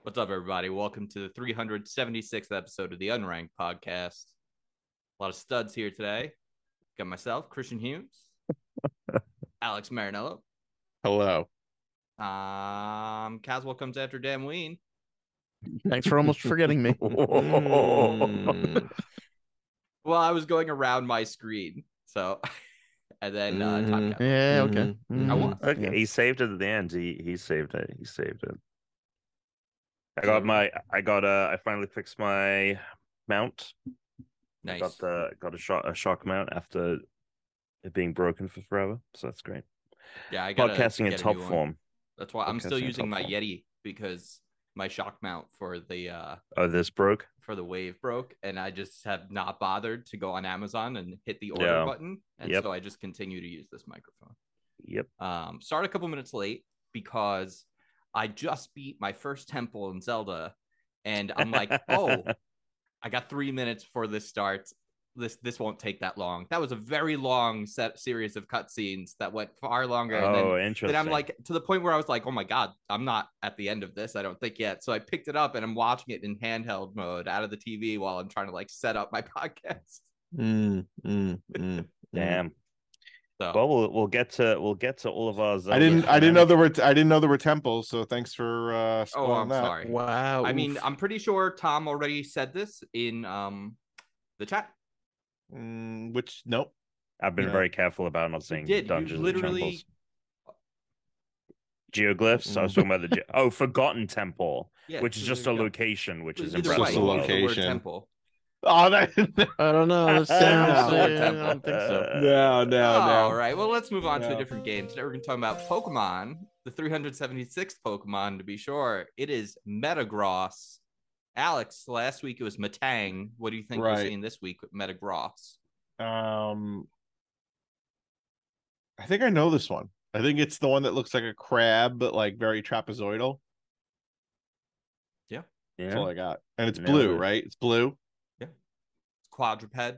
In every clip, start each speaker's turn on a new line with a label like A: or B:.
A: What's up, everybody? Welcome to the 376th episode of the Unranked podcast. A lot of studs here today. Got myself, Christian Humes, Alex Marinello.
B: Hello.
A: Caswell comes after Dan Weine.
C: Thanks for almost forgetting me.
A: Well, I was going around my screen, so and then time cap.
C: Yeah, okay.
D: Okay,
C: Yeah.
D: he saved it at the end. He saved it. He saved it. I finally fixed my mount.
A: Nice.
D: I got a shock mount after it being broken for forever, so that's great.
A: Yeah, I got
D: Podcasting in top form.
A: That's why I'm still
D: Podcasting in
A: using
D: top
A: my
D: form.
A: Yeti, because my shock mount for the
D: This broke.
A: for the Wave broke, and I just have not bothered to go on Amazon and hit the order
D: Yeah.
A: button, and
D: Yep.
A: so I just continue to use this microphone.
D: Yep.
A: Start a couple minutes late because I just beat my first temple in Zelda, and I'm like, oh, I got 3 minutes before this starts. This won't take that long. That was a very long series of cutscenes that went far longer. And
D: Oh,
A: then
D: interesting.
A: I'm like, to the point where I was like, oh my God, I'm not at the end of this, I don't think yet. So I picked it up and I'm watching it in handheld mode out of the TV while I'm trying to like set up my podcast.
D: Damn.
A: So
D: Well, we'll get to all of our.
B: I didn't know there were temples, so thanks for spoiling
A: I'm
B: that.
A: sorry.
C: Wow.
A: I mean, I'm pretty sure Tom already said this in the chat.
B: Which nope.
D: I've been
B: No.
D: very careful about not saying
A: did. You
D: dungeons
A: literally-
D: and temples. Geoglyphs. I was talking about the Forgotten Temple,
A: Yeah,
D: which is
A: so
D: just a
A: there you go.
D: location, which is in
A: Either
D: Breath
B: Just
A: way,
D: of
B: a
D: the
A: use
D: Wild.
A: the word
B: location.
A: temple.
B: Oh, that.
C: I don't know. That sounds.
A: No.
C: I don't think so.
B: no.
A: All right. Well, let's move on to a
B: No.
A: different game. Today we're going to talk about Pokemon, the 376th Pokemon to be sure. It is Metagross. Alex, last week it was Metang. What do you think we're
B: Right.
A: seeing this week with Metagross?
B: I think I know this one. I think it's the one that looks like a crab, but like very trapezoidal. That's all
D: Yeah.
B: I got. And it's
D: Nailed
B: blue,
D: it.
B: right? It's blue.
A: Quadruped.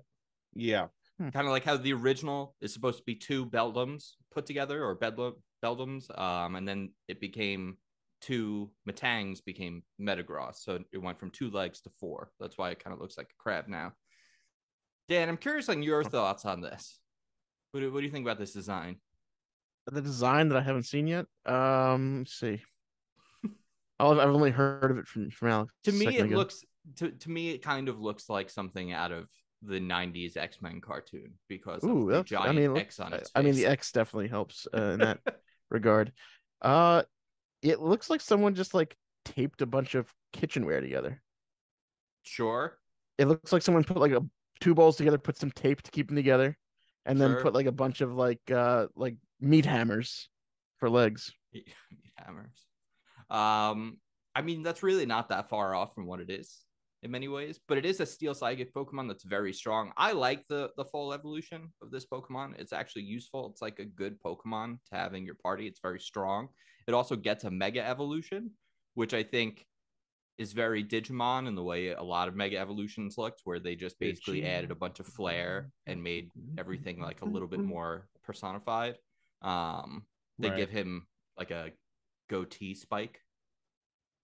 B: Yeah.
A: Kind of like how the original is supposed to be two Beldums put together, or Beldums, and then it became two Metangs became Metagross, so it went from 2 legs to 4. That's why it kind of looks like a crab now. Dan, I'm curious on your thoughts on this. What do you think about this design?
C: The design that I haven't seen yet. Let's see. I've only heard of it from Alex.
A: To
C: a
A: me,
C: second
A: it
C: ago.
A: looks to me it kind of looks like something out of the 90s X-Men cartoon because of the giant X on its face.
C: I mean, the X definitely helps in that regard. It looks like someone just like taped a bunch of kitchenware together.
A: Sure.
C: It looks like someone put like two bowls together, put some tape to keep them together, and then
A: Sure.
C: put like a bunch of like meat hammers for legs.
A: Hammers. I mean, that's really not that far off from what it is in many ways, but it is a steel psychic Pokemon that's very strong. I like the full evolution of this Pokemon. It's actually useful. It's like a good Pokemon to have in your party. It's very strong. It also gets a mega evolution, which I think is very Digimon in the way a lot of mega evolutions looked, where they just basically added a bunch of flair and made everything like a little bit more personified. They give him like a goatee spike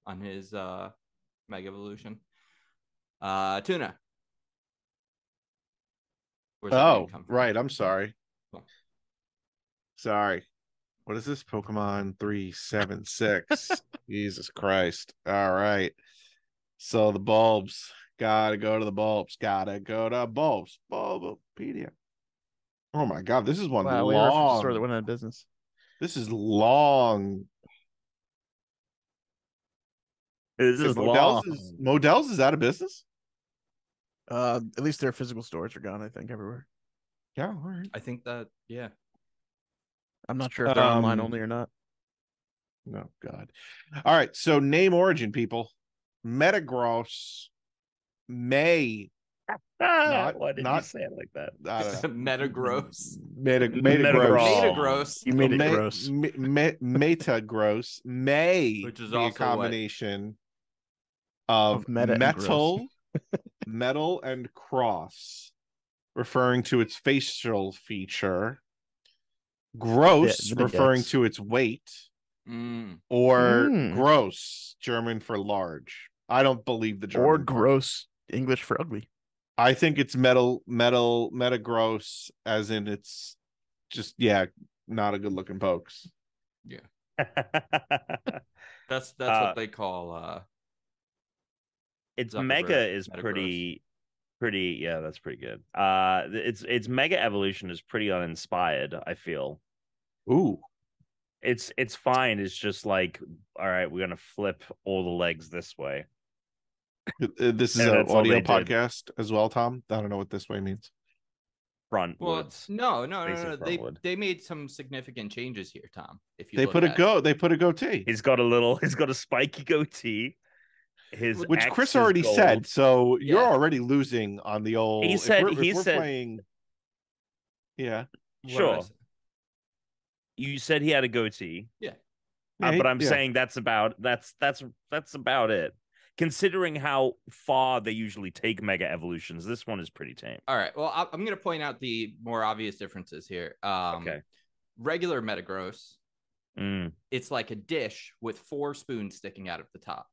A: on his mega evolution. Tuna. Where's that name come from?
B: Right. I'm sorry.
A: Cool.
B: Sorry. What is this? Pokemon 376. Jesus Christ. All right. So the bulbs. Gotta go to the bulbs. Gotta go to bulbs. Bulbopedia. Oh my God. This is one
C: Wow, we were a
B: long.
C: store that went out of business.
B: This is long.
D: This is long.
B: Modell's is out of business?
C: At least their physical stores are gone, I think, everywhere.
B: Yeah, all right.
A: I think that, yeah.
C: I'm not sure if they're online only or not.
B: Oh, God. All right. So name origin, people. Metagross may.
D: Why did you
B: not-
D: say it like that?
B: I don't know.
A: Metagross.
B: Metagross.
C: You made it
B: Ma-
C: gross.
B: Metagross may
A: Which is
B: be
A: also
B: a combination of
C: meta and
B: metal and cross, referring to its facial feature. Gross,
C: the big
B: referring
C: X.
B: to its weight,
A: Mm.
B: or
C: Mm.
B: gross, German for large. I don't believe the German
C: Or
B: part.
C: gross English for ugly.
B: I think it's Metagross, as in it's just not a good looking pokes.
A: Yeah. That's what they call
D: Its
A: Zuckerberg
D: mega is
A: Metagross.
D: pretty yeah, that's pretty good. Its mega evolution is pretty uninspired, I feel.
B: Ooh.
D: It's fine. It's just like, all right, we're gonna flip all the legs this way.
B: This is
D: And
B: an
D: that's all
B: audio
D: they did.
B: podcast as well, Tom. I don't know what this way means.
A: Well,
D: Frontwards.
A: no.
D: Facing frontward.
A: They made some significant changes here, Tom. If you
B: They
A: look
B: put
A: at
B: they put a goatee.
D: He's got a spiky goatee. His
B: Which
D: X
B: Chris
D: is
B: already
D: gold.
B: said, so you're
A: Yeah.
B: already losing on the old.
D: He said
B: if we're playing, yeah,
A: what did I
D: Sure.
A: say?
D: You said he had a goatee.
A: Yeah.
D: But I'm
B: yeah.
D: saying that's about it. Considering how far they usually take mega evolutions, this one is pretty tame.
A: All right. Well, I'm going to point out the more obvious differences here.
D: Okay.
A: Regular Metagross,
D: Mm.
A: it's like a dish with 4 spoons sticking out of the top.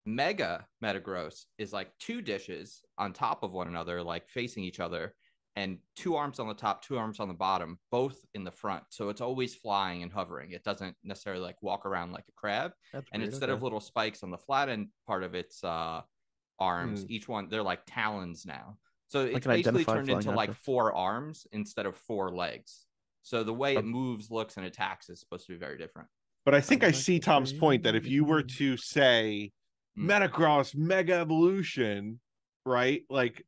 A: Mega Metagross is like 2 dishes on top of one another, like facing each other, and 2 arms on the top, 2 arms on the bottom, both in the front. So it's always flying and hovering. It doesn't necessarily like walk around like a crab.
C: That's
A: And
C: weird,
A: instead of little spikes on the flat end part of its arms, each one, they're like talons now. So it's
C: an
A: basically
C: identified
A: turned into
C: flying
A: like
C: object.
A: 4 arms instead of 4 legs. So the way it moves, looks, and attacks is supposed to be very different.
B: But I think I see Tom's point that if you were to say Metagross Mega Evolution, right? Like,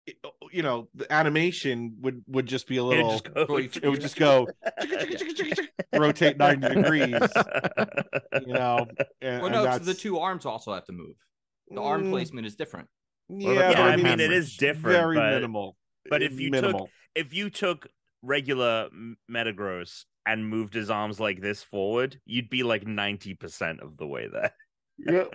B: the animation would just be a little. It would just go rotate 90 degrees. And
A: Well, no,
B: that's
A: the 2 arms also have to move. The arm placement is different.
B: Yeah,
D: Yeah,
B: but
D: I mean, it is different,
B: very
D: but
B: minimal.
D: But if you took regular Metagross and moved his arms like this forward, you'd be like 90% of the way there.
B: Yeah.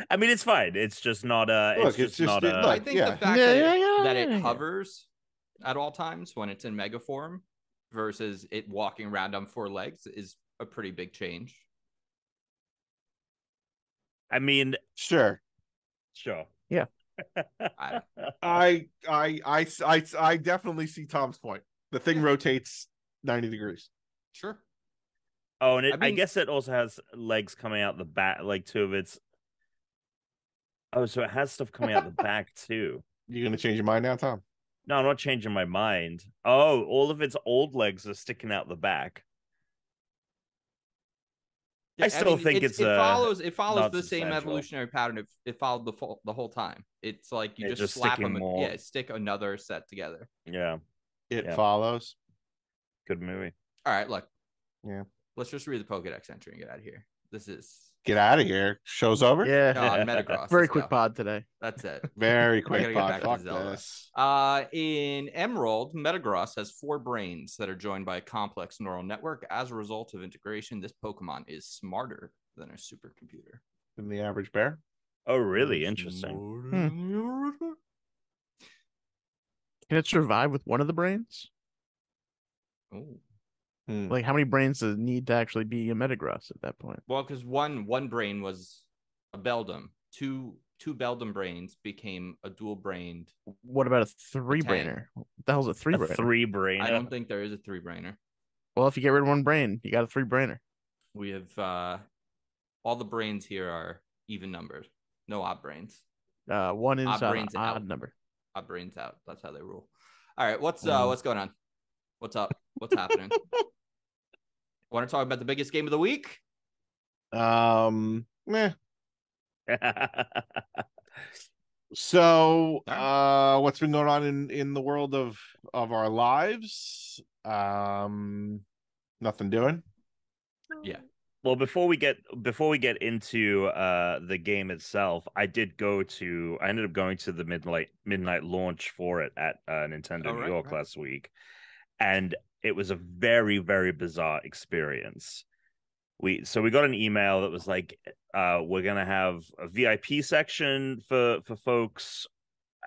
D: I mean, it's fine. It's just not a.
B: Look,
D: it's just not a.
A: I think the fact that it hovers at all times when it's in mega form versus it walking around on 4 legs is a pretty big change.
D: I mean,
B: sure.
C: Yeah.
B: I definitely see Tom's point. The thing rotates 90 degrees.
A: Sure.
D: Oh, and I guess it also has legs coming out the back, like 2 of its. Oh, so it has stuff coming out the back too.
B: You gonna change your mind now, Tom?
D: No, I'm not changing my mind. Oh, all of its old legs are sticking out the back. I still think it
A: follows the same evolutionary pattern. It followed the whole time. It's like you just slap them, stick another set together.
D: Yeah,
B: it follows.
D: Good movie.
A: All right, look.
B: Yeah,
A: let's just read the Pokédex entry and get out of here. This is
B: get out of here. Show's over.
C: Yeah,
A: Metagross.
C: Very quick pod today.
A: That's it.
B: Very quick pod. Fuck this.
A: In Emerald, Metagross has 4 brains that are joined by a complex neural network. As a result of integration, this Pokemon is smarter than a supercomputer.
B: Than the average bear.
D: Oh, really? Interesting.
C: Can it survive with one of the brains?
A: Oh.
C: Like, how many brains does it need to actually be a Metagross at that point?
A: Well, because one brain was a Beldum. Two Beldum brains became a dual-brained.
C: What about a 3-brainer? What the hell's a 3-brainer?
D: 3-brainer.
A: I don't think there is a 3-brainer.
C: Well, if you get rid of one brain, you got a 3-brainer.
A: We have all the brains here are even numbered. No odd brains.
C: One is
A: odd
C: odd number.
A: Odd brains out. That's how they rule. All right, what's going on? What's up? What's happening? Want to talk about the biggest game of the week?
B: Meh. So, what's been going on in the world of our lives? Nothing doing.
A: Yeah.
D: Well, before we get into the game itself, I ended up going to the midnight launch for it at Nintendo New York last week, and it was a very, very bizarre experience. We got an email that was like, we're gonna have a VIP section for folks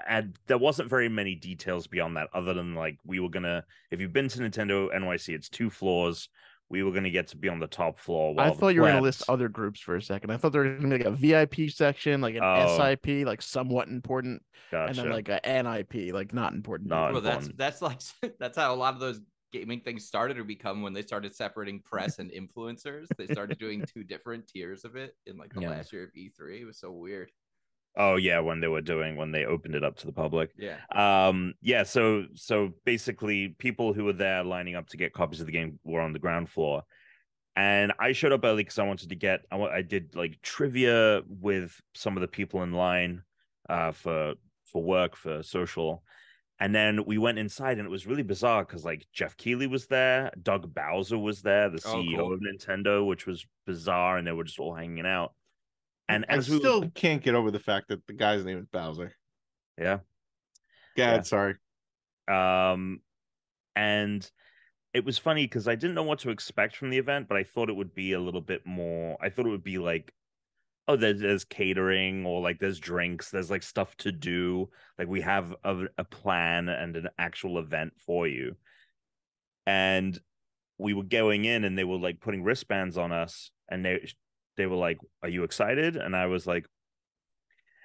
D: and there wasn't very many details beyond that, other than like we were gonna. If you've been to Nintendo NYC, it's 2 floors. We were gonna get to be on the top floor.
C: I
D: While
C: thought you were going to list other groups for a second. I thought there was going to be like a VIP section, like an SIP, like somewhat important, and then like a NIP, like not important.
D: Not
A: well,
D: important.
A: that's like that's how a lot of those gaming things started to become when they started separating press and influencers. They started doing 2 different tiers of it in like the last year of E3. It was so weird.
D: Oh yeah, when they opened it up to the public.
A: Yeah.
D: So basically people who were there lining up to get copies of the game were on the ground floor. And I showed up early because I wanted to get I did like trivia with some of the people in line for work, for social. And then we went inside and it was really bizarre because like Jeff Keighley was there, Doug Bowser was there, the CEO of Nintendo, which was bizarre, and they were just all hanging out. And
B: I still can't get over the fact that the guy's name is Bowser.
D: Yeah.
B: Sorry.
D: And it was funny because I didn't know what to expect from the event, but I thought it would be a little bit more. I thought it would be like, oh, there's catering, or like there's drinks, there's like stuff to do. Like we have a plan and an actual event for you. And we were going in and they were like putting wristbands on us, and they were like, "Are you excited?" And I was like,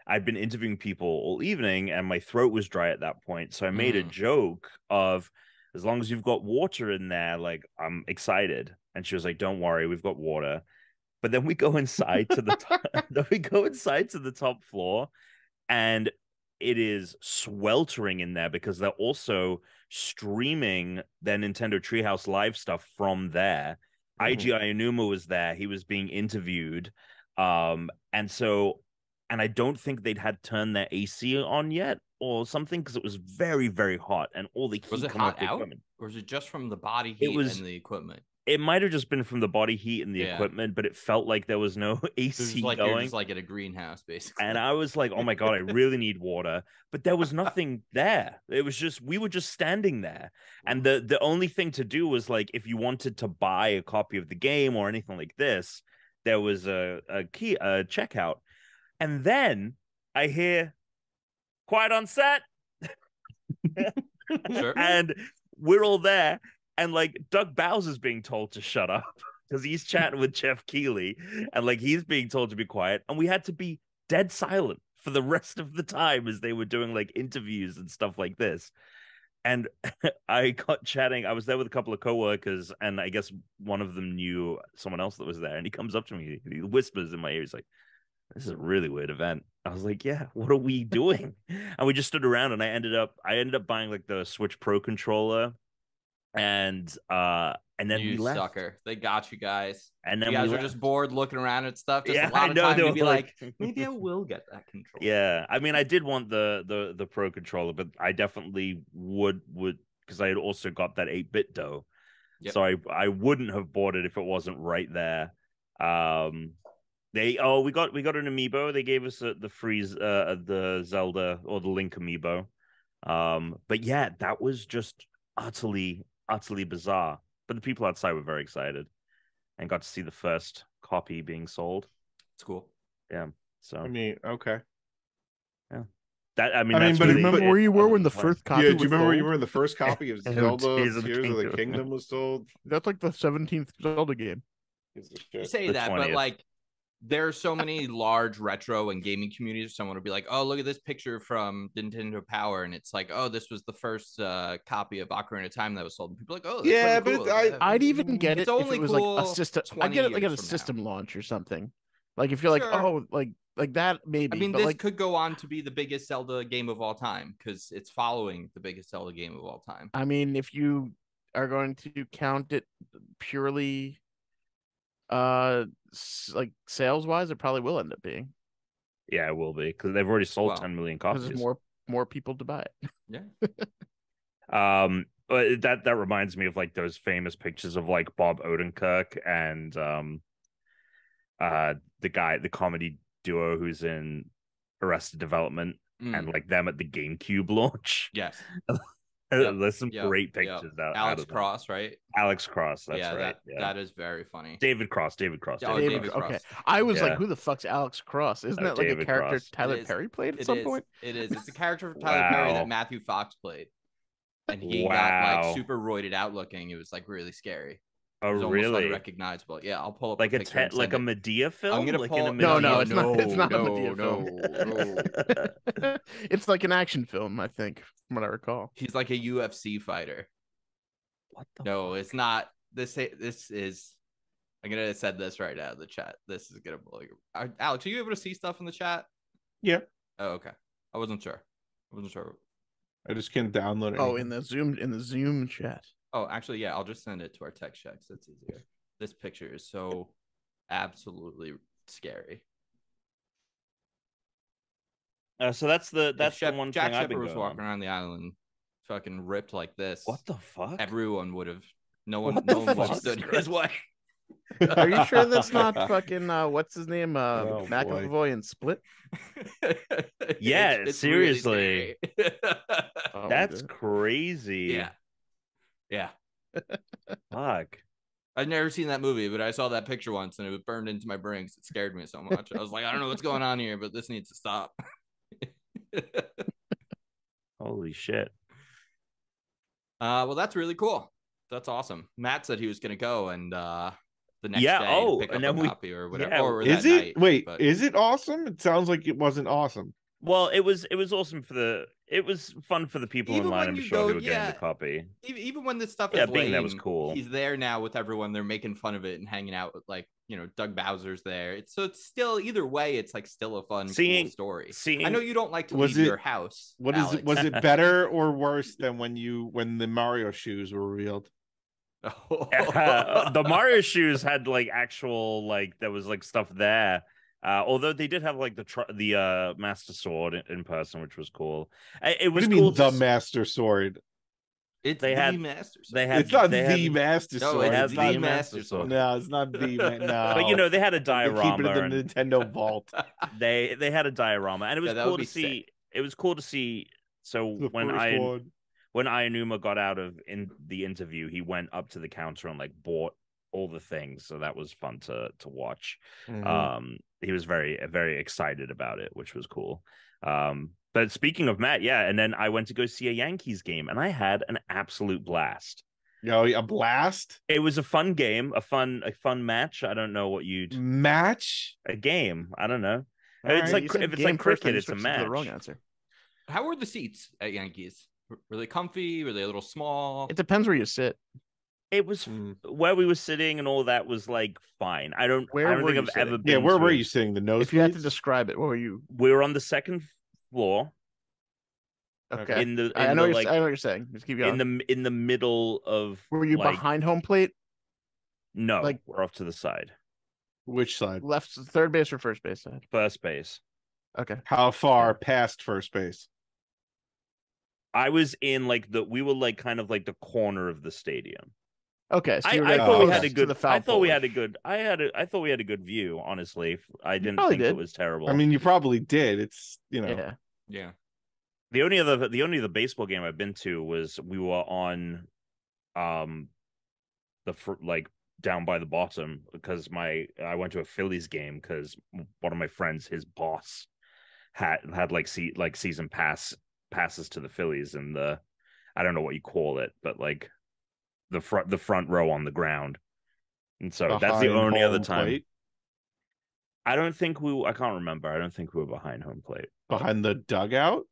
D: I'd been interviewing people all evening and my throat was dry at that point. So I made a joke of, as long as you've got water in there, like I'm excited. And she was like, "Don't worry, we've got water." But then we go inside to the top floor, and it is sweltering in there because they're also streaming their Nintendo Treehouse Live stuff from there. IGI Onuma was there. He was being interviewed. And I don't think they'd had turned their AC on yet or something, because it was very, very hot, and all the heat
A: was it
D: coming
A: hot
D: off the
A: out,
D: equipment.
A: or was it just from the body heat and the equipment?
D: It might have just been from the body heat and the equipment, but it felt like there was no AC
A: like
D: going.
A: You're just like in a greenhouse, basically.
D: And I was like, "Oh my god, I really need water," but there was nothing there. It was just, we were just standing there, and the only thing to do was like, if you wanted to buy a copy of the game or anything like this, there was a checkout. And then I hear, "Quiet on set."
A: Sure.
D: And we're all there, and like Doug Bowser's being told to shut up because he's chatting with Jeff Keighley, and like he's being told to be quiet, and we had to be dead silent for the rest of the time as they were doing like interviews and stuff like this. And I got chatting. I was there with a couple of coworkers, and I guess one of them knew someone else that was there, and he comes up to me, he whispers in my ear, he's like, "This is a really weird event." I was like, "Yeah, what are we doing?" And we just stood around, and I ended up buying like the Switch Pro controller, and then
A: you
D: we left.
A: Sucker. They got you guys.
D: And then
A: you guys were just bored looking around at stuff. Just a lot of time to be like, maybe I will get that controller.
D: Yeah, I mean, I did want the Pro controller, but I definitely would because I had also got that 8-bit dough. Yep. So I wouldn't have bought it if it wasn't right there. We got an amiibo. They gave us the the Zelda or the Link amiibo. But yeah, that was just utterly bizarre. But the people outside were very excited and got to see the first copy being sold.
A: It's cool.
D: Yeah. So
B: I mean, okay.
D: Yeah.
B: But
C: really, remember where you were when the first copy?
B: Yeah, do you remember where you were when the first copy of Zelda Tears of the Kingdom was sold?
C: That's like the 17th Zelda game.
A: You say that, 20th. But like, there are so many large retro and gaming communities. Someone would be like, "Oh, look at this picture from Nintendo Power," and it's like, "Oh, this was the first copy of Ocarina of Time that was sold." And people are like, "Oh, that's
B: yeah,"
A: really
B: but
A: cool.
C: I'd even get
A: it's
C: it
A: only
C: if it was
A: cool
C: like a system. I'd get it like at a system launch or something. Like if you're like, "Oh, like that maybe."
A: I mean,
C: but
A: this
C: like,
A: could go on to be the biggest Zelda game of all time because it's following the biggest Zelda game of all time.
C: I mean, if you are going to count it purely like sales wise, it probably will end up being.
D: Yeah, it will be because they've already sold 10 million copies.
C: There's more people to buy it.
A: Yeah.
D: But that reminds me of like those famous pictures of like Bob Odenkirk and the comedy duo who's in Arrested Development and like them at the GameCube launch.
A: Yes.
D: There's some great pictures out.
A: Alex Cross, right?
D: Alex Cross, that's right.
A: That is very funny.
D: David Cross.
A: David Cross.
C: Okay, I was like, who the fuck's Alex Cross? Isn't that like
D: David
C: a character
D: Cross.
C: Tyler Perry played at some point?
A: It is. It's a character from Tyler Perry that Matthew Fox played, and he got like super roided out looking. It was like really scary.
D: Oh, really?
A: Unrecognizable. Yeah, I'll pull up
D: like a Medea film.
A: I'm gonna
D: like
A: pull.
C: No, it's not a Medea film. It's like an action film, I think, from what I recall.
A: He's like a UFC fighter.
D: What the?
A: No, it's not. This is. I'm gonna said this right out of the chat. This is gonna blow your. Alex, are you able to see stuff in the chat?
B: Yeah.
A: Oh, okay. I wasn't sure.
B: I just can't download it.
C: Oh, in the Zoom chat.
A: Oh, actually, yeah, I'll just send it to our text checks. That's easier. This picture is so absolutely scary.
D: So that's the one
A: Jack
D: thing I've
A: Shepard
D: been
A: was walking around the island, fucking ripped like this.
D: What the fuck?
A: Everyone would have. No one would have stood his way.
C: Are you sure that's not fucking what's his name? McAvoy and Split?
D: Yeah,
A: it's
D: seriously.
A: Really
D: That's crazy.
A: Yeah.
D: Fuck.
A: I've never seen that movie, but I saw that picture once and it was burned into my brain because it scared me so much. I was like, I don't know what's going on here, but this needs to stop.
D: Holy shit.
A: Well, that's really cool. That's awesome. Matt said he was going to go and the next day pick up a copy or whatever.
D: Yeah.
A: Or
B: is it? Wait, is it awesome? It sounds like it wasn't awesome.
D: Well, it was awesome it was fun for the people in line, I'm sure, who were getting the copy.
A: Even when this stuff is
D: being that was cool.
A: He's there now with everyone. They're making fun of it and hanging out with Doug Bowser's there. It's still either way, it's like still a fun cool story. I know you don't like to leave your house.
B: Was it better or worse than when the Mario shoes were revealed?
D: The Mario shoes had like actual there was like stuff there. Although they did have like the Master Sword in person, which was cool. It was cool.
B: The Master Sword.
A: It's the Master Sword.
B: It's not the Master Sword.
A: No, it's the Master Sword.
B: No, it's not the. No,
D: but they had a diorama.
B: Keep it in the Nintendo vault.
D: They had a diorama, and it was cool to see. Sick. It was cool to see. So when Aonuma got out of the interview, he went up to the counter and bought all the things, so that was fun to watch. Mm-hmm. He was very, very excited about it, which was cool. But speaking of Matt, and then I went to go see a Yankees game, and I had an absolute blast.
B: A blast?
D: It was a fun game, a fun match. I don't know what you'd a game. I don't know. It's
C: right.
D: If it's like cricket, it's a match.
C: The wrong answer.
A: How were the seats at Yankees? Were they comfy? Were they a little small?
C: It depends where you sit.
D: It was where we were sitting and all that was fine. I don't think I've ever been.
B: Yeah, where were you sitting? The nose.
C: If you had to describe it, where were you?
D: We were on the second floor.
C: Okay.
D: I know
C: what you're saying. Just keep going.
D: In the middle of.
C: Were you behind home plate?
D: No, we're off to the side.
B: Which side?
C: Left, third base or first base side?
D: First base.
C: Okay.
B: How far past first base?
D: I was in we were kind of the corner of the stadium.
C: Okay, so
D: I thought we had a good. I thought we had a good. I thought we had a good view. Honestly, I didn't think it was terrible.
B: I mean, you probably did. It's
A: Yeah.
D: The only other baseball game I've been to was we were on, down by the bottom because I went to a Phillies game because one of my friends, his boss, had season passes to the Phillies and I don't know what you call it, but the front row on the ground, and so that's the only other time.
B: Plate?
D: I can't remember. I don't think we were behind home plate.
B: Behind the dugout?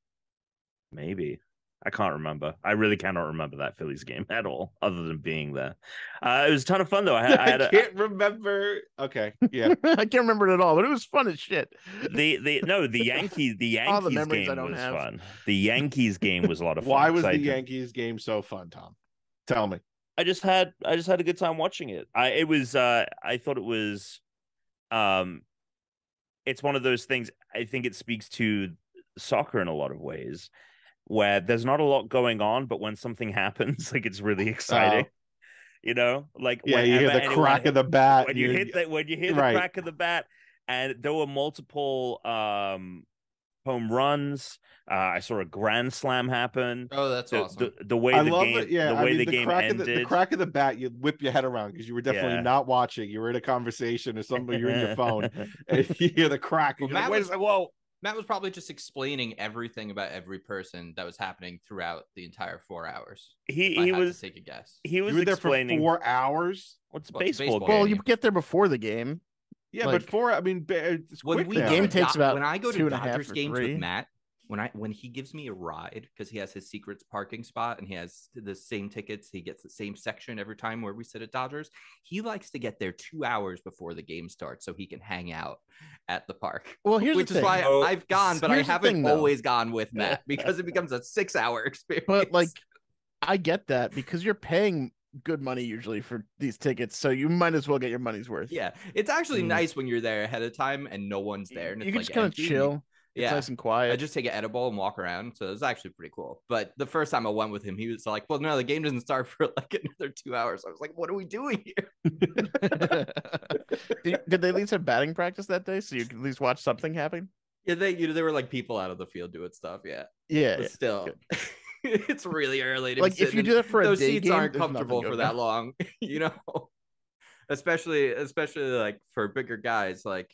D: Maybe. I can't remember. I really cannot remember that Phillies game at all, other than being there. It was a ton of fun though. I
B: can't remember. Okay, yeah,
C: I can't remember it at all, but it was fun as shit.
D: The Yankees game was fun. The Yankees game was a lot of fun.
B: Why was the Yankees game so fun, Tom? Tell me.
D: I just had a good time watching it. I thought it was it's one of those things. I think it speaks to soccer in a lot of ways, where there's not a lot going on, but when something happens, it's really exciting. You hear the crack of the bat.
B: When
D: you hear the crack of the bat, and there were multiple home runs. I saw a grand slam happen.
A: Oh, that's awesome.
D: The way the game, the game ended.
B: The crack of the bat, you whip your head around because you were definitely not watching. You were in a conversation or something. You're in your phone, and you hear the crack. And
A: Well,
B: Wait a second, whoa!
A: Matt was probably just explaining everything about every person that was happening throughout the entire 4 hours.
D: He was
A: to take a guess.
D: He was
B: you were there
D: explaining
B: for 4 hours.
D: What's
A: Well, it's a
D: baseball?
A: baseball
C: Well,
A: game.
C: you get there before the game.
B: Yeah,
C: Like,
B: but four. I mean, it's quick.
A: The
C: game takes about
A: when I go to
C: 2.5
A: Dodgers
C: or
A: games
C: 3.
A: with Matt, when he gives me a ride because he has his secret parking spot and he has the same tickets, he gets the same section every time where we sit at Dodgers. He likes to get there 2 hours before the game starts so he can hang out at the park.
C: Well, here's
A: which
C: the
A: is
C: thing.
A: why I've gone, but I
C: Here's the
A: haven't
C: thing, though.
A: always gone with Matt because it becomes a 6-hour experience.
C: But like, I get that because you're paying good money usually for these tickets, so you might as well get your money's worth.
A: yeah, it's actually nice when you're there ahead of time and no one's there. And
C: you
A: it's
C: can
A: like
C: just kind of
A: empty.
C: chill. It's
A: Yeah,
C: nice and quiet.
A: I just take an edible and walk around, so it's actually pretty cool. But the first time I went with him, he was like, "Well, no, the game doesn't start for like another 2 hours." I was like, "What are we doing here?"
C: Did they at least have batting practice that day, so you could at least watch something happen?
A: Yeah, there were like people out of the field doing stuff. Yeah,
C: Yeah,
A: but still, it's really early. To
C: like if you do that for a
A: those
C: day
A: seats
C: game,
A: aren't
C: there's nothing
A: comfortable for
C: going
A: that
C: on.
A: long, you know. Especially like for bigger guys, like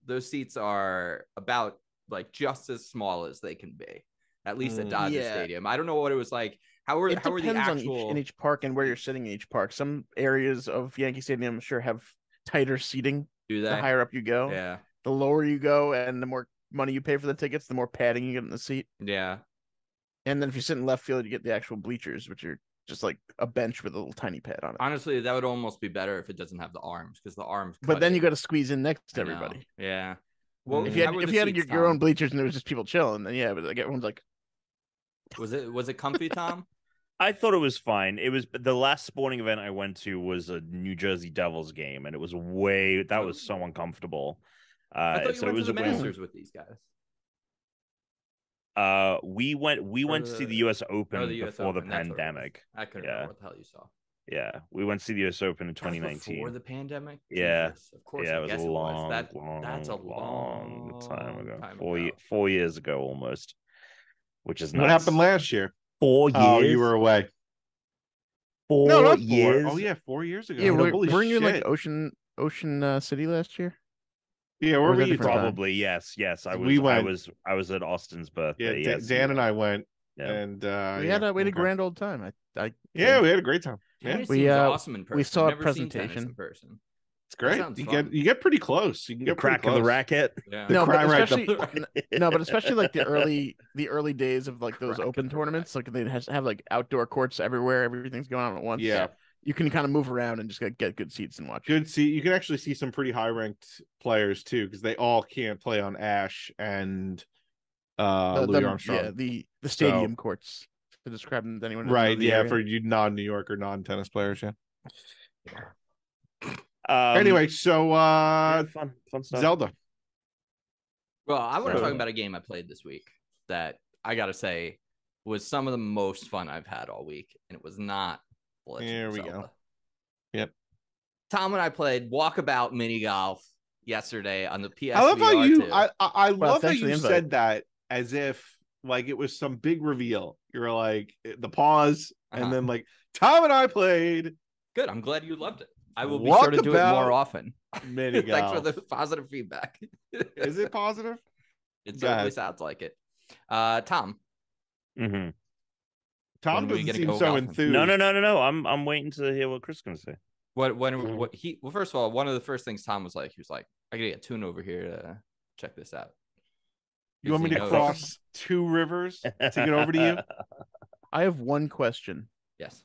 A: those seats are about like just as small as they can be, at least at Dodger
C: Yeah.
A: Stadium. I don't know what it was like. How are the
C: Depends
A: actual
C: on each park and where you're sitting in each park. Some areas of Yankee Stadium, I'm sure, have tighter seating.
A: do they?
C: The higher up you go,
A: Yeah,
C: the lower you go, and the more money you pay for the tickets, the more padding you get in the seat.
A: yeah.
C: And then if you sit in left field, you get the actual bleachers, which are just like a bench with a little tiny pad on it.
A: Honestly, that would almost be better if it doesn't have the arms because the arms.
C: But then
A: cut
C: you
A: it.
C: got to squeeze in next to
A: I know.
C: everybody.
A: Yeah. Well,
C: If you
A: how
C: had
A: were
C: if
A: the
C: you had
A: seats,
C: your own
A: Tom?
C: bleachers and there was just people chilling, then yeah, but like everyone's like,
A: Was it comfy, Tom?
D: I thought it was fine. It was the last sporting event I went to was a New Jersey Devils game, and it was was so uncomfortable.
A: I thought you
D: so
A: went
D: it was
A: to the
D: a weird.
A: Masters with these guys.
D: We went to see the U.S. Open
A: the US
D: before the
A: Open, that's what it was.
D: pandemic.
A: I couldn't
D: Yeah.
A: remember what the hell you saw.
D: Yeah, we went to see the U.S. Open in
A: That was
D: 2019.
A: before the pandemic.
D: Yeah.
A: Jesus, of course.
D: Yeah,
A: I
D: it was
A: guess
D: a long,
A: it was. That's a long
D: time ago.
A: time
D: 4 years ago almost, which is
B: What
D: nuts.
B: happened last year?
D: 4 years.
B: Oh, you were away.
D: 4
B: No, not 4.
D: years.
B: Oh yeah, 4 years ago.
C: yeah,
B: Holy
C: weren't you in like
B: shit.
C: Ocean City last year?
B: Yeah,
C: or
B: where
C: was
B: were
C: that
B: you?
C: different time?
D: Probably yes. I was.
B: We
D: I
B: went.
D: was at Austin's
B: Yeah,
D: birthday. Yes,
B: Dan and I went,
D: Yeah.
B: and
C: We had a grand old time. I
B: yeah, we had a great time. Yeah,
A: Tennis
C: We,
A: seems
C: uh,
A: awesome in person.
C: we saw
A: I've
C: a
A: never seen tennis
C: presentation.
A: in person.
B: it's great.
A: sounds
B: You
A: fun.
B: get pretty close. You can
D: The
B: get pretty
D: crack of the
B: close.
D: racket.
A: Yeah.
C: no, but
B: cry right
C: especially no, but especially like the early days of like those
A: Crack
C: open
A: of the
C: tournaments, like they have like outdoor courts everywhere. Everything's going on at once.
B: Yeah.
C: You can kind of move around and just get good seats and watch.
B: Good see. You can actually see some pretty high ranked players too, because they all can't play on Ash and Louis Armstrong.
C: Yeah, the stadium courts to describe them to anyone. who doesn't know
B: Right.
C: the
B: Yeah,
C: area.
B: for you non-New York or non-tennis players. Yeah.
D: Um,
B: Anyway, so
D: yeah, fun stuff.
B: Zelda.
A: Well, I want to
B: So-
A: talk about a game I played this week that I gotta say was some of the most fun I've had all week, and it was not The Legend
B: Here
A: of
B: we
A: Zelda.
B: go. Yep.
A: Tom and I played Walkabout MiniGolf yesterday on the PSVR.
B: I love how you.
A: 2.
B: I love how
C: thanks for the
B: you
C: invite.
B: said that as if like it was some big reveal. You were like the pause,
A: Uh-huh.
B: and then like Tom and I played
A: Good. I'm glad you loved it. I will be sure to do it
B: Walkabout
A: more often.
B: mini
A: Thanks for
B: golf.
A: the positive feedback.
B: Is it positive?
A: It
B: Go
A: certainly
B: ahead.
A: sounds like it. Tom,
D: Mhm.
B: Tom
A: When are we
B: doesn't
A: gonna
B: seem
A: go
B: so
A: golfing?
B: enthused.
D: No. I'm waiting to hear what Chris is gonna say.
A: well, first of all, one of the first things Tom was like, he was like, I gotta get Tuna over here to check this out.
B: You want me
A: Because
B: to
A: he knows-
B: cross 2 rivers to get over to you?
C: I have one question.
A: Yes.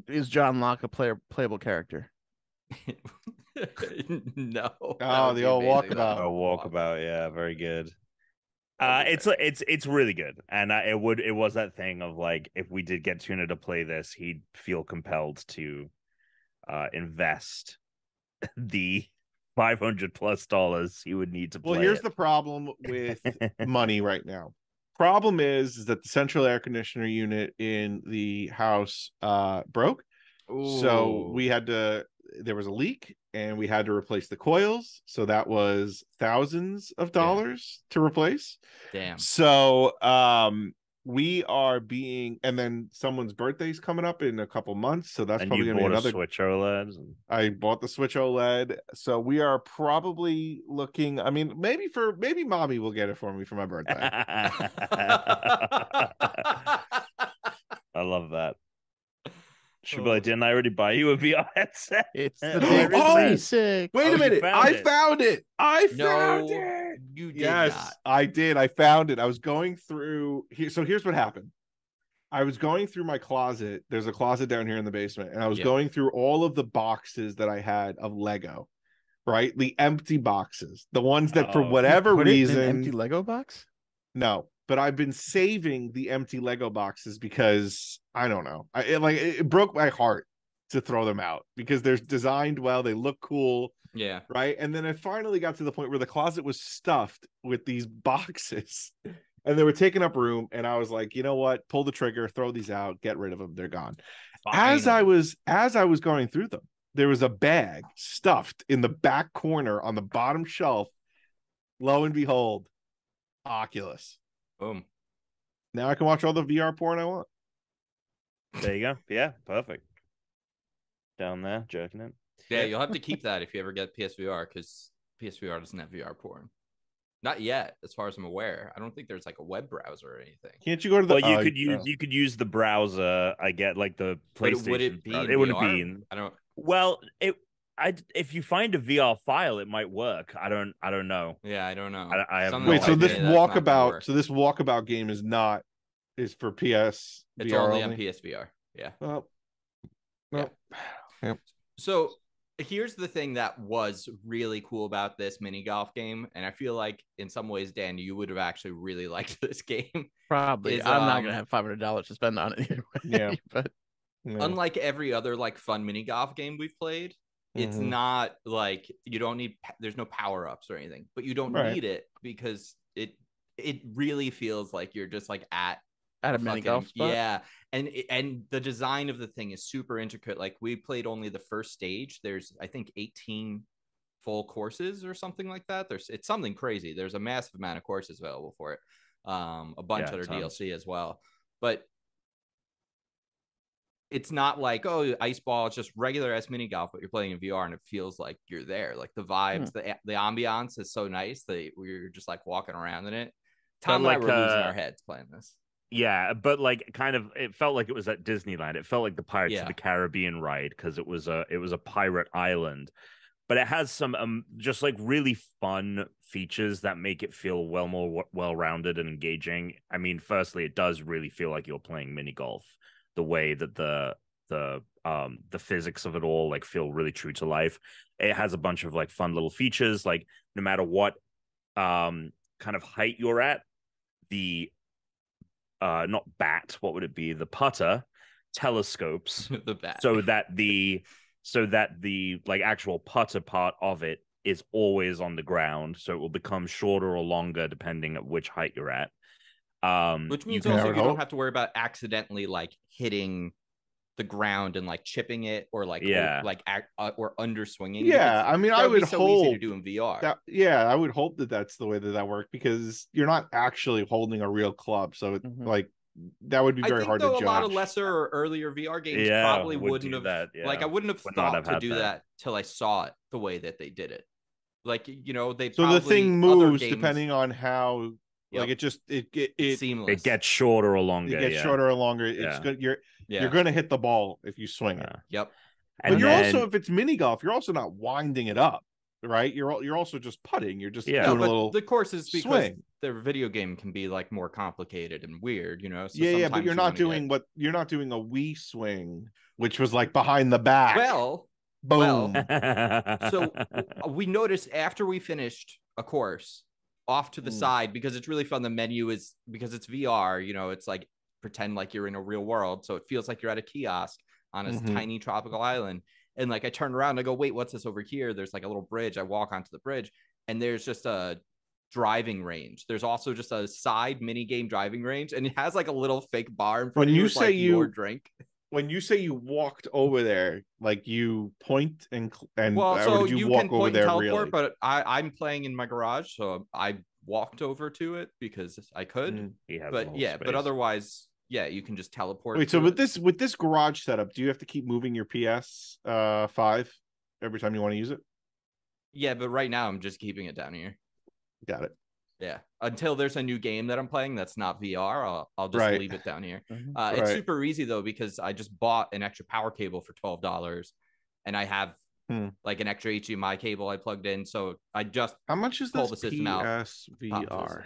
C: Is John Locke a playable character?
A: No.
B: Oh, the old Walkabout.
D: Walkabout, yeah, very good. It's really good, and it was that thing of like if we did get Tuna to play this, he'd feel compelled to invest the $500+ he would need to play.
B: Well, here's
D: it.
B: the problem with money right now. Problem is that the central air conditioner unit in the house broke. So
A: Ooh.
B: there was a leak, and we had to replace the coils. So that was thousands of dollars to replace.
A: Damn.
B: So we are being, and then someone's birthday's coming up in a couple months, so that's probably gonna be another
D: Switch OLED.
B: I bought the Switch OLED, so we are probably looking. I mean, maybe mommy will get it for me for my birthday.
D: I love that. She'll be like, didn't I already buy you a VR headset?
C: It's the big 360.
B: Wait a minute. I found it. I found it.
A: You did
B: yes,
A: not.
B: I did. I found it. I was going through here. So here's what happened. I was going through my closet. There's a closet down here in the basement, and I was going through all of the boxes that I had of Lego, right? The empty boxes, the ones that for whatever reason,
C: an empty Lego box.
B: No, but I've been saving the empty Lego boxes because I don't know. It broke my heart to throw them out because they're designed well. They look cool.
A: Yeah.
B: Right. And then it finally got to the point where the closet was stuffed with these boxes and they were taking up room. And I was like, you know what? Pull the trigger, throw these out, get rid of them. They're gone. As I was going through them, there was a bag stuffed in the back corner on the bottom shelf. Lo and behold, Oculus.
A: Boom.
B: Now I can watch all the VR porn I want.
D: There you go. Yeah, perfect. Down there, jerking it.
A: Yeah, you'll have to keep that if you ever get PSVR because PSVR doesn't have VR porn. Not yet, as far as I'm aware. I don't think there's like a web browser or anything.
B: Can't you go to the?
D: Well, you could use the browser. I get like the PlayStation.
A: But would it be?
D: It wouldn't be.
A: I don't.
D: Well, if you find a VR file, it might work. I don't know.
A: Yeah, I don't know.
D: I have
B: Wait, so this Walkabout game is for PS.
A: It's only on PSVR. Yeah.
B: Well, no.
A: Yeah. So here's the thing that was really cool about this mini golf game, and I feel like in some ways, Dan, you would have actually really liked this game.
C: Probably. I'm not gonna have $500 to spend on it either way.
B: Yeah,
C: but
A: unlike every other like fun mini golf game we've played, it's not like you don't need. There's no power ups or anything, but you don't need it because it really feels like you're just like at
C: a mini golf spot.
A: Yeah, and the design of the thing is super intricate. Like we played only the first stage. There's I think 18 full courses or something like that. It's something crazy. There's a massive amount of courses available for it. A bunch other DLC as well, but it's not like ice ball. It's just regular ass mini golf, but you're playing in VR and it feels like you're there. Like the vibes, the ambiance is so nice that we're just like walking around in it. Tom and I were losing our heads playing this.
D: Yeah, but like kind of it felt like it was at Disneyland. It felt like the Pirates of the Caribbean ride because it was a pirate island. But it has some just like really fun features that make it feel more well-rounded and engaging. I mean, firstly, it does really feel like you're playing mini golf. The way that the physics of it all like feel really true to life. It has a bunch of like fun little features. Like no matter what kind of height you're at, the not bat, what would it be? The putter telescopes
A: the bat.
D: so that the like actual putter part of it is always on the ground, so it will become shorter or longer depending on which height you're at.
A: Which means also you don't have to worry about accidentally like hitting the ground and like chipping it or like or underswinging.
B: Yeah, I mean, I would hope
A: easy to do in VR.
B: I would hope that that's the way that works because you're not actually holding a real club, so it, like that would be very hard to judge.
A: A lot of lesser or earlier VR games probably wouldn't have
D: that.
A: Like I wouldn't have thought to do that till I saw it the way that they did it. Like they
B: so the thing moves depending on how. Like it just it
A: seamless.
D: It gets shorter or longer.
B: It gets shorter or longer. It's good. You're gonna hit the ball if you swing it.
A: Yep.
B: But you're also, if it's mini golf, you're also not winding it up, right? You're also just putting. You're just doing a little.
A: The courses because
B: swing.
A: Their video game can be like more complicated and weird, So
B: but you're not doing you're not doing a Wii swing, which was like behind the back. Boom.
A: So we noticed after we finished a course. Off to the side because it's really fun. The menu is because it's VR, it's like pretend like you're in a real world. So it feels like you're at a kiosk on a tiny tropical island. And like I turn around and I go, wait, what's this over here? There's like a little bridge. I walk onto the bridge and there's just a driving range. There's also just a side mini game driving range and it has like a little fake bar in front of you.
B: When you say
A: your drink.
B: when you say you walked over there, like you point and
A: well, so
B: did you
A: you
B: walk
A: can
B: over
A: point
B: there
A: and teleport,
B: really?
A: but I'm playing in my garage, so I walked over to it because I could. But yeah, but otherwise, yeah, you can just teleport.
B: Wait, so with this garage setup, do you have to keep moving your PS5 every time you want to use it?
A: Yeah, but right now I'm just keeping it down here.
B: Got it.
A: Yeah, until there's a new game that I'm playing that's not VR, I'll just leave it down here. It's super easy though, because I just bought an extra power cable for $12, and I have like an extra HDMI cable I plugged in. So I just
B: how much is
A: pull
B: this
A: the system out?
B: PSVR?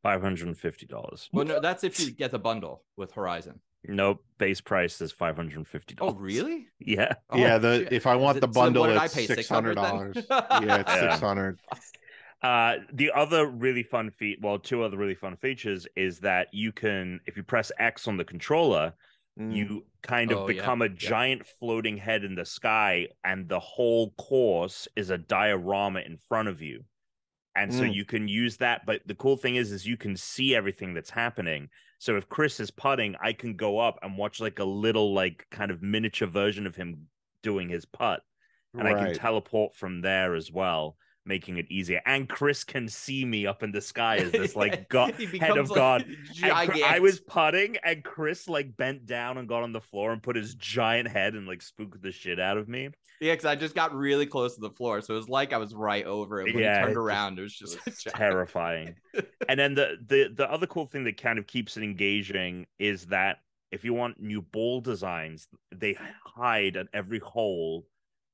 D: $550.
A: Well, no, that's if you get the bundle with Horizon.
D: Nope, base price is $550.
A: Oh, really?
D: Yeah.
A: Oh,
B: yeah,
A: shit.
B: if I want the bundle,
A: what did
B: it's
A: I pay?
B: $600. Yeah, it's $600.
D: The other really fun two other really fun features is that you can, if you press X on the controller, you kind of become a giant floating head in the sky, and the whole course is a diorama in front of you. And so you can use that. But the cool thing is you can see everything that's happening. So if Chris is putting, I can go up and watch like a little, like, kind of miniature version of him doing his putt. And I can teleport from there as well, making it easier. And Chris can see me up in the sky as this like head of God. I was putting, and Chris like bent down and got on the floor and put his giant head and like spooked the shit out of me.
A: Yeah, because I just got really close to the floor, so it was like I was right over it. When he turned around, it was just
D: terrifying. And then the other cool thing that kind of keeps it engaging is that if you want new ball designs, they hide at every hole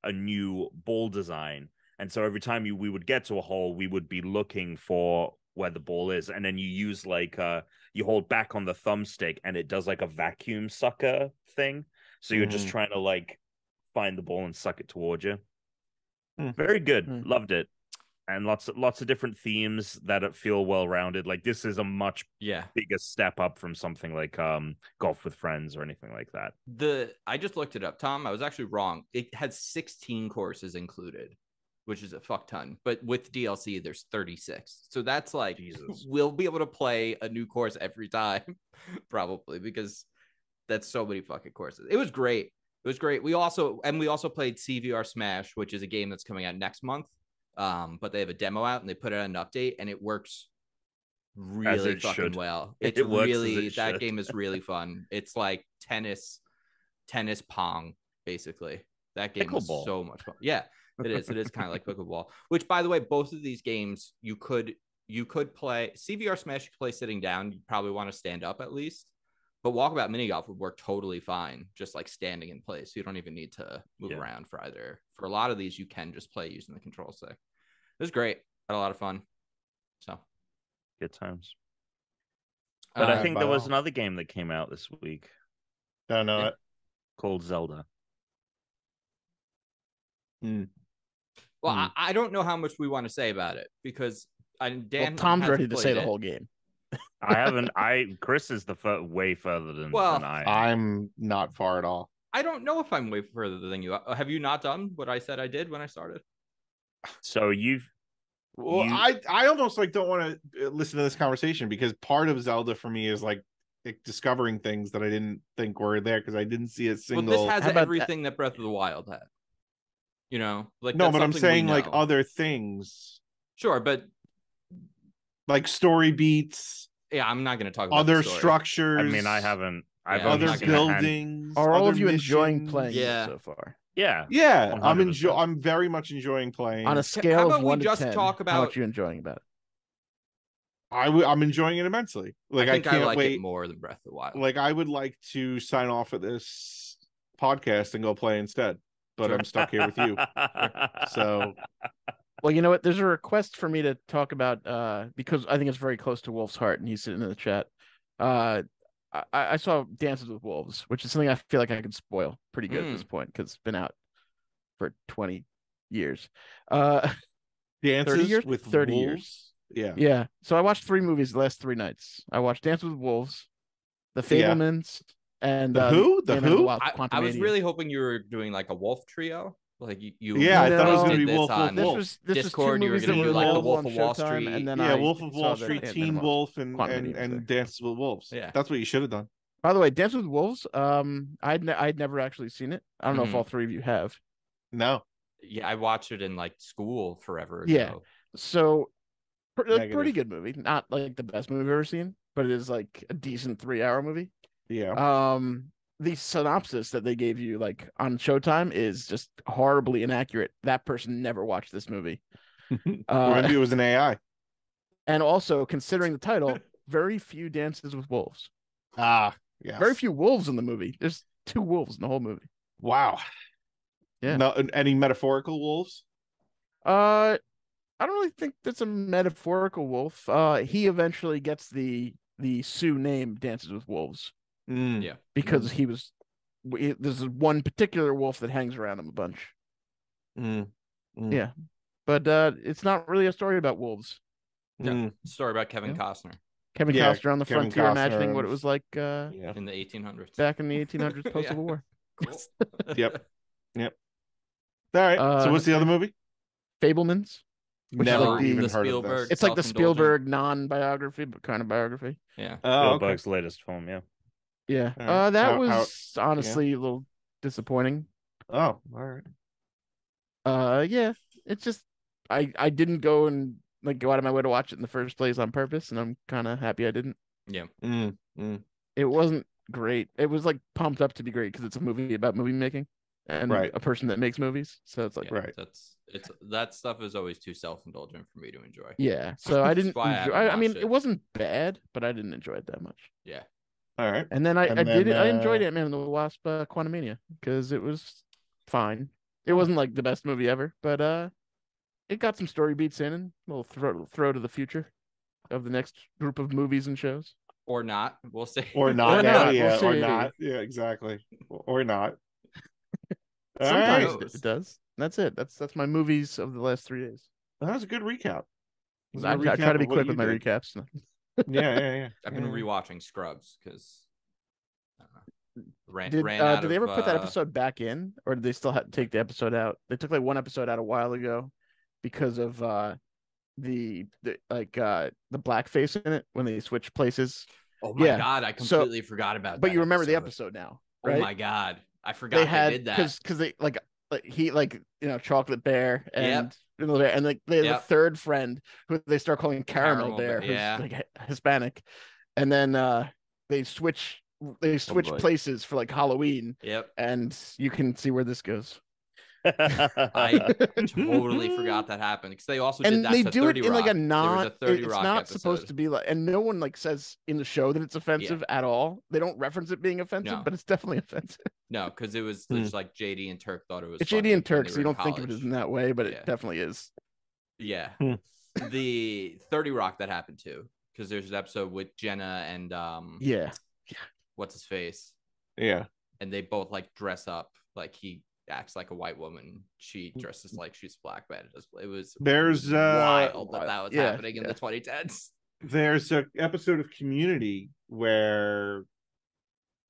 D: a new ball design. And so every time we would get to a hole, we would be looking for where the ball is. And then you use like, you hold back on the thumbstick and it does like a vacuum sucker thing. So you're just trying to like find the ball and suck it towards you. Very good. Loved it. And lots of different themes that feel well-rounded. Like this is a much bigger step up from something like Golf with Friends or anything like that.
A: I just looked it up, Tom. I was actually wrong. It had 16 courses included, which is a fuck ton. But with DLC, there's 36. So that's like, we'll be able to play a new course every time, probably, because that's so many fucking courses. It was great. It was great. We also played CVR Smash, which is a game that's coming out next month. But they have a demo out and they put it on an update, and it works really fucking well. It's really, that game is really fun. It's like tennis pong, basically. That game is so much fun. Yeah, it is. It is kind of like pickleball. Which, by the way, both of these games you could play. CVR Smash you could play sitting down. You probably want to stand up at least. But Walkabout MiniGolf would work totally fine, just like standing in place. You don't even need to move around for either. For a lot of these, you can just play using the control stick. It was great. Had a lot of fun. So
D: good times. But I think there was another game that came out this week.
B: Don't know it.
D: Called Zelda.
A: Well, I don't know how much we want to say about it because
C: Tom's ready to say the whole game.
D: I haven't. Chris is way further than I am.
B: I'm not far at all.
A: I don't know if I'm way further than you. Have you not done what I said I did when I started?
D: So
B: I almost like don't want to listen to this conversation because part of Zelda for me is like discovering things that I didn't think were there because I didn't see a single.
A: Well, this has everything that Breath of the Wild had. You know, like
B: no, but I'm saying like other things.
A: Sure, but
B: like story beats.
A: Yeah, I'm not going to talk about
B: other structures.
D: I mean, I haven't.
B: Other buildings.
C: Are all of you enjoying playing so far?
D: Yeah,
B: yeah. I'm very much enjoying playing.
C: On a scale of 1 to 10,
A: talk about
C: how much are you enjoying about it?
B: I'm enjoying it immensely. Like I can't
A: like
B: wait
A: it more than Breath of the Wild.
B: Like I would like to sign off at this podcast and go play instead, but I'm stuck here with you. So,
C: well, you know what? There's a request for me to talk about because I think it's very close to Wolf's heart, and he's sitting in the chat. I saw Dances with Wolves, which is something I feel like I could spoil pretty good at this point because it's been out for 20 years.
B: Dances
C: 30 years?
B: with
C: 30
B: Wolves?
C: years.
B: Yeah.
C: Yeah. So I watched 3 movies the last 3 nights. I watched Dances with Wolves, The Fablemans, and
B: The Who?
A: I was really hoping you were doing like a wolf trio. Like you
B: I thought it was going to be Wolf of
C: This
B: Wolf.
C: was
A: Discord.
C: You were going to do
A: like
C: the
A: Wolf of Wall Street,
C: and then
B: Wolf of Wall Street, Teen Wolf, and Dances with Wolves.
A: Yeah,
B: that's what you should have done.
C: By the way, Dance with Wolves. I'd never actually seen it. I don't know if all three of you have.
B: No.
A: Yeah, I watched it in like school forever ago.
C: Yeah. So,
B: Negative.
C: pretty good movie. Not like the best movie I've ever seen, but it is like a decent 3-hour movie.
B: Yeah.
C: The synopsis that they gave you like on Showtime is just horribly inaccurate. That person never watched this movie.
B: Or maybe it was an AI.
C: And also, considering the title, very few dances with wolves.
B: Ah, yes.
C: Very few wolves in the movie. There's 2 wolves in the whole movie.
B: Wow.
C: Yeah.
B: No, any metaphorical wolves?
C: I don't really think that's a metaphorical wolf. He eventually gets the Sioux name Dances with Wolves.
A: Yeah.
C: Because there's one particular wolf that hangs around him a bunch. Yeah. But it's not really a story about wolves.
A: No, story about Kevin Costner.
C: Kevin Costner on the
B: Kevin
C: frontier,
B: Costner
C: imagining what it was like
A: in the 1800s.
C: back in the 1800s post-Civil War.
A: Cool.
B: Yep. All right. So what's the other movie?
C: Fablemans. Which
B: Never
C: is like
B: even
A: the
B: heard of
A: Spielberg.
B: this.
C: It's like the
A: Self-indulgent.
C: Spielberg non-biography, but kind of biography.
A: Yeah.
B: Oh, okay.
D: Spielberg's latest film, yeah.
C: Yeah.
B: All right.
C: That was honestly a little disappointing.
B: Oh, all right.
C: Yeah. It's just I didn't go and like go out of my way to watch it in the first place on purpose, and I'm kind of happy I didn't.
A: Yeah.
C: It wasn't great. It was like pumped up to be great because it's a movie about movie making and a person that makes movies. So it's like
A: that stuff is always too self-indulgent for me to enjoy.
C: Yeah. So I didn't
A: why I
C: enjoy,
A: haven't
C: I mean
A: watched it.
C: it wasn't bad, but I didn't enjoy it that much.
A: Yeah.
B: All right.
C: And then I
B: then,
C: enjoyed Ant-Man and the Wasp Quantumania because it was fine. It wasn't like the best movie ever, but it got some story beats in and a little throw to the future of the next group of movies and shows.
A: Or not. We'll see.
B: Or not.
C: Or
B: now,
C: not,
B: yeah.
C: we'll
B: Or
C: see.
B: not. Yeah, exactly. Or not. All
C: Sometimes
B: right.
C: it does. That's it. That's my movies of the last 3 days.
B: That was a good recap.
C: I try to be quick with my recaps.
B: Yeah.
A: I've been rewatching Scrubs because
C: Did they ever put that episode back in, or did they still take the episode out? They took like one episode out a while ago because of the blackface in it when they switch places.
A: Oh my god, I completely forgot about that.
C: But you remember the episode now, right?
A: Oh my god, I forgot they did that
C: because they Chocolate Bear and and like they have a third friend who they start calling Caramel Bear, who's like Hispanic, and then they switch places for like Halloween.
A: Yep.
C: And you can see where this goes.
A: I totally forgot that happened because they also did that.
C: They
A: to
C: do
A: 30
C: it in
A: Rock.
C: like a non.
A: It's
C: not
A: episode.
C: Supposed to be like, and no one like says in the show that it's offensive at all. They don't reference it being offensive, but it's definitely offensive.
A: No, because it was just like JD and Turk thought it was.
C: It's JD and Turk, so you don't think of it in that way, but it definitely is.
A: Yeah, the 30 Rock that happened too, because there's an episode with Jenna and what's his face?
B: Yeah,
A: and they both like dress up like he acts like a white woman. She dresses like she's black, but it was wild that was happening in the 2010s.
B: There's an episode of Community where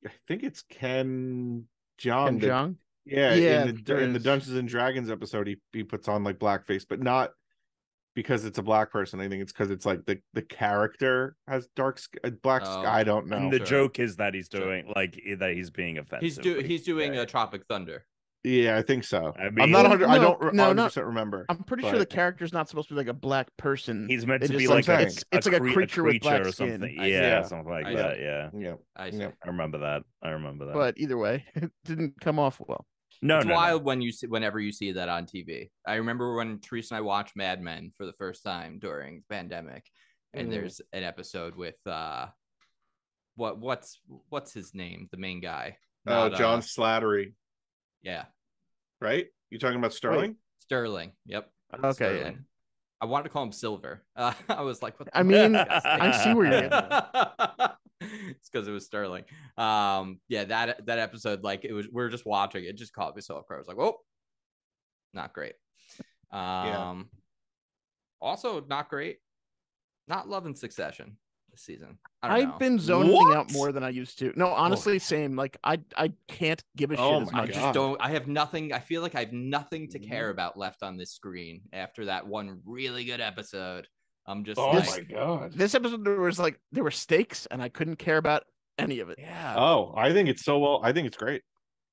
B: I think it's Ken Jeong. In the Dungeons and Dragons episode, he puts on like blackface, but not because it's a black person. I think it's because it's like the character has black skin. I don't know.
D: And the joke is that he's doing that he's being offensive.
A: He's doing a Tropic Thunder.
B: Yeah, I think so.
D: I mean,
B: I'm not 100. I don't 100% remember.
C: I'm pretty sure the character's not supposed to be like a black person.
D: He's meant to be like
C: it's like a creature with black
D: or
C: skin.
D: something. Yeah, something like that. Yeah.
A: I
D: remember that.
C: But either way, it didn't come off well.
A: It's wild whenever you see that on TV. I remember when Teresa and I watched Mad Men for the first time during the pandemic, and there's an episode with what's his name, the main guy?
B: John Slattery.
A: Yeah.
B: Right? You talking about Sterling?
A: Wait, Sterling. Yep.
C: Okay.
A: Sterling. Yeah. I wanted to call him Silver. I was like, what the
C: I see where you're
A: getting. It's because it was Sterling. That episode, like we were just watching it, just caught me so off guard. I was like, oh, not great. Also not great. Not loving Succession this season.
C: I've been zoning out more than I used to. No, honestly, same. Like I can't give a shit as much.
A: I just don't. I have nothing. I feel like I have nothing to care about left on this screen after that one really good episode. I'm just.
B: My god!
C: This episode there were stakes, and I couldn't care about any of it.
A: Yeah.
B: Oh, I think it's so well. I think it's great.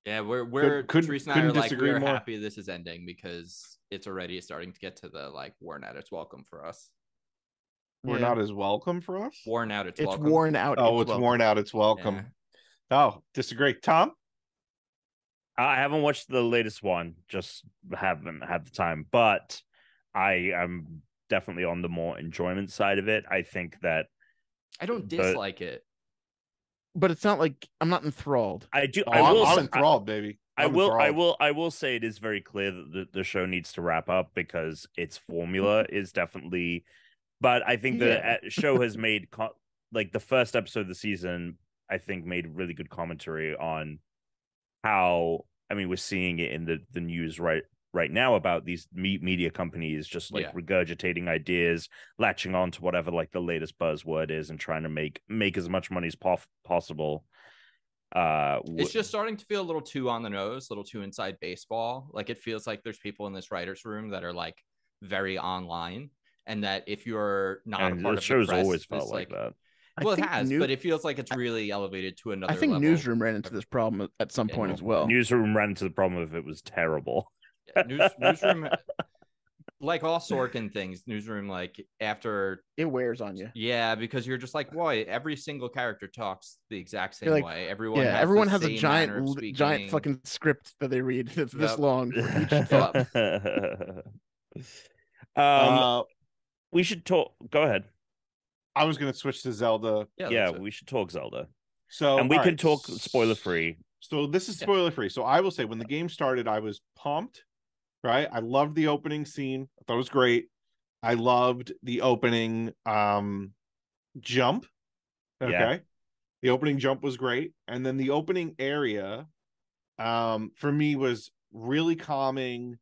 A: Yeah, we're
B: couldn't
A: Teresa and I are like,
B: disagree
A: we're
B: more.
A: happy this is ending because it's already starting to get to the like worn out its welcome for us.
B: We're not as welcome for us.
A: Worn out its
C: It's
A: welcome.
C: worn out.
B: Oh, it's worn out. It's welcome.
A: Yeah.
B: Oh, disagree. Tom?
D: I haven't watched the latest one, just haven't had the time, but I am definitely on the more enjoyment side of it. I think that
A: I don't dislike it.
C: But it's not like I'm not enthralled.
D: I do.
B: Oh,
D: I'm
B: enthralled, baby.
D: I will say it is very clear that the show needs to wrap up because its formula is definitely. But I think the show has made like the first episode of the season, I think, made really good commentary on how, I mean, we're seeing it in the news right now about these media companies just like regurgitating ideas, latching on to whatever like the latest buzzword is, and trying to make as much money as possible.
A: It's just starting to feel a little too on the nose, a little too inside baseball. Like it feels like there's people in this writer's room that are like very online, and that if you're not a part of the
D: show's
A: press,
D: always felt like that.
A: Well, it has, but it feels like it's really elevated to another
C: I think
A: level.
C: Newsroom ran into this problem at some point as well.
D: Newsroom ran into the problem of it was terrible.
A: Yeah, Newsroom, like all Sorkin things, Newsroom, like after
C: it wears on you.
A: Yeah, because you're just like, boy, every single character talks the exact same way. Everyone has
C: a giant fucking script that they read that's this long for each thought.
D: We should talk. Go ahead.
B: I was going to switch to Zelda.
D: Yeah, we should talk Zelda.
B: So,
D: and we can talk spoiler free.
B: So this is spoiler free. So I will say, when the game started, I was pumped. Right, I loved the opening scene. I thought it was great. I loved the opening jump. Okay, the opening jump was great, and then the opening area, for me was really calming.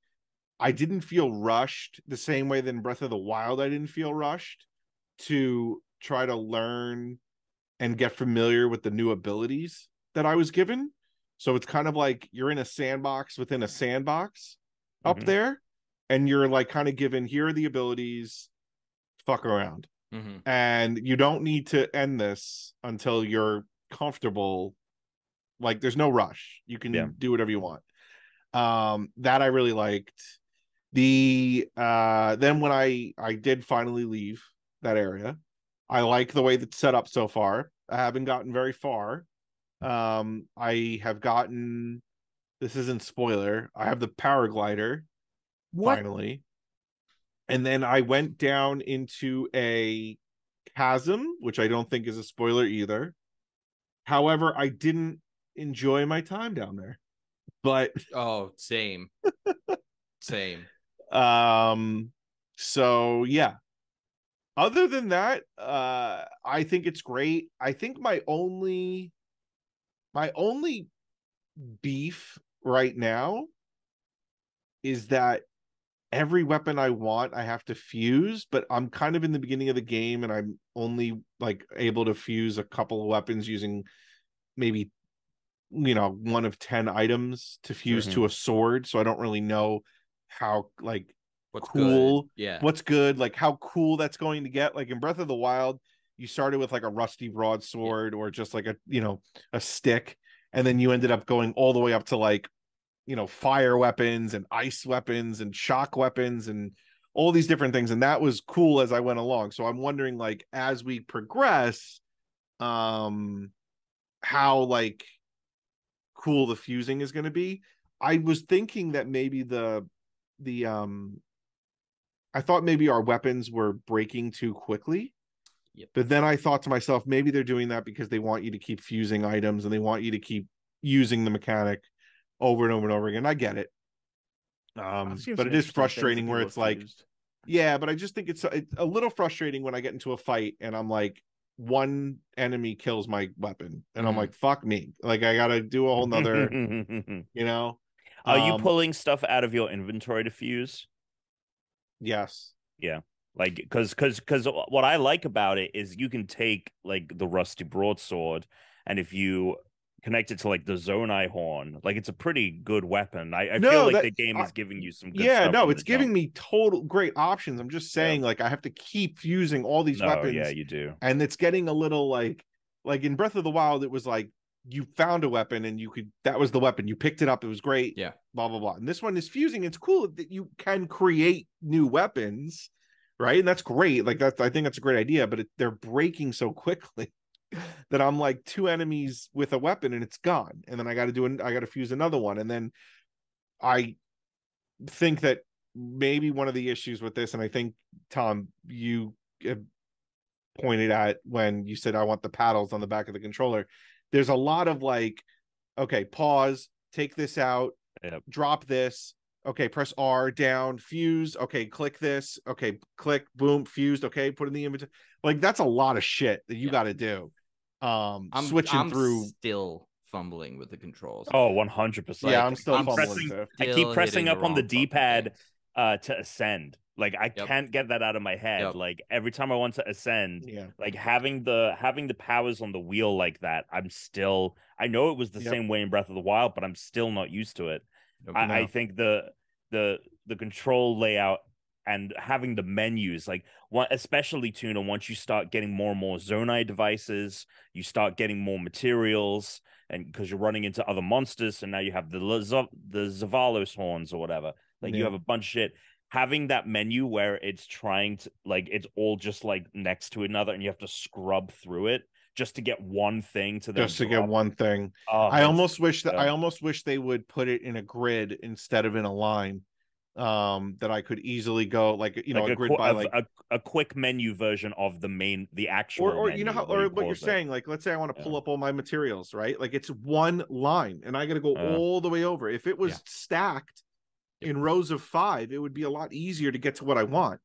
B: I didn't feel rushed the same way that in Breath of the Wild I didn't feel rushed to try to learn and get familiar with the new abilities that I was given. So it's kind of like you're in a sandbox within a sandbox up there, and you're like kind of given, here are the abilities, fuck around. And you don't need to end this until you're comfortable. Like there's no rush. You can do whatever you want. That I really liked. Then when I did finally leave that area, I like the way that's set up so far. I haven't gotten very far. I have gotten, this isn't spoiler, I have the paraglider finally. And then I went down into a chasm, which I don't think is a spoiler either. However, I didn't enjoy my time down there. But
A: same.
B: So yeah. Other than that, I think it's great. I think my only beef right now is that every weapon I want, I have to fuse, but I'm kind of in the beginning of the game and I'm only like able to fuse a couple of weapons using maybe, one of 10 items to fuse to a sword. So I don't really know how like what's good, like how cool that's going to get. Like in Breath of the Wild, you started with like a rusty broadsword or just like a stick, and then you ended up going all the way up to like fire weapons and ice weapons and shock weapons and all these different things, and that was cool as I went along. So I'm wondering, like, as we progress, how like cool the fusing is going to be. I was thinking that maybe I thought maybe our weapons were breaking too quickly. But then I thought to myself, maybe they're doing that because they want you to keep fusing items and they want you to keep using the mechanic over and over and over again. I get it. But it is frustrating where it's like, but I just think it's a little frustrating when I get into a fight and I'm like, one enemy kills my weapon and I'm like, fuck me. Like I got to do a whole nother,
D: Are you pulling stuff out of your inventory to fuse?
B: Yes.
D: Yeah. Like, because what I like about it is you can take like the rusty broadsword, and if you connect it to like the Zonai horn, like it's a pretty good weapon. I feel like the game is giving you some good stuff.
B: It's giving me total great options. I'm just saying, like, I have to keep using all these weapons.
D: Yeah, you do.
B: And it's getting a little like, like in Breath of the Wild, it was like you found a weapon and that was the weapon. You picked it up. It was great.
A: Yeah.
B: Blah, blah, blah. And this one is fusing. It's cool that you can create new weapons, right? And that's great. Like I think that's a great idea, but they're breaking so quickly that I'm like 2 enemies with a weapon and it's gone. And then I got to fuse another one. And then I think that maybe one of the issues with this, and I think, Tom, you pointed at when you said, I want the paddles on the back of the controller. There's a lot of like, okay, pause, take this out, drop this. Okay, press R, down, fuse. Okay, click this. Okay, click, boom, fused. Okay, put in the inventory. Like that's a lot of shit that you got to do. I'm through.
A: Still fumbling with the controls.
D: Oh, 100%.
B: Yeah, I'm still fumbling too.
D: I keep pressing up on the D-pad to ascend. Like I can't get that out of my head. Like every time I want to ascend, like having the powers on the wheel like that, I know it was the same way in Breath of the Wild, but I'm still not used to it. I think the control layout and having the menus, like especially Tuna, once you start getting more and more Zonai devices, you start getting more materials, and because you're running into other monsters, and now you have the Zavalos horns or whatever. Like you have a bunch of shit. Having that menu where it's trying to, like, it's all just like next to another, and you have to scrub through it just to get one thing to them.
B: Just to get one thing. I almost wish they would put it in a grid instead of in a line. That I could easily go like a grid by like
D: a quick menu version of the actual
B: or
D: menu,
B: you know how or what you're saying, like let's say I want to pull up all my materials, right? Like it's one line and I got to go all the way over. If it was stacked in rows of 5, it would be a lot easier to get to what I want.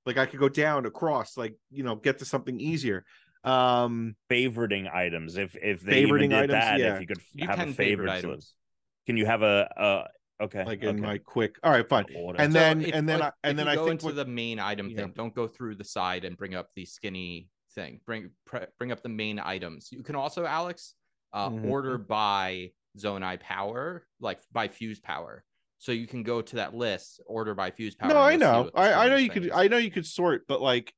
B: Like I could go down across, like get to something easier.
D: Favoriting items, if they even did that, if you have a favorite items. Can you have a okay,
B: like in my quick, all right, fine. And then I
A: go into the main item thing, don't go through the side and bring up the skinny thing. Bring up the main items. You can also, Alex, order by Zonai power, like by fuse power. So you can go to that list, order by fuse power.
B: No, I know. I know you could sort, but like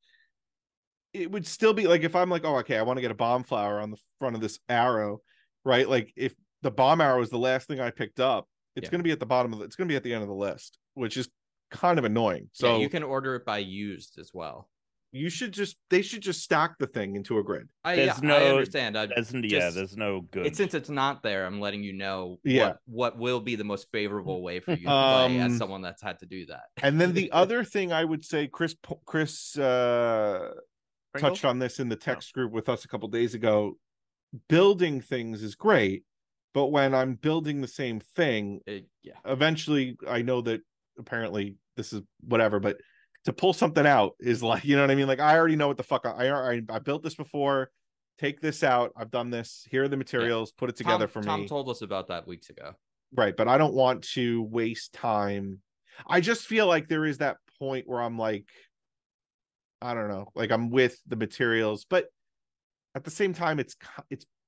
B: it would still be like if I'm like, oh, okay, I want to get a bomb flower on the front of this arrow, right? Like if the bomb arrow is the last thing I picked up, it's going to be at the bottom of it's going to be at the end of the list, which is kind of annoying. So
A: you can order it by used as well.
B: They should just stack the thing into a grid.
A: I understand.
D: There's no good.
A: Since it's not there, I'm letting you know what will be the most favorable way for you to play as someone that's had to do that.
B: And then the other thing I would say, Chris touched on this in the text group with us a couple days ago. Building things is great, but when I'm building the same thing, eventually I know that apparently this is whatever, but to pull something out is like, you know what I mean? Like I already know what the fuck I built this before. Take this out. I've done this. Here are the materials. Put it together for me.
A: Tom told us about that weeks ago.
B: Right, but I don't want to waste time. I just feel like there is that point where I'm like, I don't know, like I'm with the materials, but at the same time, it's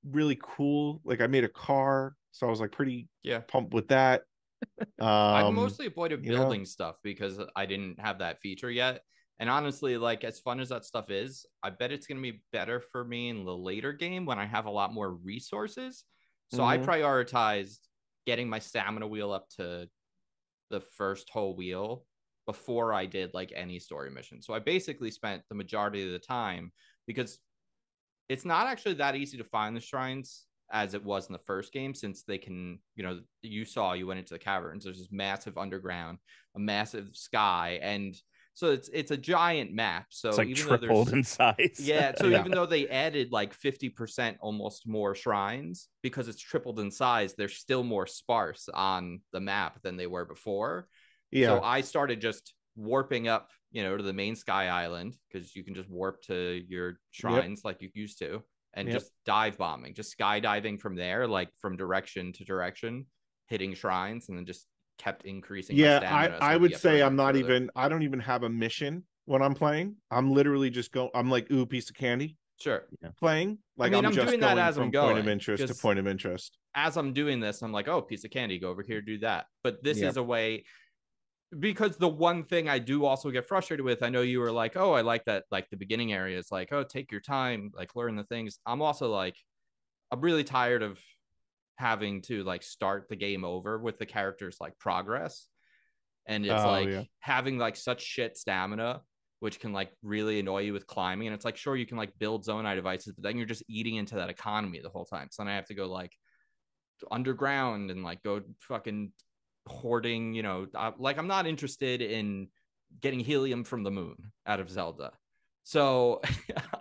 B: really cool. Like I made a car, so I was like pretty pumped with that.
A: I've mostly avoided building stuff because I didn't have that feature yet. And honestly, like as fun as that stuff is, I bet it's going to be better for me in the later game when I have a lot more resources. So I prioritized getting my stamina wheel up to the first whole wheel before I did like any story mission. So I basically spent the majority of the time, because it's not actually that easy to find the shrines as it was in the first game, since they can, you went into the caverns, there's this massive underground, a massive sky, and so it's a giant map. So
D: it's like even tripled in size.
A: Even though they added like 50% almost more shrines, because it's tripled in size, they're still more sparse on the map than they were before. So I started just warping up, to the main sky island, because you can just warp to your shrines like you used to, and just dive bombing, just skydiving from there, like from direction to direction, hitting shrines, and then just kept increasing.
B: I would say I don't even have a mission when I'm playing. I'm literally just I'm like, ooh, piece of candy.
A: Sure.
B: Playing. Like I'm just
A: doing that as I'm going.
B: Point of interest to point of interest.
A: As I'm doing this, I'm like, oh, piece of candy, go over here, do that. But this is a way. because the one thing I do also get frustrated with, I know you were like, oh, I like that, like the beginning areas, like, oh, take your time, like learn the things. I'm also like, I'm really tired of having to like start the game over with the characters like progress. And it's like having like such shit stamina, which can like really annoy you with climbing. And it's like, sure, you can like build Zonai devices, but then you're just eating into that economy the whole time. So then I have to go like underground and like go fucking hoarding, you know, like I'm not interested in getting helium from the moon out of Zelda. So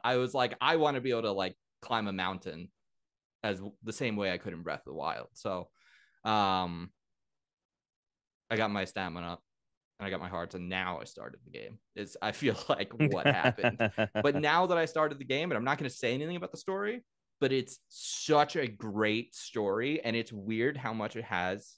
A: I was like, I want to be able to like climb a mountain as the same way I could in Breath of the Wild. So I got my stamina up and I got my hearts, and now I started the game. I feel like what happened. But now that I started the game, and I'm not going to say anything about the story, but it's such a great story, and it's weird how much it has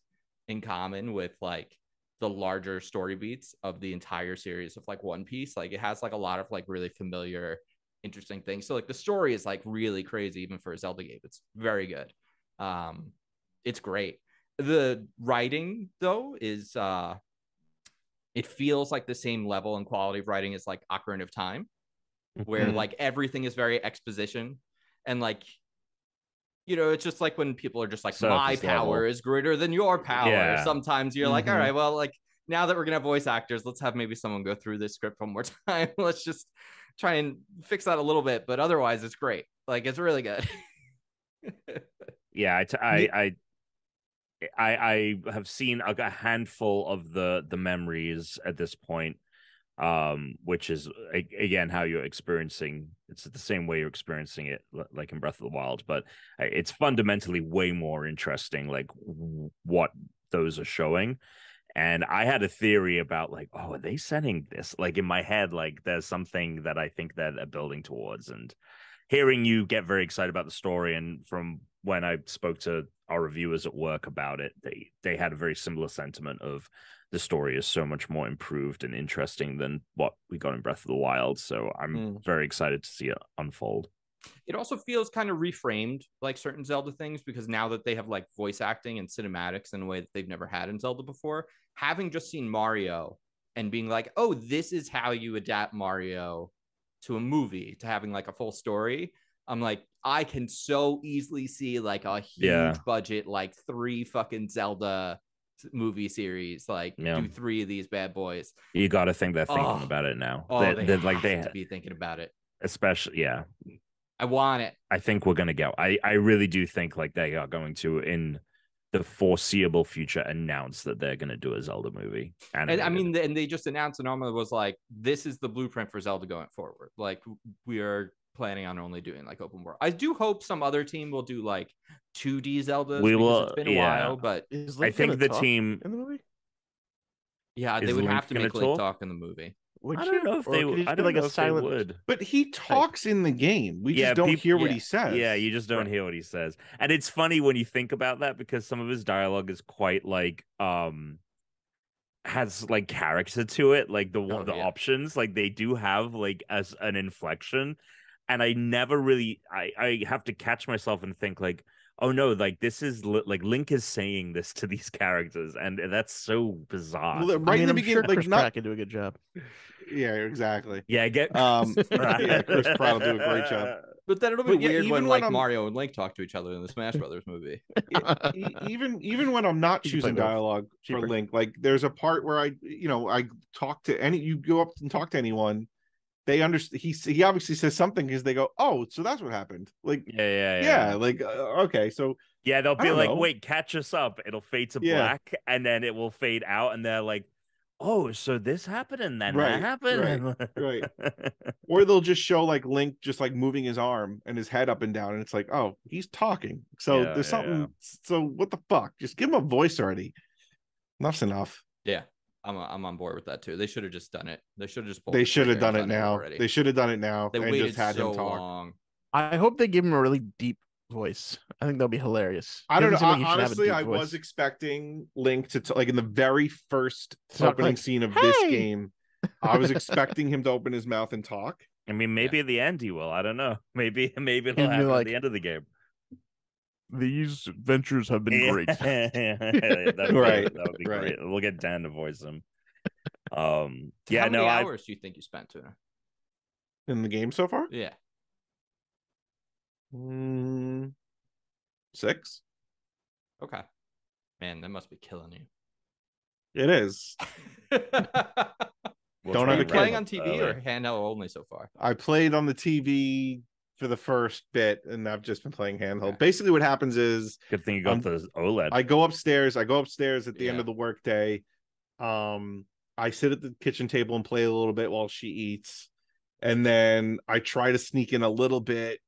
A: in common with like the larger story beats of the entire series of like One Piece. Like it has like a lot of like really familiar, interesting things. So like the story is like really crazy even for a Zelda game. It's very good. It's great. The writing though is it feels like the same level and quality of writing as like Ocarina of Time, where like everything is very exposition and like, you know, it's just like when people are just like, my power is greater than your power. Yeah. Sometimes you're like, all right, well, like now that we're gonna have voice actors, let's have maybe someone go through this script one more time. Let's just try and fix that a little bit, but otherwise it's great. Like it's really good.
D: Yeah, I have seen a handful of the memories at this point, which is again how you're experiencing. It's the same way you're experiencing it, like in Breath of the Wild, but it's fundamentally way more interesting, like what those are showing. And I had a theory about like, oh, are they setting this? Like in my head, like there's something that I think that they're building towards. And hearing you get very excited about the story, and from when I spoke to our reviewers at work about it, they had a very similar sentiment of the story is so much more improved and interesting than what we got in Breath of the Wild. So I'm very excited to see it unfold.
A: It also feels kind of reframed like certain Zelda things, because now that they have like voice acting and cinematics in a way that they've never had in Zelda before, having just seen Mario and being like, oh, this is how you adapt Mario to a movie, to having like a full story. I'm like, I can so easily see like a huge budget, like 3 fucking Zelda movie series, like do 3 of these bad boys.
D: You got to think they're thinking about it now.
A: They like they have to be thinking about it,
D: especially
A: I want it.
D: I think we're gonna get. I really do think like they are going to, in the foreseeable future, announce that they're gonna do a Zelda movie.
A: And I mean, and they just announced, and Norma was like, "This is the blueprint for Zelda going forward. Like we are planning on only doing like open world." I do hope some other team will do like 2D Zeldas.
D: We will.
A: It's been a while, but
D: I think the team
C: in the movie.
A: Yeah, they would have to make Link talk in the movie.
C: Would
D: I don't know if they would. I don't know if they would.
B: But he talks in the game. We just don't hear what he says.
D: Yeah, you just don't hear what he says. And it's funny when you think about that, because some of his dialogue is quite like has like character to it, like the options, like they do have like as an inflection. And I never really I have to catch myself and think like, oh no, like this is like Link is saying this to these characters, and that's so bizarre.
B: Well, right in the beginning,
C: sure Chris Pratt can do a good job.
B: Yeah, exactly.
D: Yeah,
B: Chris Pratt will do a great job.
A: But then it'll be weird when like Mario and Link talk to each other in the Smash Brothers movie.
B: Even when I'm not choosing dialogue for Link, like there's a part where I talk to you go up and talk to anyone. They understand. He obviously says something because they go, "Oh, so that's what happened." Like, yeah. Like, okay, so
D: they'll be like, "Wait, catch us up." It'll fade to black, and then it will fade out, and they're like, "Oh, so this happened, and then that happened."
B: Right. Or they'll just show like Link just like moving his arm and his head up and down, and it's like, "Oh, he's talking." So there's something. Yeah. So what the fuck? Just give him a voice already. Enough's enough.
A: Yeah. I'm on board with that too. They should have just done it. They should have just.
B: They should have done it now. They should have done it now.
A: They waited just had so him talk. Long.
C: I hope they give him a really deep voice. I think that'll be hilarious.
B: I don't know. Honestly, I was expecting Link to like in the very first opening scene of this game. I was expecting him to open his mouth and talk.
D: I mean, maybe at the end he will. I don't know. Maybe it'll happen at the end of the game.
C: These adventures have been great.
D: That would be great. We'll get Dan to voice him. Yeah,
A: How many
D: no,
A: hours do you think you spent, Tuna?
B: In the game so far?
A: Yeah.
B: 6.
A: Okay. Man, that must be killing you.
B: It is. Don't
A: Are
B: have
A: you
B: a
A: playing
B: kid.
A: on TV or handheld only so far?
B: I played on the TV for the first bit, and I've just been playing handheld.
A: Okay.
B: Basically, what happens is
D: Good thing you got the OLED.
B: I go upstairs at the end
A: Yeah.
B: of the workday. I sit at the kitchen table and play a little bit while she eats, and then I try to sneak in a little bit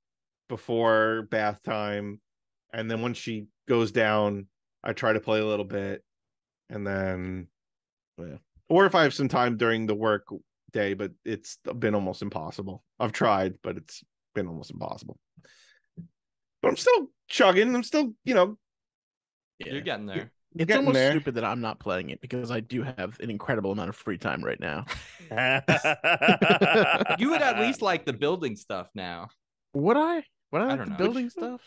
B: before bath time, and then when she goes down, I try to play a little bit, and then or if I have some time during the work day, but it's been almost impossible. I've tried, but it's been almost impossible. But I'm still chugging. I'm still,
A: You're getting there.
C: It's
B: getting
C: almost
B: there.
C: stupid that I'm not playing it because I do have an incredible amount of free time right now.
A: You would at least like the building stuff now.
C: Would I? Would I like
A: don't
C: the
A: know.
C: building stuff?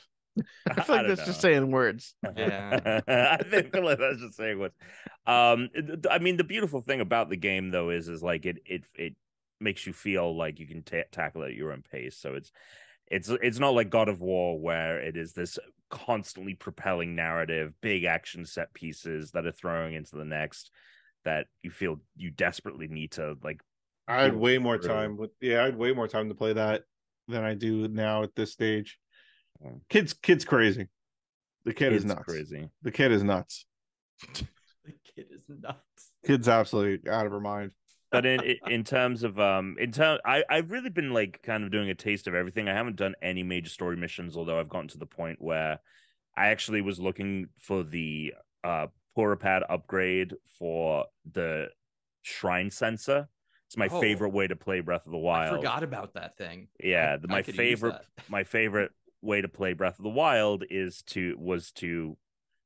C: I feel
D: I
C: like
D: don't
C: that's just
D: know.
C: saying words.
A: Yeah.
D: I feel like that's just saying what. I mean, the beautiful thing about the game though is like it makes you feel like you can tackle it at your own pace. So it's not like God of War where it is this constantly propelling narrative, big action set pieces that are throwing into the next that you feel you desperately need to like.
B: I had way more
D: through.
B: time I had way more time to play that than I do now at this stage. Kid's crazy. The kid is nuts.
D: Crazy.
B: The kid is nuts.
A: The kid is nuts.
B: Kid's absolutely out of her mind.
D: But in terms of I've really been like kind of doing a taste of everything. I haven't done any major story missions, although I've gotten to the point where I actually was looking for the Pad upgrade for the shrine sensor. It's my favorite way to play Breath of the Wild.
A: I forgot about that thing.
D: Yeah, my favorite way to play Breath of the Wild was to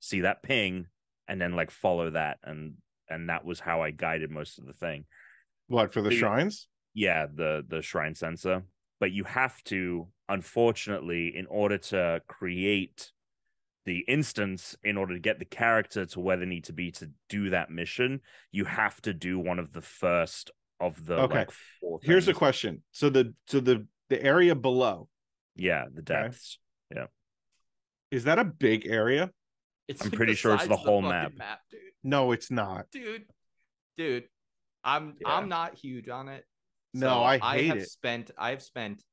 D: see that ping and then like follow that, and that was how I guided most of the thing.
B: What, for the shrines?
D: Yeah, the shrine sensor. But you have to, unfortunately, in order to create the instance, in order to get the character to where they need to be to do that mission, you have to do one of the first of the like 4
B: Here's the
D: things.
B: question. So the area below.
D: Yeah, the depths. Okay. Yeah.
B: Is that a big area?
D: I'm pretty sure it's the whole map.
A: Dude.
B: No, it's not.
A: Dude. I'm not huge on it.
B: No,
A: So
B: I hate
A: have
B: it.
A: I've spent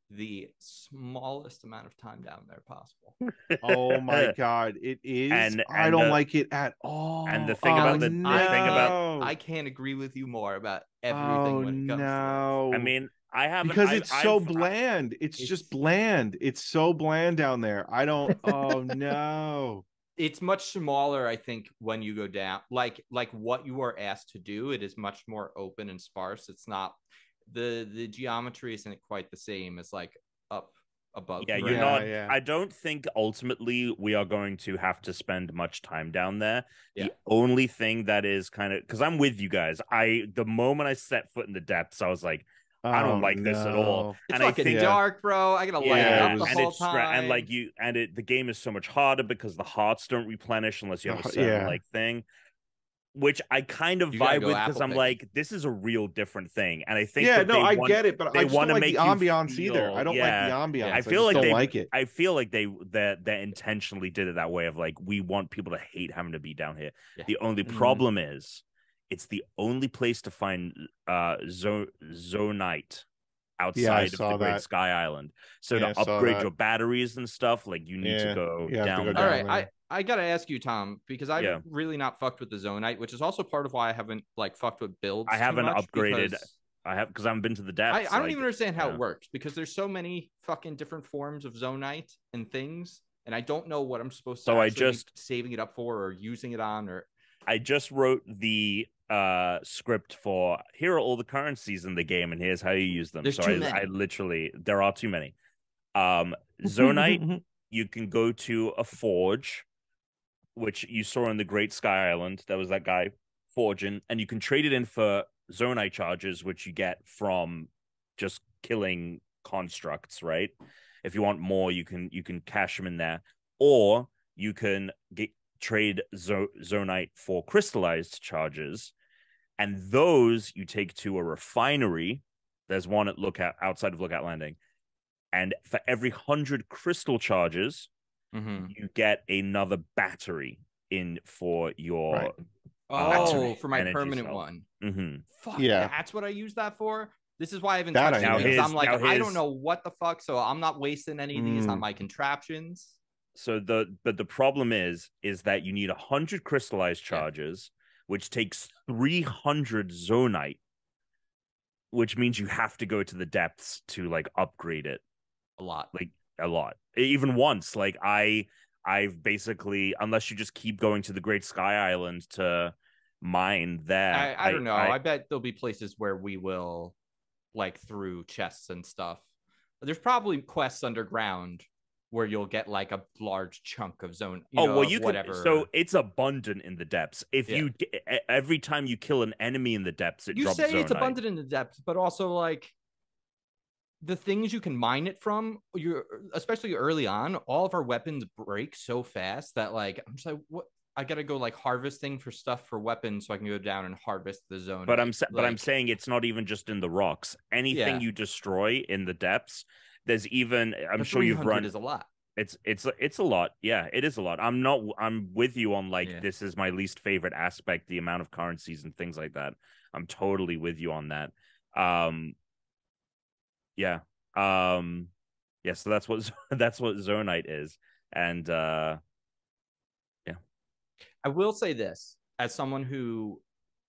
A: the smallest amount of time down there possible.
B: Oh my god, it is.
D: And
B: I don't like it at all.
D: And the thing about
A: I can't agree with you more about everything when it comes to this.
D: I mean, I haven't
B: because it's so bland. It's just bland. It's so bland down there. I don't. Oh no.
A: It's much smaller, I think, when you go down. Like what you are asked to do, it is much more open and sparse. It's not the geometry isn't quite the same as like up above.
D: Yeah, you're not. Yeah. I don't think ultimately we are going to have to spend much time down there. Yeah. The only thing that is kind of, because I'm with you guys. The moment I set foot in the depths, I was like, I don't like this at all.
A: It's fucking dark, bro. I gotta light it up the whole time.
D: And the game is so much harder because the hearts don't replenish unless you have a certain thing. Which I kind of vibe with because I'm like, this is a real different thing, and I think
B: I get it, but I just don't like the ambiance either. I don't like the ambiance.
D: I feel like
B: they
D: don't
B: like it.
D: I feel like they intentionally did it that way of like, we want people to hate having to be down here. Yeah. The only problem is it's the only place to find Zonite outside of the Great Sky Island. So to upgrade your batteries and stuff, like you need to go down.
A: All right, I gotta ask you, Tom, because I've really not fucked with the Zonite, which is also part of why I haven't like fucked with builds.
D: I haven't upgraded. Because I haven't been to the depths.
A: I don't even understand how it works because there's so many fucking different forms of Zonite and things, and I don't know what I'm supposed to. So I just saving it up for or using it on, or
D: I just wrote the script for here are all the currencies in the game and here's how you use them.
A: There's
D: I literally, there are too many. Zonite, you can go to a forge, which you saw in the Great Sky Island. There was that guy forging, and you can trade it in for Zonite charges, which you get from just killing constructs, right? If you want more, you can cash them in there, or you can trade Zonite for crystallized charges, and those you take to a refinery. There's one at outside of Lookout Landing, and for every 100 crystal charges, you get another battery in for your
A: for my permanent
D: cell.
A: one. Fuck
B: yeah,
A: that's what I use that for. This is why I haven't
B: That
A: touched
B: I
A: it, because
B: know.
A: I'm like, I don't know what the fuck, so I'm not wasting any of these on my contraptions.
D: So the problem is that you need 100 crystallized charges, which takes 300 zonite, which means you have to go to the depths to like upgrade it
A: a lot.
D: Even once, like I've basically, unless you just keep going to the Great Sky Island to mine there.
A: I don't know. I bet there'll be places where we will, like, through chests and stuff. There's probably quests underground where you'll get like a large chunk of zone. Whatever.
D: So it's abundant in the depths. If you every time you kill an enemy in the depths, it drops zonite.
A: You say it's abundant in the depths, but also like the things you can mine it from, especially early on, all of our weapons break so fast that like I'm just like, what? I gotta go like harvesting for stuff for weapons so I can go down and harvest the zone.
D: But I'm saying it's not even just in the rocks. Anything you destroy in the depths, there's even I'm sure you've run
A: is a lot.
D: It's a lot. Yeah, it is a lot. I'm with you on like this is my least favorite aspect, the amount of currencies and things like that. I'm totally with you on that. So that's what zonite is. And
A: I will say this, as someone who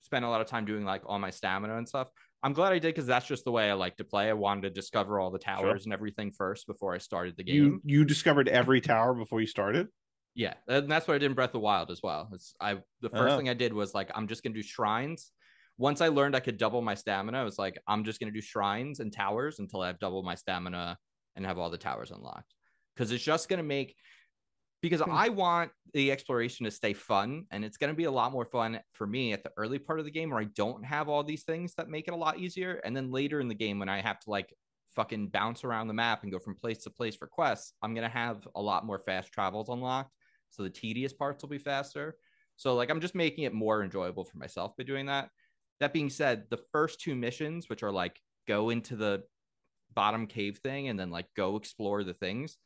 A: spent a lot of time doing like all my stamina and stuff, I'm glad I did, because that's just the way I like to play. I wanted to discover all the towers and everything first before I started the game.
B: You discovered every tower before you started?
A: Yeah, and that's what I did in Breath of the Wild as well. The first thing I did was like, I'm just gonna do shrines. Once I learned I could double my stamina, I was like, I'm just gonna do shrines and towers until I have double my stamina and have all the towers unlocked. Because it's just gonna make, because I want the exploration to stay fun, and it's going to be a lot more fun for me at the early part of the game where I don't have all these things that make it a lot easier. And then later in the game, when I have to like fucking bounce around the map and go from place to place for quests, I'm going to have a lot more fast travels unlocked. So the tedious parts will be faster. So like, I'm just making it more enjoyable for myself by doing that. That being said, the first two missions, which are like go into the bottom cave thing and then like go explore the things,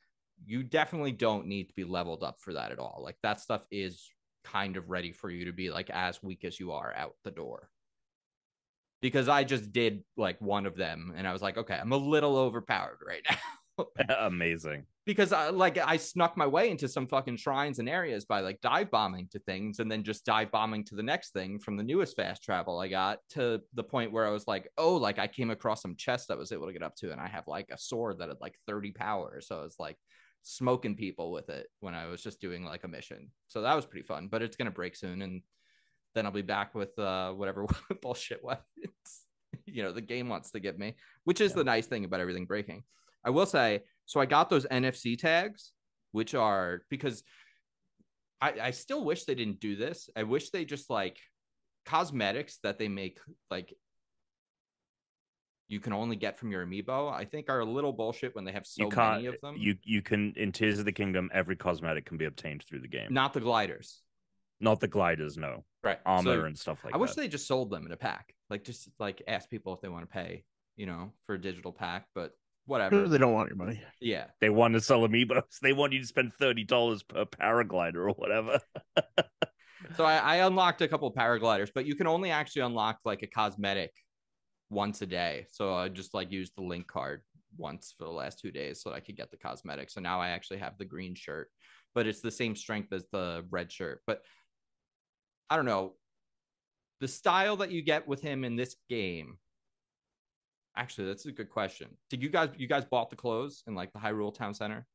A: you definitely don't need to be leveled up for that at all. Like that stuff is kind of ready for you to be like as weak as you are out the door. Because I just did like one of them and I was like, okay, I'm a little overpowered right now.
D: Amazing.
A: Because I snuck my way into some fucking shrines and areas by like dive bombing to things and then just dive bombing to the next thing from the newest fast travel I got, to the point where I was like, oh, like I came across some chests I was able to get up to, and I have like a sword that had like 30 power. So I was like smoking people with it when I was just doing like a mission. So that was pretty fun, but it's going to break soon. And then I'll be back with whatever bullshit weapons, the game wants to give me, which is the nice thing about everything breaking. I will say, so I got those NFC tags, which are, because I still wish they didn't do this. I wish they just like cosmetics that they make like you can only get from your amiibo, I think are a little bullshit when they have so many of them.
D: You can, in Tears of the Kingdom, every cosmetic can be obtained through the game.
A: Not the gliders.
D: Not the gliders, no.
A: Right.
D: Armor and stuff like that.
A: I wish they just sold them in a pack. Like just like ask people if they want to pay, for a digital pack, but whatever.
C: They don't want your money.
A: Yeah.
D: They want to sell amiibos. They want you to spend $30 per paraglider or whatever.
A: So I unlocked a couple of paragliders, but you can only actually unlock like a cosmetic once a day. So I just like used the link card once for the last 2 days so I could get the cosmetic. So now I actually have the green shirt, but it's the same strength as the red shirt. But I don't know. The style that you get with him in this game. Actually, that's a good question. Did you guys bought the clothes in like the Hyrule Town Center?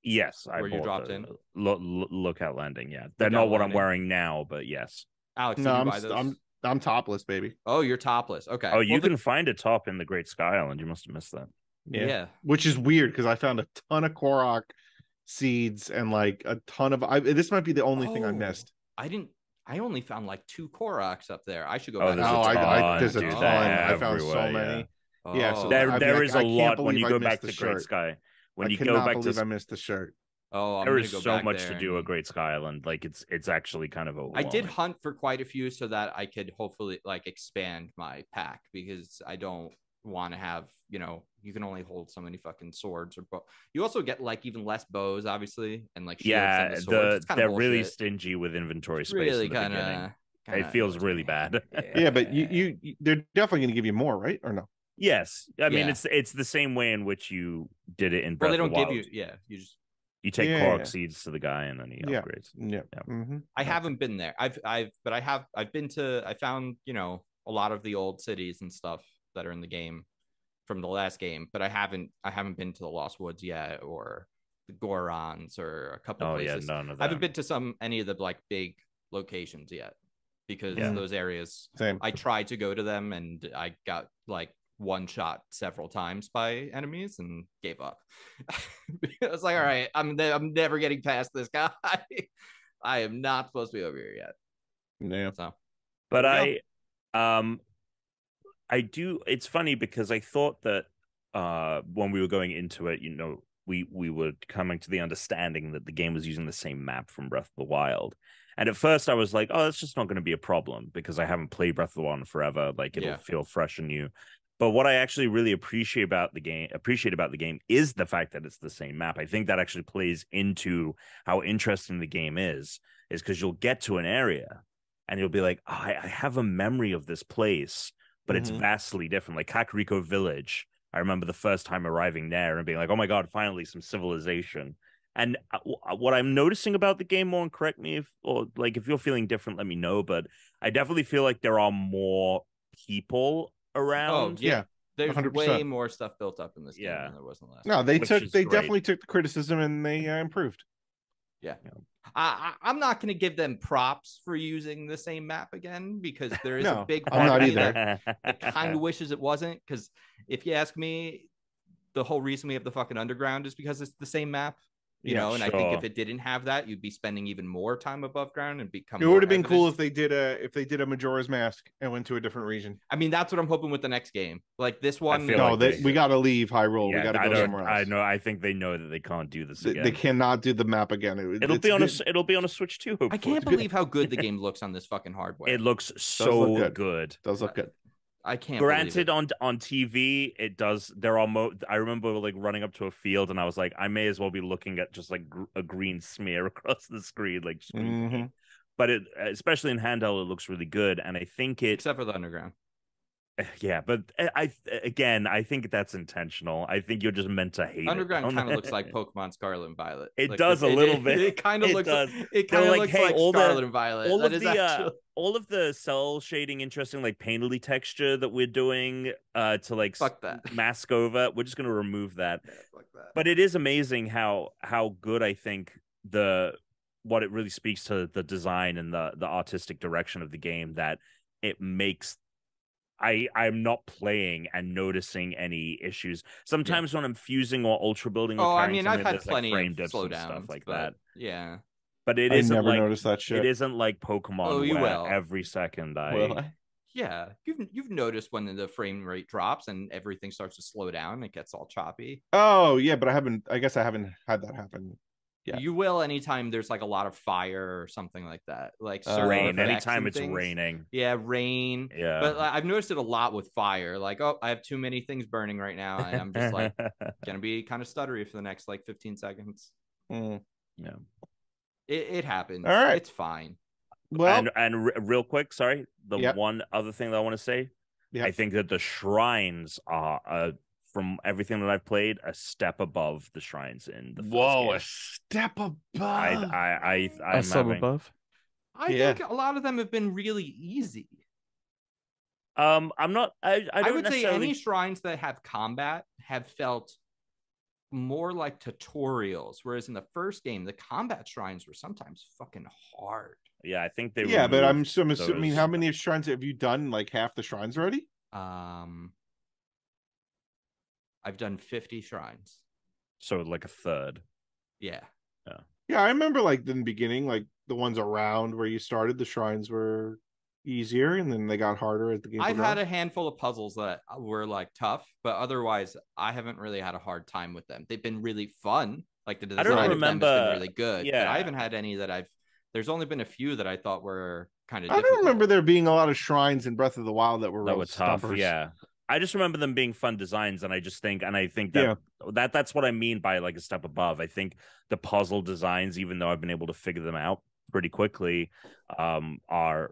D: Yes,
A: where you dropped in.
D: Lookout Landing. Yeah, they're not what I'm wearing now, but yes.
A: Alex, did you buy those?
B: I'm topless, baby.
A: Oh, you're topless. Okay.
D: Oh, you can find a top in the Great Sky Island. You must have missed that.
A: Yeah.
B: Which is weird because I found a ton of Korok seeds and like a ton of. This might be the only thing I missed.
A: I only found like 2 Koroks up there. I should go
D: back.
B: There's a ton. I found so many. Yeah, so
D: there is a lot when you go back to Great Sky. When you go back to,
B: I missed the shirt.
A: Oh, I'm
D: There
A: gonna
D: is
A: go
D: so
A: back
D: much
A: there
D: to do at
A: and-
D: Great Sky Island. Like it's actually kind of
A: I
D: overwhelming.
A: did hunt for quite a few so that I could hopefully like expand my pack because I don't want to have, you can only hold so many fucking swords or you also get like even less bows, obviously, and like shields than the swords. It's kind
D: they're
A: of
D: really
A: bullshit.
D: stingy with inventory
A: It's
D: space
A: really
D: in the beginning. It feels
A: annoys
D: really
A: me.
D: bad.
B: Yeah, but they're definitely going to give you more, right? Or no?
D: Yes, I mean
A: Yeah.
D: it's the same way in which you did it in Breath
A: Well, they
D: of
A: don't
D: the
A: give
D: Wild.
A: you, you just.
D: You take
B: Yeah,
D: Korok
B: yeah.
D: seeds to the guy, and then he
B: Yeah.
D: upgrades.
B: Yeah. Mm-hmm.
A: I haven't been there. I've been to. I found a lot of the old cities and stuff that are in the game from the last game, but I haven't been to the Lost Woods yet or the Gorons or a couple
D: Oh yeah,
A: places.
D: none of
A: I haven't
D: them.
A: been to any of the like big locations yet because
D: Yeah.
A: those areas.
B: Same.
A: I tried to go to them and I got like one shot several times by enemies and gave up. I was like, all right, I'm never getting past this guy. I am not supposed to be over here yet.
B: Yeah.
A: So,
D: But
A: here we
D: I do. It's funny because I thought that when we were going into it, we were coming to the understanding that the game was using the same map from Breath of the Wild. And at first I was like, oh, that's just not going to be a problem because I haven't played Breath of the Wild in forever. Like it'll feel fresh and new. But what I actually really appreciate about the game is the fact that it's the same map. I think that actually plays into how interesting the game is because you'll get to an area and you'll be like, oh, I have a memory of this place, but it's vastly different. Like Kakariko Village, I remember the first time arriving there and being like, oh my God, finally some civilization. And what I'm noticing about the game more, and correct me if you're feeling different, let me know. But I definitely feel like there are more people around.
A: Oh yeah, there's
B: 100%.
A: way more stuff built up in this game than there was in the last.
B: No, they
D: Which
B: definitely took the criticism and they improved.
A: Yeah. I'm not going to give them props for using the same map again because there is a big part
B: I'm not
A: of me
B: either.
A: that kind of wishes it wasn't. Because if you ask me, the whole reason we have the fucking underground is because it's the same map. And I think if it didn't have that, you'd be spending even more time above ground and become.
B: It would have been cool if they did a Majora's Mask and went to a different region.
A: I mean, that's what I'm hoping with the next game. Like this one.
B: We got to leave Hyrule.
D: Yeah,
B: we got to go somewhere else.
D: I know. I think they know that they can't do this again.
B: They cannot do the map again.
D: It'll be on a Switch too. Hopefully.
A: I can't believe how good the game looks on this fucking hardware.
D: It looks so good.
B: Does look good.
A: I can't.
D: Granted, on TV, it does. There are I remember like running up to a field, and I was like, I may as well be looking at just like a green smear across the screen, like. But especially in handheld, it looks really good, and I think
A: except for the underground.
D: Yeah, but I think that's intentional. I think you're just meant to hate
A: Underground kind of looks like Pokemon Scarlet and Violet.
D: It does a little bit.
A: It kind of looks. It kind of looks like Scarlet and Violet.
D: All of the cell shading, interesting like painterly texture that we're doing to like mask over. We're just gonna remove that.
A: Yeah, fuck that.
D: But it is amazing how good I think what it really speaks to the design and the artistic direction of the game that it makes. I'm not playing and noticing any issues. Sometimes when I'm fusing or ultra building,
A: I mean, I've had plenty
D: frame
A: of
D: dips
A: slowdowns
D: and stuff like that.
A: Yeah,
D: but it
B: I
D: isn't
B: never
D: like
B: noticed that shit.
D: It isn't like Pokemon where every second
A: yeah, you've noticed when the frame rate drops and everything starts to slow down, it gets all choppy.
B: Oh yeah, but I guess I haven't had that happen. Yeah,
A: you will anytime there's like a lot of fire or something like that, like
D: rain. Anytime it's raining,
A: rain.
D: Yeah,
A: but I've noticed it a lot with fire. Like, oh, I have too many things burning right now, and I'm just like gonna be kind of stuttery for the next like 15 seconds.
D: Yeah,
A: it happens.
B: All right,
A: it's fine.
D: Well, and real quick, sorry, one other thing that I want to say, I think that the shrines are from everything that I've played, a step above the shrines in the first game.
B: A step above.
D: I'm
C: sub above.
A: I think a lot of them have been really easy.
D: I'm not. I
A: would say any shrines that have combat have felt more like tutorials, whereas in the first game, the combat shrines were sometimes fucking hard.
D: Yeah, I think they.
B: Yeah, but I'm assuming. How many shrines have you done? Like half the shrines already?
A: I've done 50 shrines.
D: So like a third.
A: Yeah.
B: Yeah, I remember like in the beginning, like the ones around where you started, the shrines were easier and then they got harder as the game
A: I've had a handful of puzzles that were like tough, but otherwise I haven't really had a hard time with them. They've been really fun. Like the
D: I don't
A: design of them has been
D: remember-
A: really good, but
D: yeah.
A: I haven't had any that I've. There's only been a few that I thought were kind of
B: I
A: difficult.
B: don't remember there being a lot of shrines in Breath of the Wild that were
D: That
B: real
D: were tough.
B: stumpers.
D: Yeah. I just remember them being fun designs, and I think that that's what I mean by like a step above. I think the puzzle designs, even though I've been able to figure them out pretty quickly, are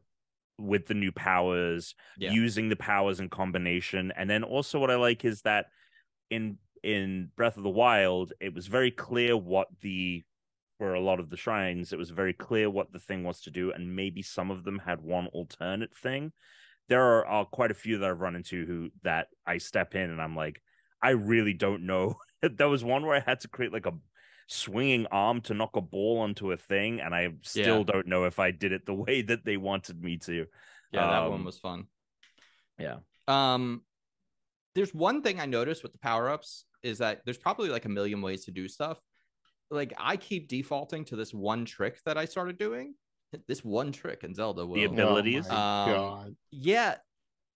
D: with the new powers, using the powers in combination. And then also what I like is that in Breath of the Wild, it was very clear for a lot of the shrines, it was very clear what the thing was to do, and maybe some of them had one alternate thing. There are quite a few that I've run into that I step in and I'm like, I really don't know. There was one where I had to create like a swinging arm to knock a ball onto a thing, and I still don't know if I did it the way that they wanted me to.
A: Yeah, that one was fun.
D: Yeah.
A: There's one thing I noticed with the power-ups is that there's probably like a million ways to do stuff. Like I keep defaulting to this one trick that I started doing. This one trick in Zelda will
D: The abilities.
B: God.
A: Yeah.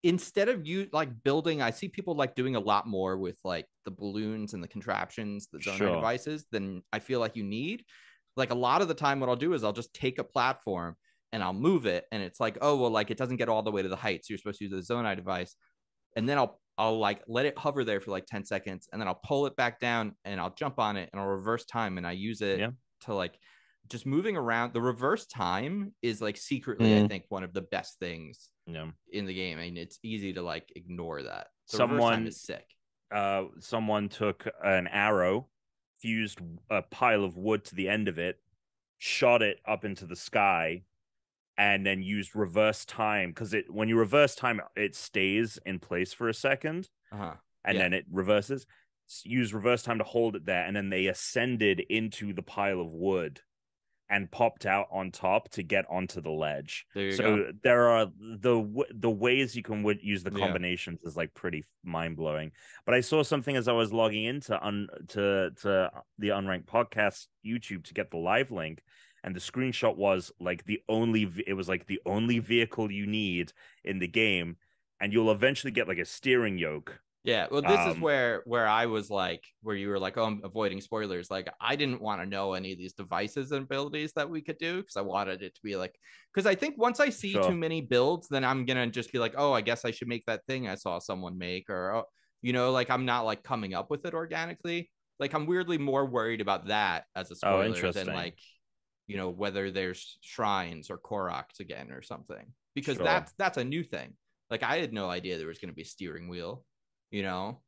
A: Instead of you like building, I see people like doing a lot more with like the balloons and the contraptions, the Zonai devices than I feel like you need. Like a lot of the time, what I'll do is I'll just take a platform and I'll move it, and it's like, oh well, like it doesn't get all the way to the height, so you're supposed to use the Zonai device, and then I'll like let it hover there for like 10 seconds, and then I'll pull it back down and I'll jump on it and I'll reverse time, and I use it to like just moving around. The reverse time is like secretly, I think, one of the best things in the game. I mean, it's easy to like ignore that. The reverse time is sick.
D: Someone took an arrow, fused a pile of wood to the end of it, shot it up into the sky, and then used reverse time, because when you reverse time, it stays in place for a second, and then it reverses. Use reverse time to hold it there, and then they ascended into the pile of wood and popped out on top to get onto the ledge. So there are the ways you can use the combinations is like pretty mind-blowing. But I saw something as I was logging into to the Unranked podcast YouTube to get the live link, and the screenshot was like the only vehicle you need in the game, and you'll eventually get like a steering yoke.
A: Yeah, well, this is where I was like, where you were like, oh, I'm avoiding spoilers. Like, I didn't want to know any of these devices and abilities that we could do, because I wanted it to be like, because I think once I see too many builds, then I'm gonna just be like, oh, I guess I should make that thing I saw someone make, or oh, you know, like I'm not like coming up with it organically. Like I'm weirdly more worried about that as a spoiler than like, you know, whether there's shrines or Koroks again or something, because that's a new thing. Like I had no idea there was going to be a steering wheel, you know?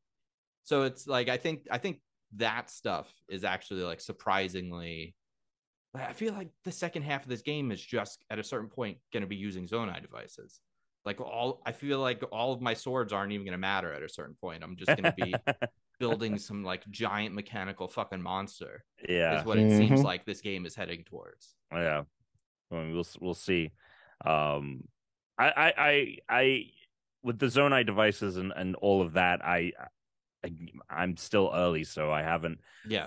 A: So it's like, I think that stuff is actually like surprisingly, I feel like the second half of this game is just at a certain point going to be using Zonai devices. Like I feel like all of my swords aren't even going to matter at a certain point. I'm just going to be building some like giant mechanical fucking monster. Is what it seems like this game is heading towards.
D: Yeah. Well, we'll see. I with the Zonai devices and all of that, I'm still early, so I haven't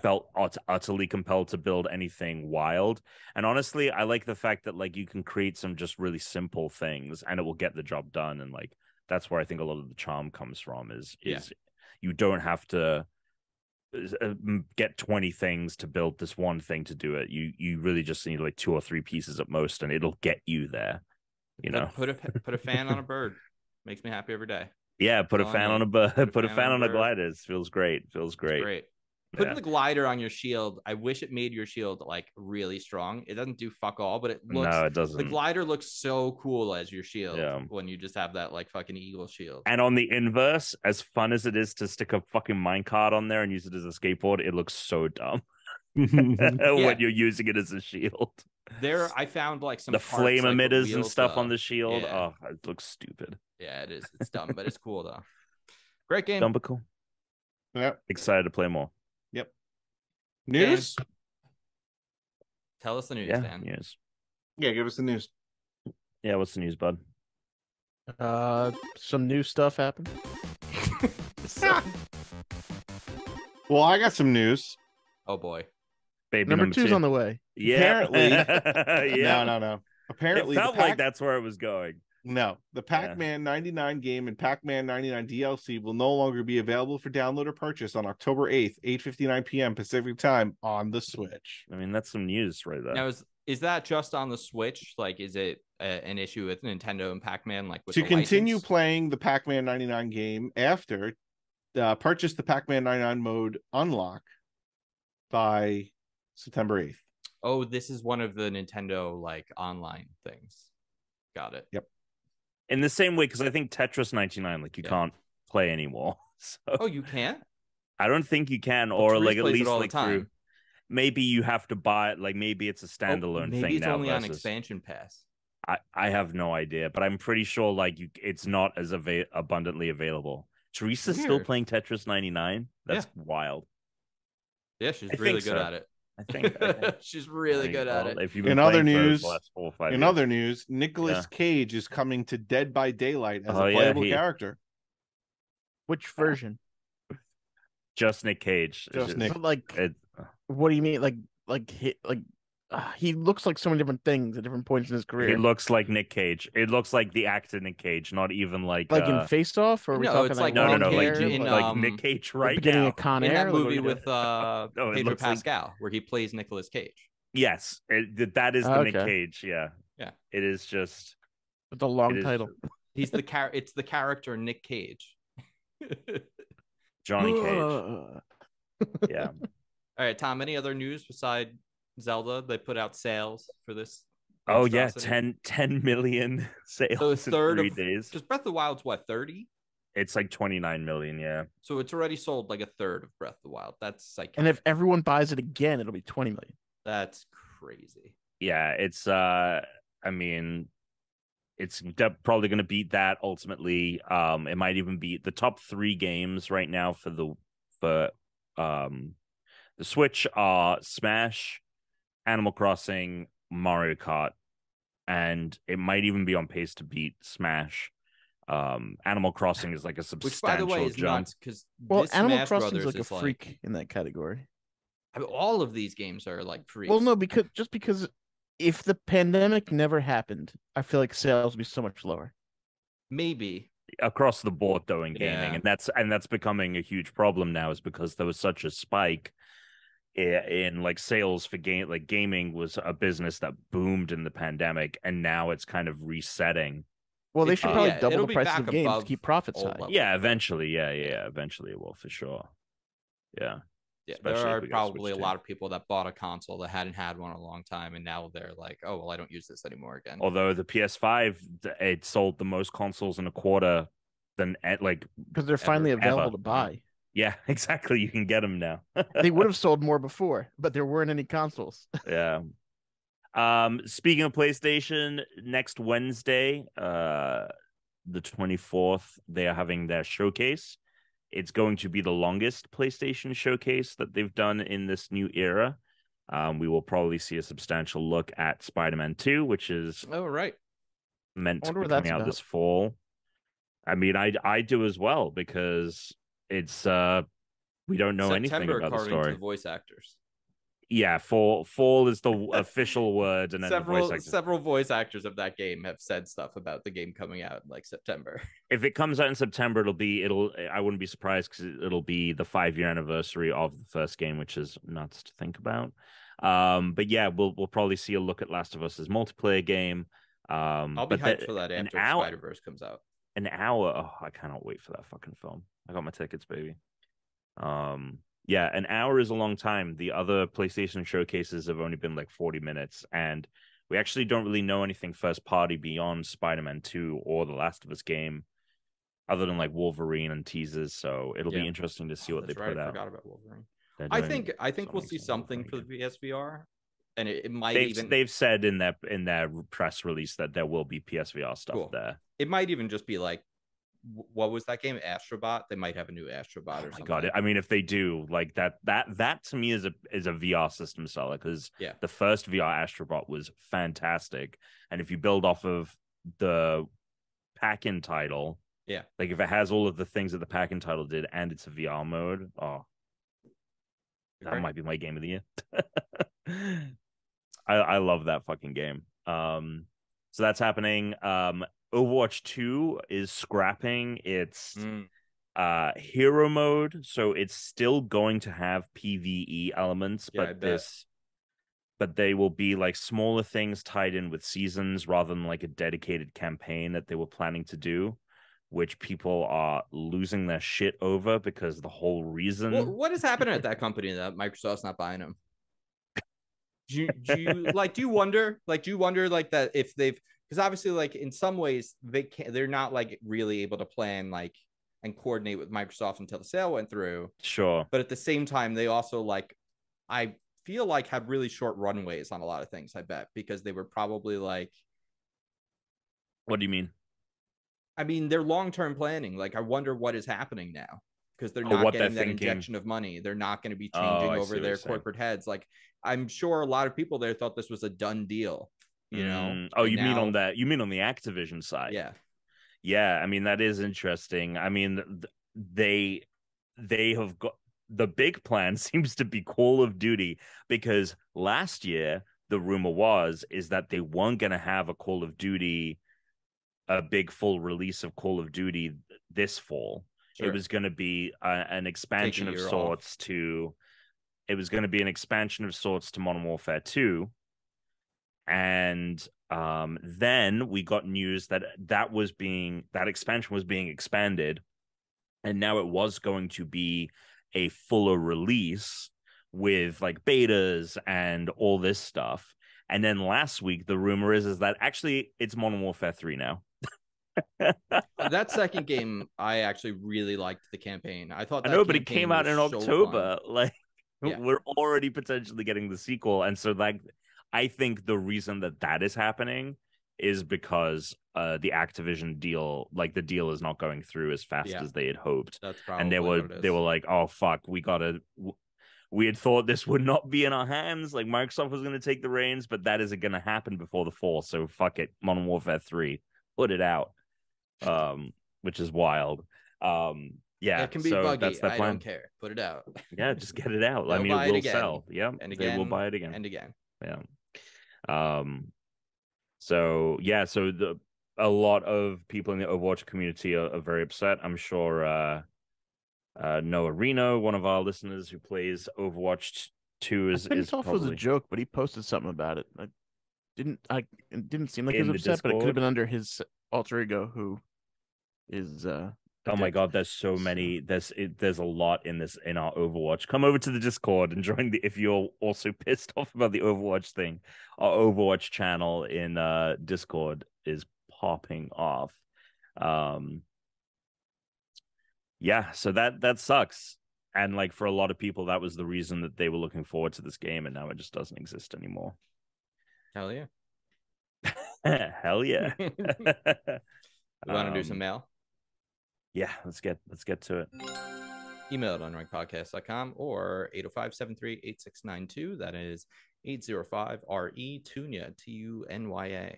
D: felt utterly compelled to build anything wild. And honestly, I like the fact that like you can create some just really simple things and it will get the job done. And like that's where I think a lot of the charm comes from is you don't have to get 20 things to build this one thing to do it. You really just need like 2 or 3 pieces at most, and it'll get you there. You know,
A: put a fan on a bird. Makes me happy every day.
D: Yeah, put a fan on a bird. Put a fan on a glider. Feels great. Feels great.
A: It's great. Putting the glider on your shield, I wish it made your shield like really strong. It doesn't do fuck all, but it looks.
D: No, it doesn't.
A: The glider looks so cool as your shield when you just have that like fucking eagle shield.
D: And on the inverse, as fun as it is to stick a fucking minecart on there and use it as a skateboard, it looks so dumb when you're using it as a shield.
A: There, I found like some
D: the flame
A: like,
D: emitters and stuff on the shield. Oh, it looks stupid.
A: Yeah, it is. It's dumb, but it's cool though. Great game.
D: Dumb but cool.
B: Yep.
D: Excited to play more.
B: Yep. News?
A: Dan, tell us the news, Dan.
D: News.
B: Yeah, give us the news.
D: Yeah, what's the news, bud?
C: Some new stuff happened.
B: Well, I got some news.
A: Oh boy.
D: Baby
C: number 2's
D: 2
C: on the way.
D: Yeah.
B: Apparently.
D: Yeah.
B: No. Apparently,
D: it felt like that's where it was going.
B: No, the Pac-Man 99 game and Pac-Man 99 DLC will no longer be available for download or purchase on October 8th, 8:59 p.m. Pacific time on the Switch.
D: I mean, that's some news right there.
A: Now, is that just on the Switch? Like, is it an issue with Nintendo and Pac-Man? Like, with
B: To
A: the
B: continue
A: license?
B: playing the Pac-Man 99 game after, purchase the Pac-Man 99 mode unlock by September 8th.
A: Oh, this is one of the Nintendo like online things. Got it.
B: Yep.
D: In the same way, because I think Tetris 99, like you can't play anymore. So
A: Oh, you can't?
D: I don't think you can,
A: Well,
D: or
A: Therese
D: like at
A: plays it
D: least
A: all the
D: like
A: time.
D: through. Maybe you have to buy it. Like maybe it's a standalone
A: maybe
D: thing
A: it's
D: now.
A: only on
D: versus...
A: expansion pass.
D: I have no idea, but I'm pretty sure like it's not as abundantly available. Teresa's still playing Tetris 99. That's wild.
A: Yeah, she's really good at it.
D: I think
A: she's really good at it.
D: If you've been
B: in other
D: playing
B: news,
D: for the last 4 or 5
B: in
D: years.
B: other news, Nicolas Cage is coming to Dead by Daylight as a playable character.
C: Which version?
D: Just Nick Cage.
B: Just Nick.
C: But like, what do you mean? He looks like so many different things at different points in his career.
D: He looks like Nick Cage. It looks like the actor Nick Cage, not even like
C: in Face Off, or are we talking
A: it's like
D: no,
A: in,
D: like Nick Cage right
C: beginning
D: now.
C: of Con
A: in
C: Air,
A: that movie with
D: no,
A: Pedro Pascal, where he plays Nicolas Cage.
D: Yes, that is the Nick Cage. Yeah, it is just
C: with the long title.
A: He's the It's the character Nick Cage.
D: Johnny Cage. Yeah.
A: All right, Tom. Any other news beside Zelda? They put out sales for this.
D: Oh yeah, 10 million sales.
A: So a third
D: in 3
A: of
D: days.
A: Because Breath of the Wild's what, 30?
D: It's like 29 million. Yeah.
A: So it's already sold like a third of Breath of the Wild. That's psychotic.
C: And if everyone buys it again, it'll be 20 million.
A: That's crazy.
D: Yeah, it's I mean, it's probably going to beat that ultimately. It might even beat the top 3 games right now for the Switch are Smash, Animal Crossing, Mario Kart, and it might even be on pace to beat Smash. Animal Crossing is like a substantial
A: Which, by the way, is
D: jump.
A: nuts because
C: Animal Crossing's like a freak in that category.
A: I mean, all of these games are like freaks.
C: Well, no, because if the pandemic never happened, I feel like sales would be so much lower.
A: Maybe
D: across the board though in gaming, and that's becoming a huge problem now, is because there was such a spike in like sales for gaming was a business that boomed in the pandemic, and now it's kind of resetting.
C: Well, they should probably double the prices of games to keep profits high.
D: Yeah, eventually. Yeah, eventually it will for sure. Yeah.
A: Yeah, there are probably a lot of people that bought a console that hadn't had one in a long time, and now they're like, "Oh, well, I don't use this anymore again."
D: Although the PS5, it sold the most consoles in a quarter than like
C: because they're finally available to buy.
D: Yeah, exactly. You can get them now.
C: They would have sold more before, but there weren't any consoles.
D: Yeah. Speaking of PlayStation, next Wednesday, the 24th, they are having their showcase. It's going to be the longest PlayStation showcase that they've done in this new era. We will probably see a substantial look at Spider-Man 2, which is meant to be coming out this fall. I mean, I do as well, because it's we don't know anything about the story.
A: To the voice actors.
D: Yeah, fall is the official word, and then
A: several voice actors of that game have said stuff about the game coming out in like September.
D: If it comes out in September, I wouldn't be surprised, because it'll be the 5-year anniversary of the first game, which is nuts to think about. But yeah, we'll probably see a look at Last of Us's multiplayer game.
A: I'll be hyped for that after Spider-Verse comes out.
D: An hour. Oh, I cannot wait for that fucking film. I got my tickets, baby. Yeah, an hour is a long time. The other PlayStation showcases have only been like 40 minutes, and we actually don't really know anything first party beyond Spider-Man 2 or the Last of Us game, other than like Wolverine and teasers. So it'll be interesting to see what they put out.
A: I forgot about Wolverine. I think we'll see something for the PSVR, and it might
D: they've said in their press release that there will be PSVR stuff there.
A: It might even just be like, what was that game, Astrobot? They might have a new Astrobot or something.
D: God, I mean, if they do, like that to me is a VR system seller, because the first VR Astrobot was fantastic, and if you build off of the pack-in title, like if it has all of the things that the pack-in title did and it's a VR mode, that might be my game of the year. I love that fucking game. So that's happening. Overwatch 2 is scrapping its hero mode, so it's still going to have PvE elements,
A: Yeah,
D: but they will be like smaller things tied in with seasons rather than like a dedicated campaign that they were planning to do, which people are losing their shit over because the whole reason.
A: What is happening at that company that Microsoft's not buying them? Do you wonder like that if they've, because obviously like in some ways they're not like really able to plan like and coordinate with Microsoft until the sale went through.
D: Sure.
A: But at the same time, they also like, I feel like had really short runways on a lot of things, I bet, because they were probably like.
D: What do you mean?
A: I mean, they're long-term planning. Like, I wonder what is happening now because they're not getting that injection of money. They're not going to be changing over their corporate heads. Like, I'm sure a lot of people there thought this was a done deal, you know?
D: Oh, you mean on that? You mean on the Activision side?
A: Yeah.
D: Yeah. I mean, that is interesting. I mean, they have got the big plan seems to be Call of Duty, because last year the rumor is that they weren't going to have a big full release of Call of Duty this fall. Sure. It was going to be an expansion of sorts to Modern Warfare 2. And then we got news that that expansion was being expanded, and now it was going to be a fuller release with like betas and all this stuff. And then last week, the rumor is that actually it's Modern Warfare 3 now.
A: That second game, I actually really liked the campaign. I thought that
D: but it came out in October. Like,
A: yeah.
D: We're already potentially getting the sequel. And so like, I think the reason that is happening is because the Activision deal, like the deal is not going through as fast as they had hoped.
A: That's probably
D: and they were like, oh fuck, we had thought this would not be in our hands. Like Microsoft was going to take the reins, but that isn't going to happen before the fall. So fuck it, Modern Warfare 3, put it out, which is wild. Yeah,
A: it can be buggy. That's the plan. I don't care. Put it out.
D: Yeah, just get it out. I mean, it will sell. Yeah,
A: and again,
D: they will buy it again
A: and again.
D: Yeah. So a lot of people in the Overwatch community are very upset. I'm sure Noah Reno, one of our listeners who plays Overwatch 2, is probably...
C: was a joke, but he posted something about it. It didn't seem like he was upset, but it could have been under his alter ego, who is
D: oh my god, there's so many. There's a lot in our Overwatch. Come over to the Discord and join if you're also pissed off about the Overwatch thing. Our Overwatch channel in Discord is popping off. Yeah, so that sucks. And like for a lot of people, that was the reason that they were looking forward to this game, and now it just doesn't exist anymore.
A: Hell yeah.
D: Hell yeah.
A: You want to do some mail?
D: Yeah, let's get to it.
A: Email at unrankedpodcast.com or 805-738-8692. That is 805-RE-TUNYA, TUNYA.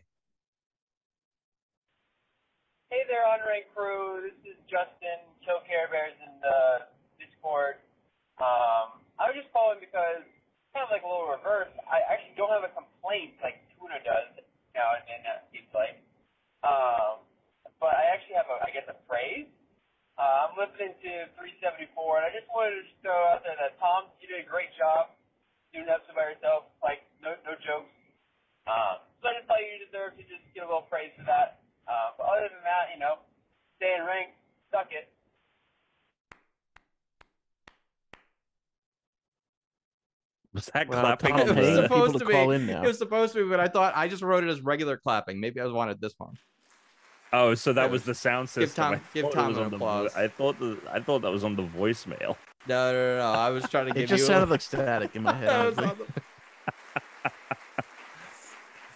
E: Hey there, Unranked crew. This is Justin, Kill Care Bears in the Discord. I was just calling because kind of like a little reverse. I actually don't have a complaint like Tuna does now and then, it seems like. But I actually have a praise. I'm listening to 374, and I just wanted to throw out there that Tom, you did a great job doing that by yourself. Like no jokes. So I just thought you deserved to just give a little praise for that. But other than that, stay in rank, suck it.
D: Was that clapping?
A: It was supposed to be. It was supposed to be, but I thought I just wrote it as regular clapping. Maybe I wanted this one.
D: Oh, so that was the sound system.
A: Give Tom an applause.
D: I thought that was on the voicemail.
A: No. I was trying to give you.
C: It just sounded like static in my head.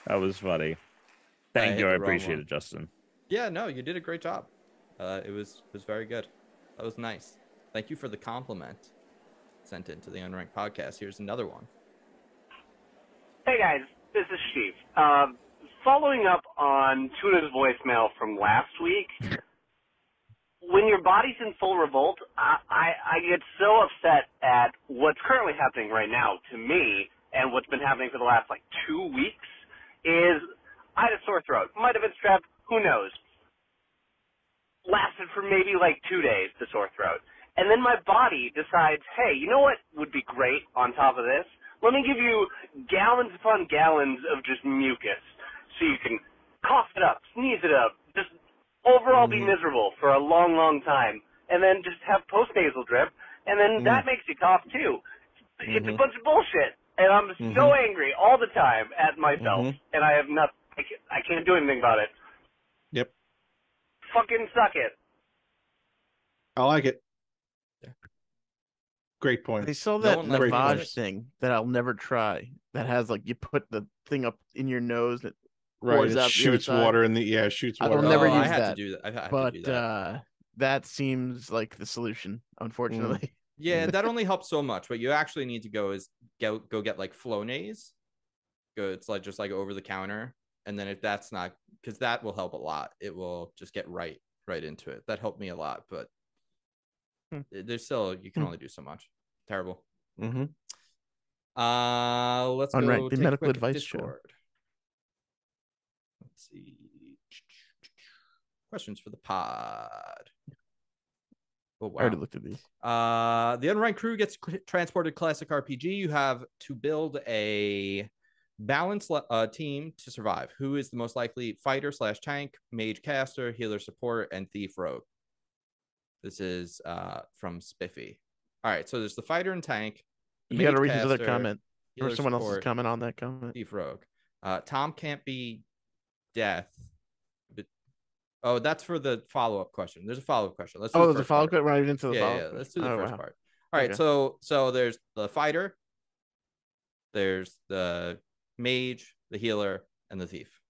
D: That was funny. Thank you. I appreciate it, Justin.
A: Yeah, no, you did a great job. It was very good. That was nice. Thank you for the compliment sent into the Unranked podcast. Here's another one.
F: Hey guys, this is Steve. Following up on Tuna's voicemail from last week, when your body's in full revolt, I get so upset at what's currently happening right now to me, and what's been happening for the last 2 weeks is I had a sore throat. Might have been strep, who knows. lasted for maybe like 2 days, the sore throat. And then my body decides, hey, you know what would be great on top of this? Let me give you gallons upon gallons of just mucus so you can cough it up, sneeze it up, just overall be miserable for a long, long time, and then just have post-nasal drip, and then that makes you cough too. It's a bunch of bullshit, and I'm so angry all the time at myself, and I have nothing. I can't do anything about it.
B: Yep.
F: Fucking suck it.
B: I like it. Great point.
C: They saw that lavage thing that I'll never try. That has like you put the thing up in your nose that pours out
B: shoots water in the shoots water.
C: I will never use
A: I had
C: that.
A: to do that. I had
C: but
A: to do that.
C: That seems like the solution, unfortunately.
A: Yeah, that only helps so much. What you actually need to go is go get like Flonase. It's like just like over the counter, and then if that's not, because that will help a lot. It will just get right into it. That helped me a lot, but there's still, you can only do so much. Terrible. Let's
C: Unranked,
A: go
C: the
A: take
C: medical
A: a quick
C: advice
A: Discord. Let's see. Questions for the pod. Oh, wow.
C: I already looked at these.
A: The Unranked crew gets transported classic RPG. You have to build a balanced team to survive. Who is the most likely fighter / tank, mage caster, healer support, and thief rogue? This is from Spiffy. All right, so there's the fighter and tank.
C: You got to read his other comment or someone else's comment on that comment.
A: Thief rogue. Tom can't be death. But that's for the follow-up question. There's a follow-up question. Let's do
C: there's a follow-up question right into the follow-up.
A: Yeah, let's do the first part. All right, so there's the fighter, there's the mage, the healer, and the thief.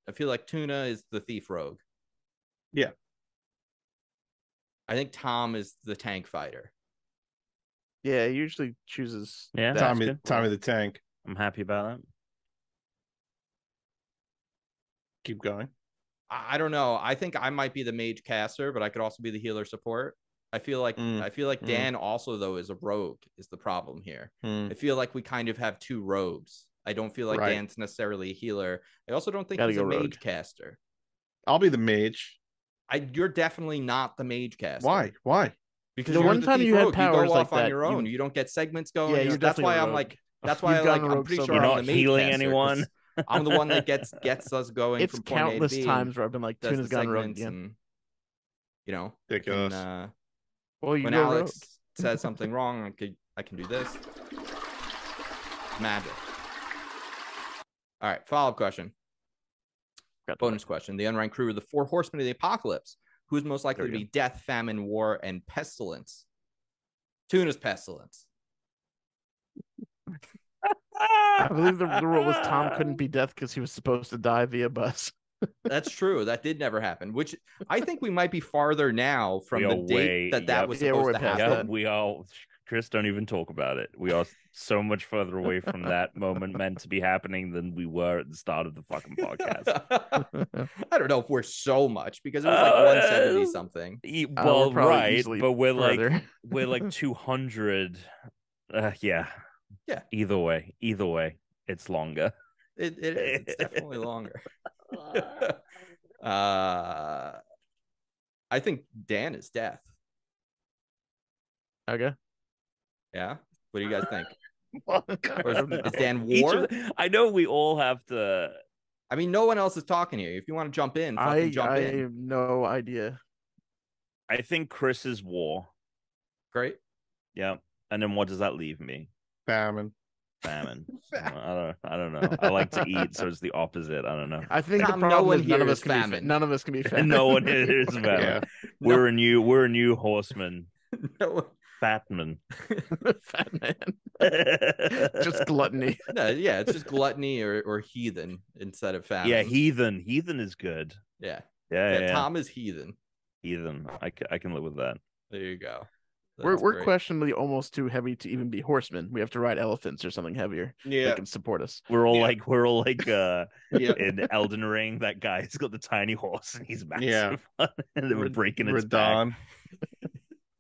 A: I feel like Tuna is the thief rogue.
B: Yeah.
A: I think Tom is the tank fighter.
C: Yeah, he usually chooses.
D: Yeah,
B: Tommy the tank.
D: I'm happy about that.
B: Keep going.
A: I don't know. I think I might be the mage caster, but I could also be the healer support. I feel like Dan also though is a rogue is the problem here. I feel like we kind of have two rogues. I don't feel like Dan's necessarily a healer. I also don't think he's a mage caster.
B: I'll be the mage.
A: You're definitely not the mage caster.
B: Why?
A: Because
C: the one time you had powers
A: you go off
C: like
A: on
C: that,
A: your own. You don't get segments going.
C: Yeah,
A: that's why I'm like. That's why I'm pretty sure
D: you're
A: I'm
D: not
A: the mage
D: healing
A: caster,
D: anyone.
A: I'm the one that gets us going.
C: It's
A: from point
C: countless
A: A to B
C: times where I've been like, Tuna's gone rogue again.
A: And, you know,
B: ridiculous.
A: When Alex says something wrong, I can do this. Magic. All right, follow-up question. Bonus question. The Unranked crew are the 4 horsemen of the apocalypse. Who is most likely to be death, famine, war, and pestilence? Tuna's pestilence.
C: I believe the rule was Tom couldn't be death because he was supposed to die via bus.
A: That's true. That did never happen, which I think we might be farther now from the date that was supposed to happen.
D: We all, Chris, don't even talk about it. We are so much further away from that moment meant to be happening than we were at the start of the fucking podcast.
A: I don't know if we're so much because it was like 170 something.
D: Well, right, but we're like 200. Yeah. Either way, it's longer.
A: It is. It's definitely longer. I think Dan is death.
C: Okay.
A: Yeah. What do you guys think? Is Dan war?
D: I know we all have to.
A: I mean, no one else is talking here. If you want to jump in, jump in.
C: I have no idea.
D: I think Chris is war.
A: Great.
D: Yeah. And then what does that leave me?
B: Famine.
D: I don't know. I like to eat, so it's the opposite. I don't know.
C: I think the problem is none of us can be
A: none of us can be
C: famine.
D: No one is famine. Yeah. We're a new horseman. Fat man.
C: Fat man. Just gluttony.
A: No, yeah, it's just gluttony or heathen instead of famine.
D: Yeah, heathen. Heathen is good.
A: Yeah.
D: Tom
A: is heathen.
D: Heathen. I can live with that.
A: There you go.
C: We're questionably almost too heavy to even be horsemen. We have to ride elephants or something heavier that can support us.
D: We're all like in Elden Ring, that guy's got the tiny horse and he's massive. And they were breaking its back.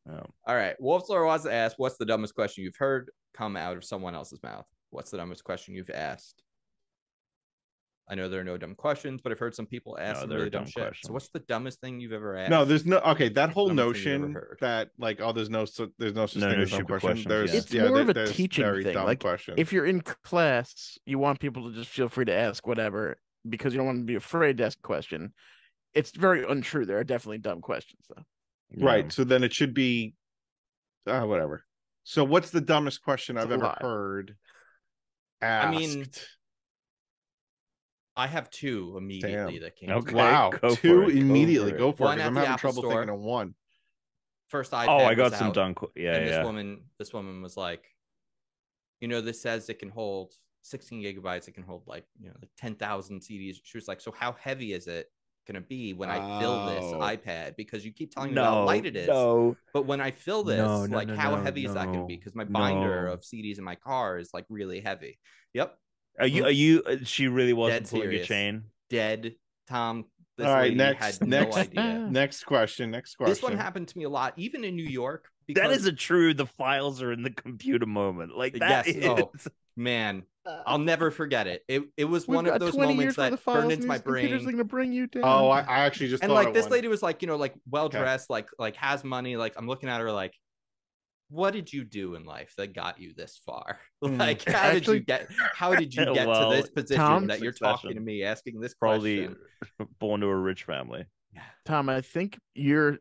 A: All right. Wolfslore wants to ask, what's the dumbest question you've heard come out of someone else's mouth? What's the dumbest question you've asked? I know there are no dumb questions, but I've heard some people ask some really dumb shit.
D: questions.
A: So what's the dumbest thing you've ever asked?
B: No, there's no. Okay, that whole
A: Dumbest thing you've ever
B: notion
A: heard.
B: that like, oh, there's no such
D: No
B: thing as dumb
D: stupid
B: question.
D: questions,
B: There's
D: yeah.
C: It's more of a
B: there's
C: teaching
B: very
C: thing.
B: dumb
C: Like
B: questions.
C: if you're in class, you want people to just feel free to ask whatever because you don't want to be afraid to ask a question. It's very untrue. There are definitely dumb questions though.
B: Right. So then it should be whatever. So what's the dumbest question
C: It's
B: I've
C: a
B: ever
C: lot.
B: heard asked?
A: I mean, I have two immediately
B: Damn.
A: that came.
D: Okay.
B: Wow.
D: Go for
B: Two
D: it, go
B: immediately.
D: for it.
B: Go for it.
A: One
B: Because
A: at
B: I'm
A: the
B: having
A: Apple
B: trouble
A: Store.
B: thinking of one.
A: First iPad.
D: Oh, I got
A: was
D: some
A: out,
D: dumb. Yeah,
A: and
D: yeah.
A: this woman was like, this says it can hold 16 gigabytes. It can hold like 10,000 CDs. She was like, so how heavy is it gonna be when I fill this iPad? Because you keep telling me how light it is.
D: No.
A: But when I fill this, how heavy is that gonna be? Because my binder
D: no.
A: of CDs in my car is like really heavy. Yep.
D: Are you? She really wasn't
A: Dead
D: pulling
A: serious.
D: a chain.
A: Dead. Tom. This
B: All right,
A: lady
B: next,
A: had no idea.
B: Next question.
A: This one happened to me a lot, even in New York.
D: That is a true. The files are in the computer moment. Like that
A: Yes.
D: is.
A: Oh, man, I'll never forget it. It was
C: We've
A: one of
C: got
A: those
C: 20
A: moments
C: years worth
A: that
C: of files,
A: burned
C: and
A: into my
C: these computers
A: brain.
C: are gonna bring you down.
B: Oh, I actually just
A: And
B: thought
A: like
B: of
A: this
B: one.
A: lady was like, like well dressed, like has money. Like I'm looking at her like, what did you do in life that got you this far? Like how did you get to this position
C: Tom,
A: that you're talking to me asking this
D: Probably
A: question?
D: born to a rich family.
C: Tom, I think your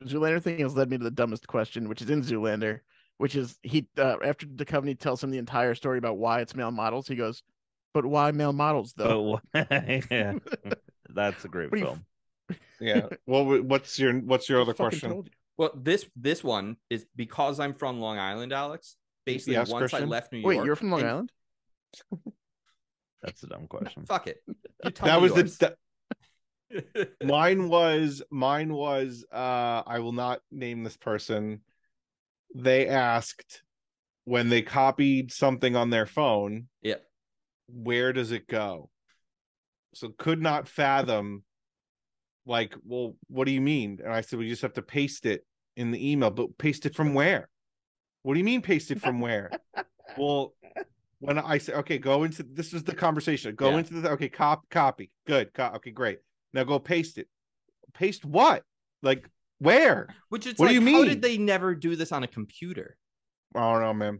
C: Zoolander thing has led me to the dumbest question, which is in Zoolander, which is he after the company tells him the entire story about why it's male models, he goes, "But why male models though?"
D: Yeah, that's a great
C: What do you
D: film.
B: Yeah. Well, what's your other
C: fucking
B: question?
C: told you.
A: Well, this one is because I'm from Long Island, Alex. Basically,
B: Yes,
A: once
B: Christian?
A: I left New York.
C: Wait, you're from Long Island?
D: That's a dumb question.
A: Fuck it. You tell
B: That
A: me
B: was
A: yours.
B: mine was I will not name this person. They asked when they copied something on their phone,
A: Yep.
B: where does it go? So could not fathom, like, well, what do you mean? And I said, we just have to paste it in the email, but paste it from where? What do you mean paste it from where? Well, when I said, okay, go into, this was the conversation. Go into the, okay, copy. Good. Okay, great. Now go paste it. Paste what? Like where?
A: Which is
B: what
A: like,
B: do you mean?
A: how did they never do this on a computer?
B: I don't know, man.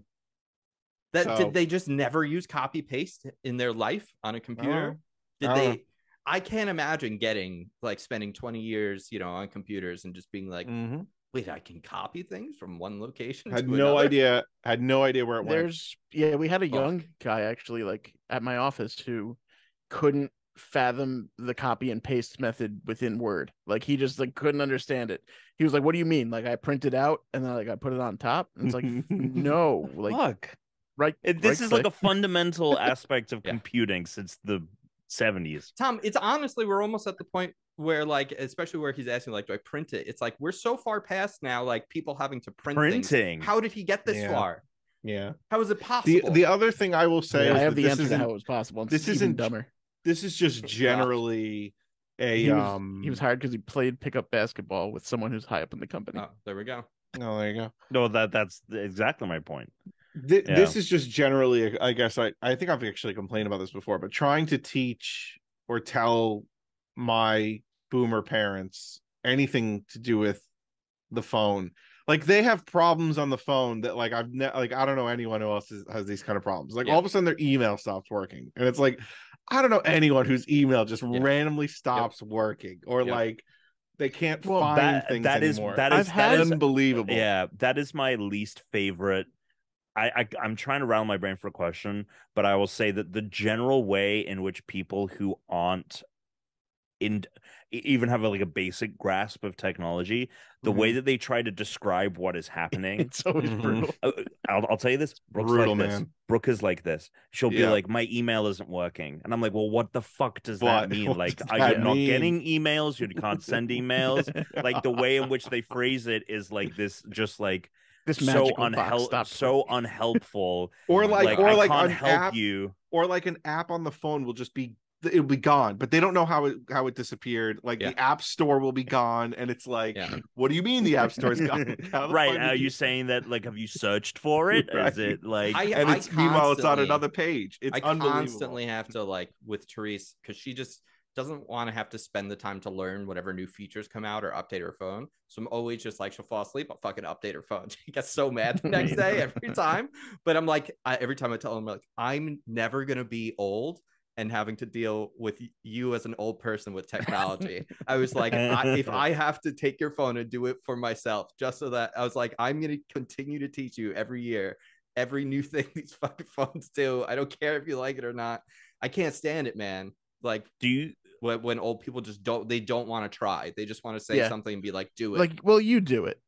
A: Did they just never use copy paste in their life on a computer? I can't imagine spending 20 years, on computers and just being like, wait, I can copy things from one location.
B: Had no idea where it went.
C: We had a young guy actually like at my office who couldn't fathom the copy and paste method within Word. Like he just like couldn't understand it. He was like, "What do you mean? Like I print it out and then like I put it on top?" And it's like, no, like
D: fuck.
C: Right.
D: This is like a fundamental aspect of computing since the 70s.
A: Tom, it's honestly we're almost at the point where like, especially where he's asking like, do I print it? It's like we're so far past now, like people having to print things. How did he get this far?
B: Yeah.
A: How is it possible?
B: The other thing I will say is
C: I have the
B: this
C: answer to
B: isn't
C: how it was possible.
B: This isn't
C: dumber.
B: This is just generally
C: he was hired because he played pickup basketball with someone who's high up in the company.
A: Oh, there we go.
B: Oh, there you go.
D: No, that's exactly my point.
B: This is just generally, I guess I think I've actually complained about this before, but trying to teach or tell my boomer parents anything to do with the phone, like they have problems on the phone that like I don't know anyone who else has these kind of problems. Like all of a sudden their email stops working, and it's like I don't know anyone whose email just randomly stops working, or like they can't find things anymore.
D: That is
B: unbelievable.
D: Yeah, that is my least favorite. I'm trying to rattle my brain for a question, but I will say that the general way in which people who aren't even have a basic grasp of technology, the way that they try to describe what is happening,
C: it's always brutal.
D: I'll tell you this, Brooke's
B: brutal,
D: like this.
B: man.
D: Brooke is like this. She'll be like, my email isn't working, and I'm like, well, what the fuck does that mean? Like, are you not getting emails? You can't send emails. Like the way in which they phrase it is like this, just like
C: this
D: so unhelpful,
B: or like
D: I can't
B: an
D: help
B: app,
D: you,
B: or like an app on the phone will just be it'll be gone, but they don't know how it disappeared. Like the App Store will be gone, and it's like, what do you mean the App Store is gone?
D: Right? Are you saying that? Like, have you searched for it? Right. Is it like?
B: Meanwhile, it's on another page. It's unbelievable.
A: I constantly have to, like, with Therese, because she just doesn't want to have to spend the time to learn whatever new features come out or update her phone. So I'm always just like, she'll fall asleep, I'll fucking update her phone. She gets so mad the next day every time. But I'm like, every time I tell them, like, I'm never gonna be old and having to deal with you as an old person with technology. I was like, if I have to take your phone and do it for myself, just so that I was like, I'm going to continue to teach you every year, every new thing these fucking phones do. I don't care if you like it or not. I can't stand it, man. Like, when old people just don't want to try. They just want to say something and be like, do it.
C: Like, well, you do it.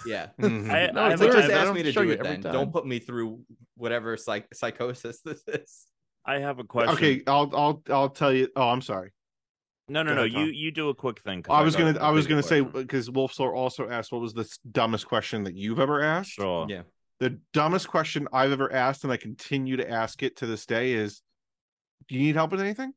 A: Yeah.
C: No,
A: just ask me to do it then. Don't put me through whatever psychosis this is.
D: I have a question.
B: Okay, I'll tell you. Oh, I'm sorry.
D: No. You do a quick thing.
B: I was gonna say, because Wolfsor also asked, what was the dumbest question that you've ever asked?
D: Sure.
A: Yeah.
B: The dumbest question I've ever asked, and I continue to ask it to this day, is, do you need help with anything?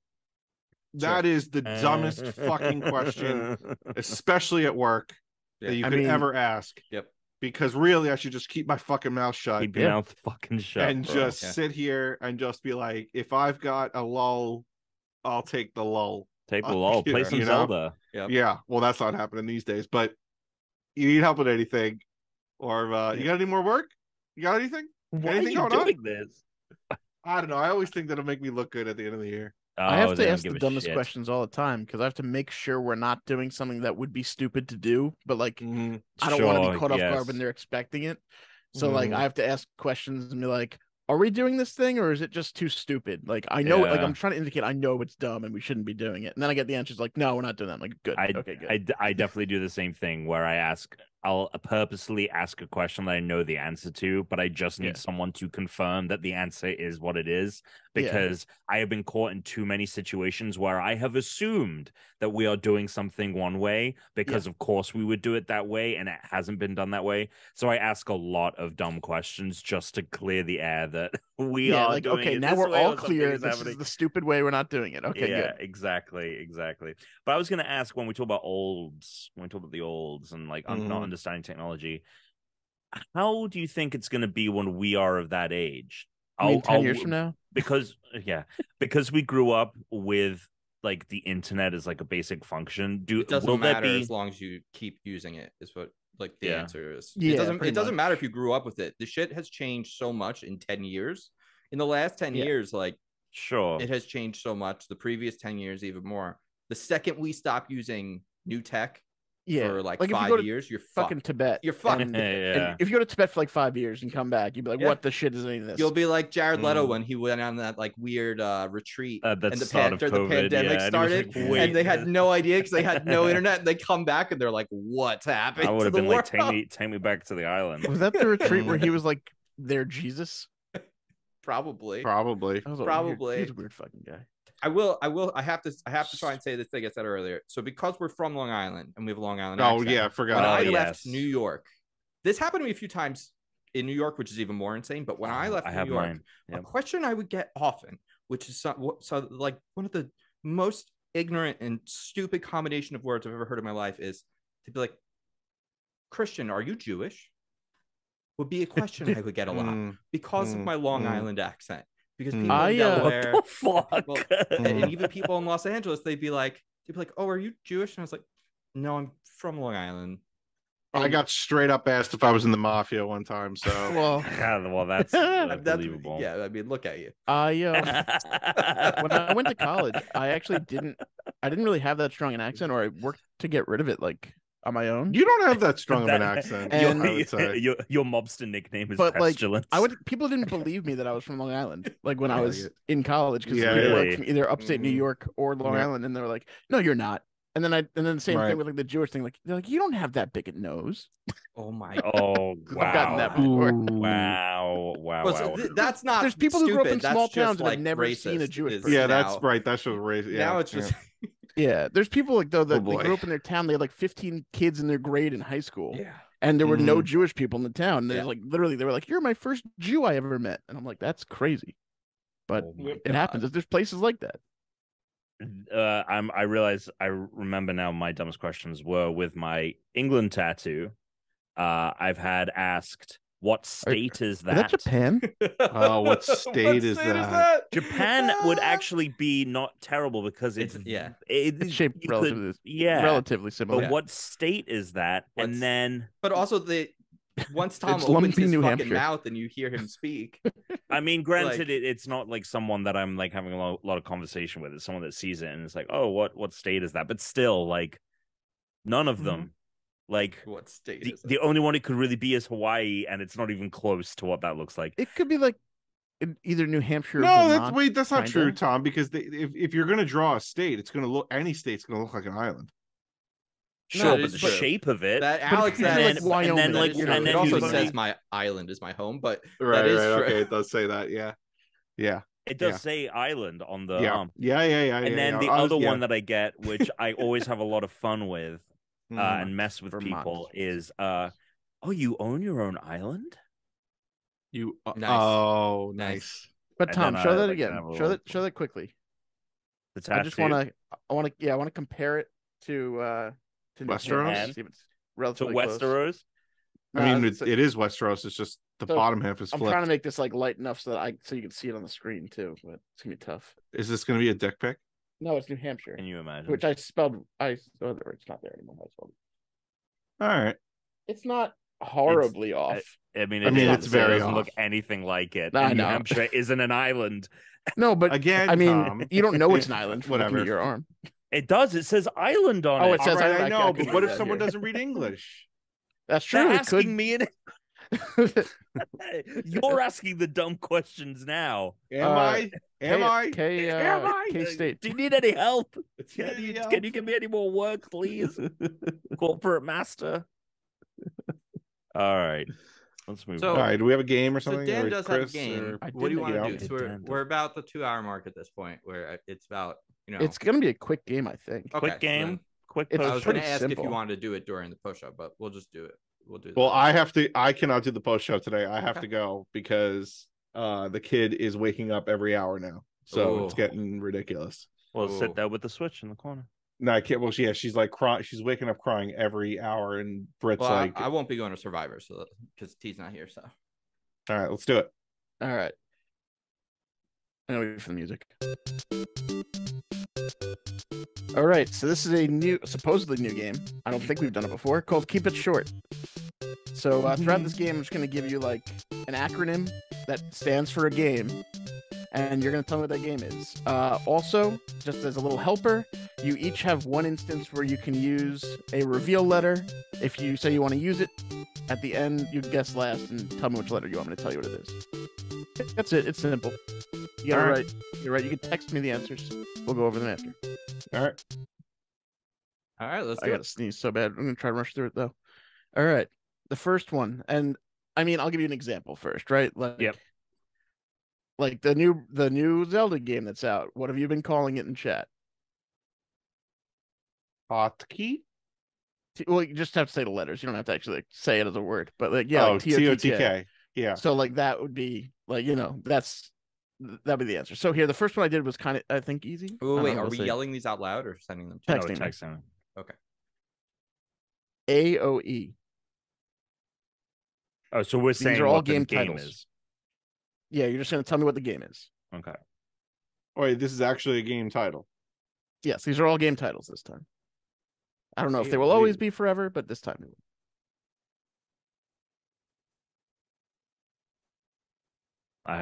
B: Sure. That is the dumbest fucking question, especially at work, that you could ever ask.
A: Yep.
B: Because really, I should just keep my fucking mouth shut.
D: Keep your mouth fucking shut.
B: And just sit here and just be like, if I've got a lull, I'll take the lull.
D: Take the lull. Play some Zelda.
A: Yep.
B: Yeah. Well, that's not happening these days. But you need help with anything, or you got any more work? You got anything?
D: Why
B: anything
D: are you
B: going
D: doing
B: on?
D: This?
B: I don't know. I always think that'll make me look good at the end of the year.
C: I have to ask the dumbest questions all the time because I have to make sure we're not doing something that would be stupid to do, but like I don't want to be caught off guard when they're expecting it. So like I have to ask questions and be like, are we doing this thing or is it just too stupid? Like I know, like I'm trying to indicate I know it's dumb and we shouldn't be doing it. And then I get the answers like, no, we're not doing that. I'm like, good. Okay, good.
D: I definitely do the same thing where I'll purposely ask a question that I know the answer to, but I just need someone to confirm that the answer is what it is, because I have been caught in too many situations where I have assumed that we are doing something one way because of course we would do it that way and it hasn't been done that way. So I ask a lot of dumb questions just to clear the air that we are like,
C: okay, now we're all clear. This is the stupid way. We're not doing it. Okay, good.
D: Exactly. But I was going to ask, when we talk about the olds and like not understanding technology, how do you think it's going to be when we are of that age?
C: 10 years from now?
D: Because we grew up with like the internet as like a basic function.
A: It doesn't matter as long as you keep using it, is what like the answer is. It doesn't matter if you grew up with it. The shit has changed so much in 10 years. In the last 10 years, like it has changed so much. The previous 10 years even more. The second we stop using new tech for like 5 years, you're
C: fucking
A: fucked.
C: Tibet.
A: You're fucked.
C: And if you go to Tibet for like 5 years and come back, you'd be like, what the shit is any of this?
A: You'll be like Jared Leto when he went on that like weird retreat
D: and the
A: pandemic started, and they had no idea because they had no internet, and they come back and they're like, what's happening? I would have been like,
D: take me back to the island.
C: Was that the retreat where he was like their Jesus?
A: Probably.
C: He's a weird fucking guy.
A: I have to try and say this thing I said earlier. So because we're from Long Island and we have a Long Island accent,
B: I forgot.
A: When I left New York, this happened to me a few times in New York, which is even more insane. But when I left New York, a question I would get often, which is so like one of the most ignorant and stupid combination of words I've ever heard in my life, is to be like, Christian, are you Jewish? Would be a question I would get a lot because of my Long Island accent. Because people in Delaware,
D: what the fuck?
A: And even people in Los Angeles, they'd be like, oh, are you Jewish? And I was like, no, I'm from Long Island.
B: I got straight up asked if I was in the mafia one time. So
D: that's unbelievable.
A: Yeah, I mean, look at you.
C: When I went to college, I actually didn't really have that strong an accent, or I worked to get rid of it like on my own.
B: You don't have that strong of an accent.
C: And
D: your mobster nickname is Pestilence.
C: Like, people didn't believe me that I was from Long Island, like when I was in college, because people were from either upstate New York or Long Island, and they were like, no, you're not. And then the same thing with like the Jewish thing, like they're like, you don't have that big a nose.
A: Oh my!
D: Oh wow!
C: I've gotten that before.
D: Wow!
A: That's not.
C: There's people who grew up in small towns and
A: like
C: have never seen a Jewish person.
B: Yeah, that's right. That's just racist.
A: Now it's just.
C: Yeah, there's people like though that they grew up in their town. They had like 15 kids in their grade in high school.
A: Yeah,
C: and there were no Jewish people in the town. There's like literally, they were like, "You're my first Jew I ever met," and I'm like, "That's crazy," but it happens. There's places like that.
D: I realize I remember now my dumbest questions were with my England tattoo. I've had asked, what state is
C: Is that Japan?
B: Oh, what state is that?
D: Japan would actually be not terrible because it's
C: It's shaped relatively similar.
D: But what state is that? And then,
A: but also once Tom
C: It's
A: opens
C: Lumpy,
A: his
C: New
A: fucking
C: Hampshire.
A: mouth and you hear him speak,
D: I mean, granted,
A: Like-
D: it's not like someone that I'm like having a lot of conversation with. It's someone that sees it and it's like, oh, what state is that? But still, like, none of them. Like,
A: what state is
D: the only one it could really be is Hawaii, and it's not even close to what that looks like.
C: It could be like in either New Hampshire or
B: No,
C: Vermont,
B: that's not
C: kinda.
B: true, Tom. Because if you're gonna draw a state, it's gonna look any state's gonna look like an island.
D: Sure,
A: that
D: but
A: is
D: the
A: true.
D: shape of it.
A: That
C: But
A: Alex
C: if
A: said,
C: you're like Wyoming,
D: and then like,
A: that is true.
D: and
A: It
D: then
A: also
D: you-
A: says my island is my home, but
B: Right,
A: that is
B: right.
A: true.
B: Okay, it does say that. Yeah.
D: It does
B: Yeah.
D: say island on the
B: Yeah.
D: arm.
B: Yeah.
D: And then the other one that I get, which I always have a lot of fun with, and mess with
C: Vermont.
D: people, is oh, you own your own island?
B: you.
A: Nice.
B: Oh,
A: Nice.
B: nice.
C: But
D: And
C: Tom,
D: then
C: show
D: I,
C: that
D: like,
C: again.
D: have a
C: Show
D: little-
C: that quickly.
D: The tattoo.
C: I just want to compare it to New
B: Westeros?
C: Hampshire, see if it's
D: to
C: relatively close.
D: Westeros.
B: I mean,
C: it's-
B: it is Westeros. It's just the
C: So,
B: bottom half is
C: I'm
B: flipped.
C: trying to make this like light enough so you can see it on the screen too, but it's gonna be tough.
B: Is this gonna be a dick pic?
C: No, it's New Hampshire,
D: Can you imagine?
C: which I spelled. It's not there anymore. I spelled it.
B: All right.
C: It's not horribly off.
D: I mean,
B: it's very
D: it doesn't look
B: off.
D: anything like it.
C: I
D: And New
C: know.
D: Hampshire isn't an island.
C: No, but
B: Again,
C: I mean,
B: Tom.
C: you don't know it's an island from looking
B: Whatever.
C: at your arm.
D: It does. It says island on
C: Oh,
D: it.
C: it says
B: All right,
C: I
B: I know,
C: can
B: but what
C: read
B: if
C: that
B: someone
C: here.
B: doesn't read English?
C: That's
D: They're
C: true. It
D: asking
C: could.
D: me. You're asking the dumb questions now.
B: Am I? Am I? Am I?
C: K State.
D: Do you need any help?
B: Yeah, yeah.
D: Can you give me any more work, please? Corporate master. All right. Let's move
A: So-
B: All
D: on.
B: right. Do we have a game or
A: So
B: something?
A: Dan
B: Or
A: does have a
B: Chris,
A: game.
B: or-
C: I
A: What do you
C: didn't
A: want to
B: get
A: do?
B: it.
A: So we're about the 2-hour mark at this point, where it's about
C: It's gonna be a quick game, I think.
A: okay,
D: Quick
A: so
D: game.
A: then
D: Quick
C: It's
A: I was going
D: post.
A: to ask if
C: simple.
A: you wanted to do it during the push-up, but we'll just do it. We'll do.
B: Well,
A: that.
B: I cannot do the post show today. I have
A: Okay.
B: to go because the kid is waking up every hour now. So it's
A: Ooh.
B: getting ridiculous.
D: Well,
A: Ooh.
D: sit there with the switch in the corner.
B: No, I can't. Well, she's like crying. She's waking up crying every hour, and Britt's
A: Well,
B: like,
A: I won't be going to Survivor, so because T's not here. So
B: all right, let's do it.
C: All right. I know wait for the music. All right, so this is a supposedly new game. I don't think we've done it before. Called Keep It Short. So throughout this game, I'm just going to give you like an acronym that stands for a game, and you're going to tell me what that game is. Also, just as a little helper, you each have one instance where you can use a reveal letter. If you say you want to use it, at the end, you guess last and tell me which letter you want me to tell you what it is. That's it. It's simple. You gotta
B: All right.
C: write. You're right. You can text me the answers. We'll go over them after.
B: All right.
A: all right, let's
C: I
A: do
C: gotta
A: it.
C: sneeze so bad. I'm gonna try to rush through it though. All right. The first one, and I mean, I'll give you an example first, right? Like,
D: Yep.
C: Like the new Zelda game that's out. What have you been calling it in chat?
B: Hotkey.
C: Well, you just have to say the letters. You don't have to actually like, say it as a word. But like, yeah,
B: Oh,
C: like TOTK.
B: TOTK. Yeah.
C: So like that would be like that'd be the answer. So here, the first one I did was kind of I think easy. I don't
A: Wait,
C: know,
A: are
C: we'll
A: we
C: see.
A: yelling these out loud or sending them? To
C: Texting me.
D: Texting.
C: AOE.
D: Oh, so we're
C: These
D: saying
C: are all
D: what the
C: game
D: game
C: titles.
D: is.
C: Yeah, you're just gonna tell me what the game is.
D: Okay.
B: Wait, this is actually a game title.
C: Yes, these are all game titles this time. I don't know if they will
B: AOE.
C: always be forever, but this time they will.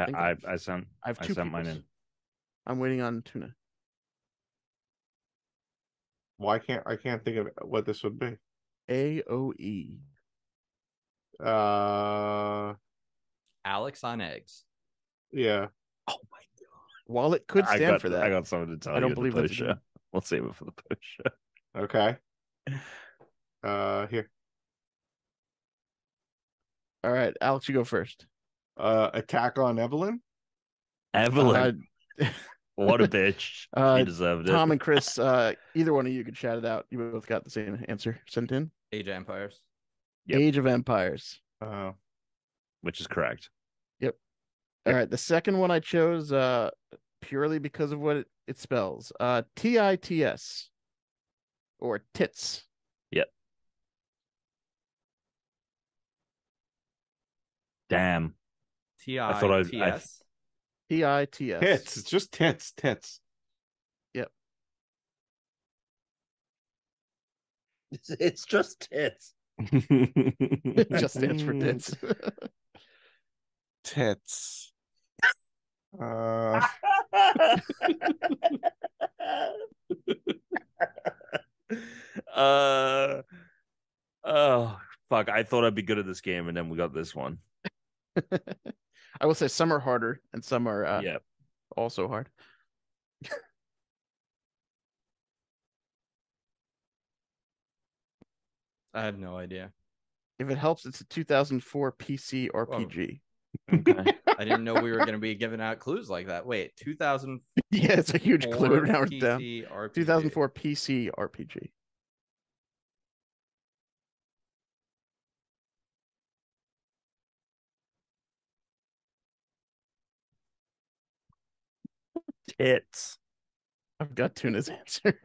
C: think
D: I sent
C: I have
D: I
C: two
D: sent mine
C: people's.
D: in.
C: I'm waiting on Tuna.
B: Why can't I can't think of what this would be?
C: AOE.
A: Alex on eggs.
B: Yeah.
D: Oh my
C: While it could stand for that,
D: I got something to tell
C: I
D: you.
C: don't
D: at the
C: believe that's a
D: post show.
C: game.
D: We'll save it for the post show.
B: Okay. Here.
C: all right, Alex, you go first.
B: Attack on Evelyn.
D: Evelyn,
C: Uh,
D: what a bitch.
C: uh,
D: She deserved it.
C: Tom and Chris, either one of you could shout it out. You both got the same answer sent in.
A: Age of Empires.
D: Yep.
C: Age of Empires.
D: Which is correct.
C: All right, the second one I chose, purely because of what it spells. TITS or tits.
D: Yep. Damn. I thought I
A: TITS.
C: TITS.
B: Tits. It's just tits. Tits.
C: Yep.
D: It's just tits.
C: It just stands for tits.
B: Tits.
D: Oh fuck! I thought I'd be good at this game, and then we got this one.
C: I will say some are harder and some are
D: Yeah.
C: also hard.
A: I have no idea.
C: If it helps, it's a 2004 PC RPG.
D: Okay.
A: I didn't know we were going to be giving out clues like that. Wait, 2004
C: Yeah, it's a huge clue. Now we're down.
A: PC RPG.
C: 2004 PC RPG.
D: Tits.
C: I've got Tuna's answer.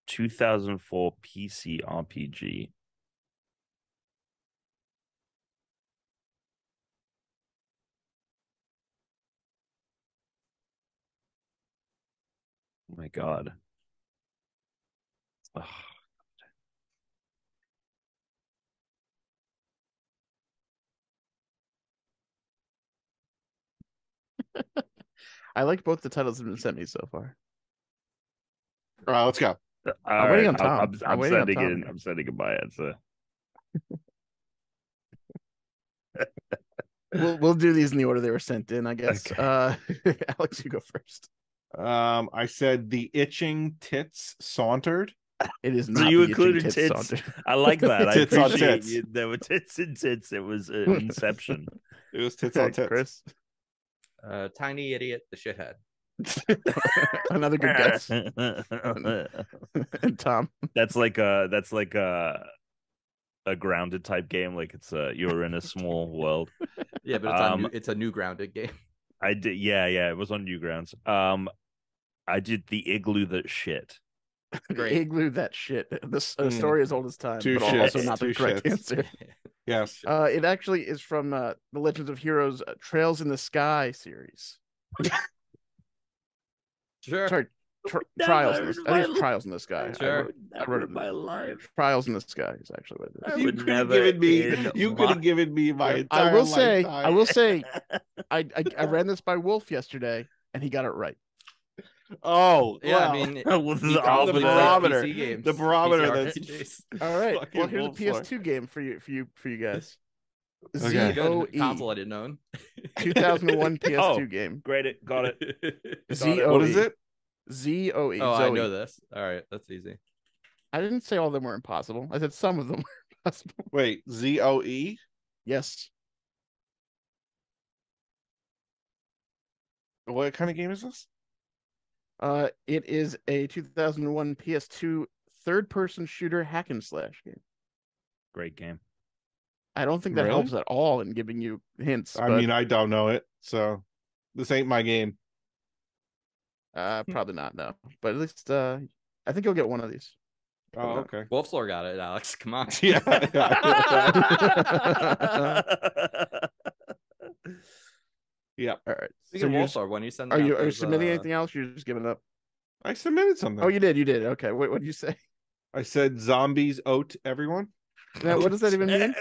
D: 2004 PC RPG. Oh my god. Ugh.
C: I like both the titles that have been sent me so far.
B: All right, let's go.
C: I'm waiting on Tom.
D: I'm
C: waiting on
D: sending
C: Tom
D: it.
C: here.
D: I'm sending a my answer.
C: We'll do these in the order they were sent in, I guess.
D: Okay.
C: Alex, you go first.
B: I said the itching tits sauntered.
C: It is
D: So
C: not
D: you
C: the itching
D: included
C: tits
D: tits.
C: saunter.
D: I like that. I
B: Tits on
D: appreciate
B: tits.
D: you. There were tits and tits. It was Inception.
B: It was tits on tits.
C: Chris.
A: Tiny idiot, the shithead.
C: Another good guess. And Tom.
D: That's like a grounded type game. Like it's you're in a small world.
A: Yeah, but it's a new grounded game.
D: I did. Yeah. It was on Newgrounds. I did the igloo that shit.
A: Great.
C: Igloo that shit. This story as old as time,
B: Two
C: but
B: shits.
C: also not the
B: Two
C: correct
B: shits.
C: answer.
B: Yes.
C: It actually is from the Legends of Heroes Trails in the Sky series.
A: Sure.
C: Sorry, Trials. I think it's Trials in the Sky.
A: Sure.
C: I wrote it in
D: my life.
C: Trials in the Sky is actually what it is.
B: You could have given me. You could have given me my entire
C: I will say.
B: lifetime.
C: I will say. I ran this by Wolf yesterday, and he got it right.
B: Oh,
A: Yeah,
B: well,
A: I mean,
D: The
B: barometer.
A: PC games,
B: The barometer
A: PC
B: that's-
A: RPGs.
C: All right.
B: Fucking
C: Well, here's a
B: Wolf Lore.
C: PS2 game for you guys.
B: Okay.
C: ZOE
A: Good console I didn't known.
C: 2001 PS2
D: Oh.
C: game.
D: Great. Got it.
C: ZOE.
B: What is it?
C: ZOE.
A: Oh, I
C: Zoe.
A: know this. All right, that's easy.
C: I didn't say all of them were impossible. I said some of them were impossible.
B: Wait, ZOE?
C: Yes.
B: What kind of game is this?
C: It is a 2001 PS2 third-person shooter hack and slash game.
D: Great game.
C: I don't think that
B: Really?
C: helps at all in giving you hints.
B: I
C: but,
B: mean, I don't know it, so this ain't my game.
C: probably not. No, but at least I think you'll get one of these.
B: Oh, okay.
A: Wolf's Lore got it, Alex. Come on.
B: Yeah. Yeah.
C: All right.
A: Speaking of
C: you're
A: Wolf's Lore, when you send
C: are
A: out
C: you
A: those,
C: submitting anything else? You're just giving it up.
B: I submitted something.
C: Oh, you did. You did. Okay. What did you say?
B: I said zombies oat everyone.
C: Now, what does that even mean?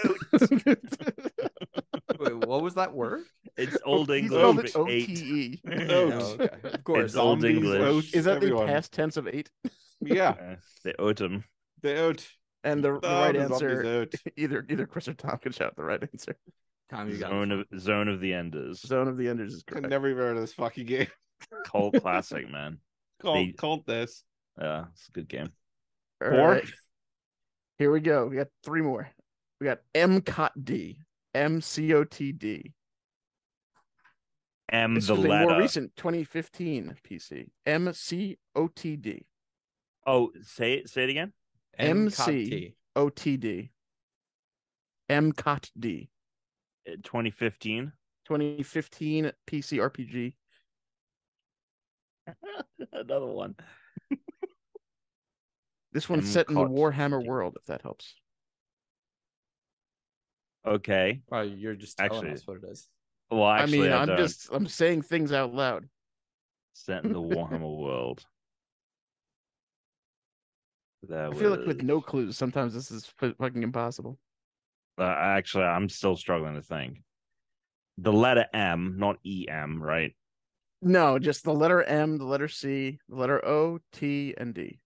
A: Wait, what was that word?
D: It's old
C: He
D: English.
C: spelled it
D: for eight.
C: OTE.
A: Oh, okay. Of course.
D: It's old
B: Zombies
D: English.
B: oat
C: Is that
B: everyone.
C: the past tense of 8?
B: Yeah,
D: The autumn.
B: the oat.
C: And the
B: Oh,
C: right
B: the zombies
C: answer,
B: oat.
C: either Chris or Tom can shout the right answer.
A: Tom, you got
D: Zone of the Enders.
C: Zone of the Enders is
B: I've
C: correct.
B: never even heard of this fucking game.
D: Cult classic, man.
B: Cult this.
D: Yeah, it's a good game.
C: All
B: Four?
C: right. Here we go. We got 3 more. We got MCOTD. MCOTD. This
D: The
C: was a more
D: letter.
C: recent 2015 PC. MCOTD.
D: Oh, say it again.
C: MC. OTD. MCOTD.
D: 2015.
C: 2015 PC RPG.
D: Another one.
C: This one's set in the
D: Epcot.
C: Warhammer world, if that helps.
D: Okay.
A: Oh, you're just telling
D: Actually-
A: us what it is.
D: Well, actually, I don't.
C: I'm saying things out loud.
D: Set in the Warhammer world.
C: I feel like with no clues, sometimes this is fucking impossible.
D: Actually, I'm still struggling to think. The letter M, not EM, right?
C: No, just the letter M, the letter C, the letter O, T, and D.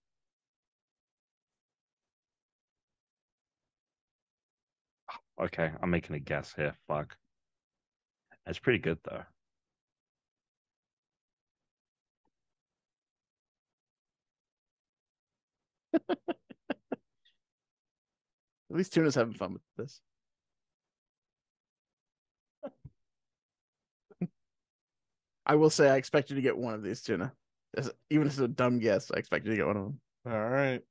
D: Okay, I'm making a guess here. Fuck. That's pretty good though.
C: At least Tuna's having fun with this. I will say I expect you to get one of these, Tuna. Even if it's a dumb guess, I expect you to get one of them.
B: All right.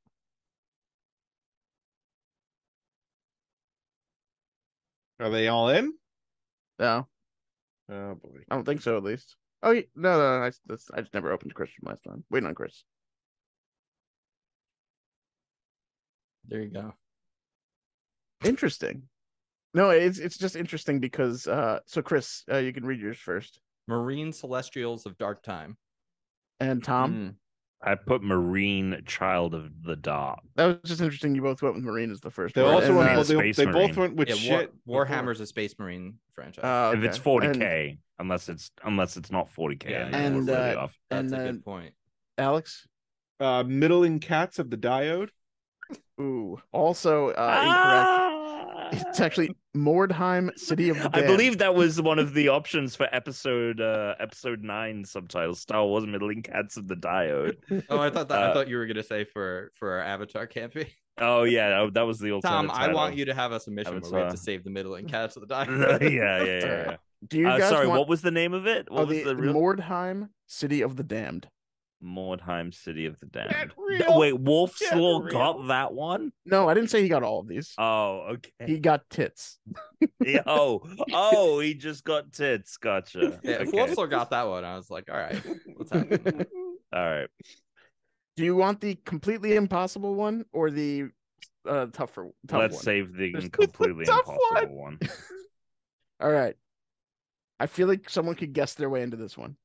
B: Are they all in?
C: No,
B: Oh boy.
C: I don't think so. At least. Oh no, I just never opened Chris from last time. Waiting on Chris.
A: There you go.
C: Interesting. No, it's just interesting because so Chris, you can read yours first.
A: Marine Celestials of Dark Time.
C: And Tom.
D: I put Marine Child of the Dark.
C: That was just interesting. You both went with Marine as the first
B: They
C: word.
B: also
C: And,
B: went.
D: Space
B: They both
D: Marine.
B: went with
A: Yeah,
B: shit.
A: Warhammer's a Space Marine franchise.
D: If it's 40K, unless it's not 40K,
A: Yeah,
D: and
C: and,
D: really off.
A: That's
C: and
A: a
C: then
A: good point.
C: Alex.
B: Middling Cats of the Diode.
C: Ooh, also incorrect. It's actually Mordheim, City of the
D: I
C: Damned.
D: believe that was one of the options for episode 9 subtitles. Star Wars Middling Cats of the Diode.
A: Oh, I thought you were gonna say for our Avatar camping.
D: Oh yeah, that was the alternate
A: Tom, I
D: title.
A: want you to have a submission where we have to save the middle and cats of the die.
D: yeah.
C: Do you guys
D: sorry,
C: want...
D: what was the name of it? What was the real
C: Mordheim, City of the Damned?
D: Mordheim, City of the Damned.
B: Get real.
D: Wait, Wolfslaw
B: real.
D: got that one?
C: No, I didn't say he got all of these.
D: Oh, okay.
C: He got tits.
D: Oh, he just got tits. Gotcha.
A: Yeah, if
D: Okay.
A: Wolfslaw got that one, I was like, all right, what's happening?
D: All right.
C: Do you want the completely impossible one or the tough
D: Let's
C: one?
D: save the
C: There's
D: completely
C: tough
D: impossible one.
C: All right. I feel like someone could guess their way into this one.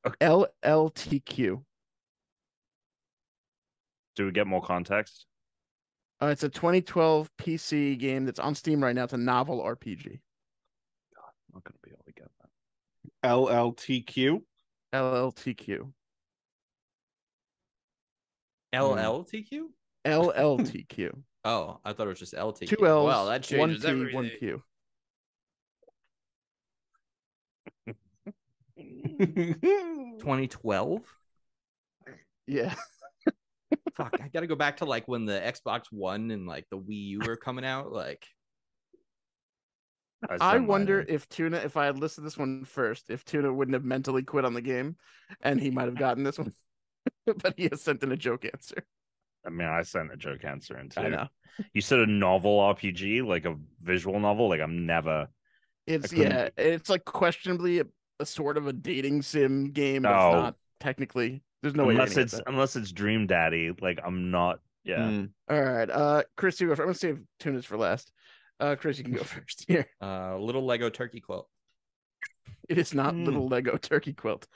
D: Okay.
C: LLTQ.
D: Do we get more context?
C: It's a 2012 PC game that's on Steam right now. It's a novel RPG.
D: I'm not gonna be able to get that.
B: LLTQ.
C: LLTQ.
A: LLTQ?
C: LLTQ.
A: Oh, I thought it was just LTQ.
C: Two L's.
A: Well, that changes
C: 1 T,
A: everything.
C: 1 Q.
A: 2012?
C: Yeah.
A: Fuck, I gotta go back to like when the Xbox One and like the Wii U were coming out. Like,
C: I wonder if Tuna, if I had listed this one first, if Tuna wouldn't have mentally quit on the game and he might have gotten this one. But he has sent in a joke answer.
D: I mean, I sent a joke answer in too.
C: I know.
D: You said a novel RPG, like a visual novel. Like I'm never.
C: It's it's like questionably a sort of a dating sim game, but it's not technically. There's no way
D: unless it's Dream Daddy. Like I'm not. Yeah.
C: All right. Chris, you go first. I'm gonna save Tunas for last. Chris, you can go first here.
A: Little Lego turkey quilt.
C: It is not Little Lego turkey quilt.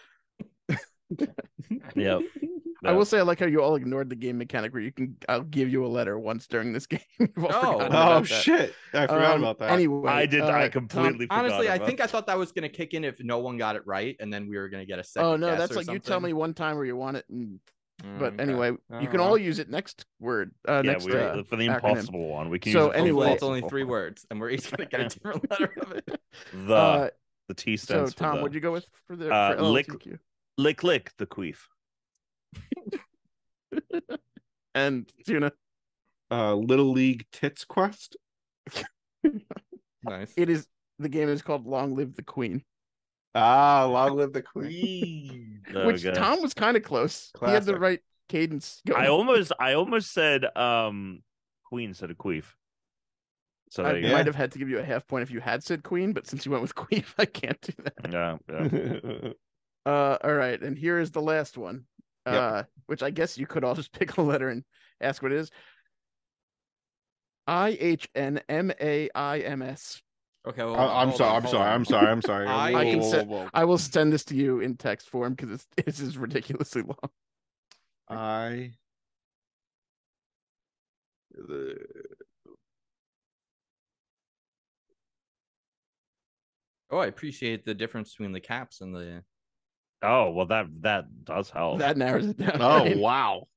D: Yep.
C: I will say I like how you all ignored the game mechanic where I'll give you a letter once during this game.
B: Shit. I forgot about that.
C: Anyway,
D: I completely forgot.
A: Honestly, I think I thought that was going to kick in if no one got it right, and then we were going to get a second.
C: Oh no,
A: guess
C: that's
A: or
C: like
A: something.
C: you tell me one time where you want it, but
A: okay.
C: anyway, you can all use it next word.
D: For the
C: acronym.
D: impossible one, we can
C: So
D: use it
C: anyway,
A: it's only 3 words, and we're each going to get a different letter of it.
D: The T stands
C: so Tom,
D: for
C: what'd you go with for the
D: LLTQ? Lick the queef.
C: And Tuna.
B: Little League Tits Quest.
A: Nice.
C: The game is called Long Live the Queen.
B: Long Live the Queen.
C: Which Tom was kind of close.
B: Classic.
C: He had the right cadence going.
D: I almost said queen instead of queef. So
C: I might have had to give you a half point if you had said queen, but since you went with queef, I can't do that.
D: Yeah.
C: All right, and here is the last one.
B: Yep.
C: Which I guess you could all just pick a letter and ask what it is. IHNMAIMS.
A: Okay, well,
B: I'm
A: hold
B: sorry.
A: on,
B: I'm
A: hold
B: sorry.
A: on.
B: I'm sorry. I'm sorry.
A: I
B: Whoa,
C: I can
B: whoa,
C: send.
B: whoa, whoa.
C: I will send this to you in text form because it's is ridiculously long.
B: I. The
A: Oh, I appreciate the difference between the caps and the.
D: Oh, well, that does help.
C: That narrows it down.
B: Oh
C: right?
B: wow.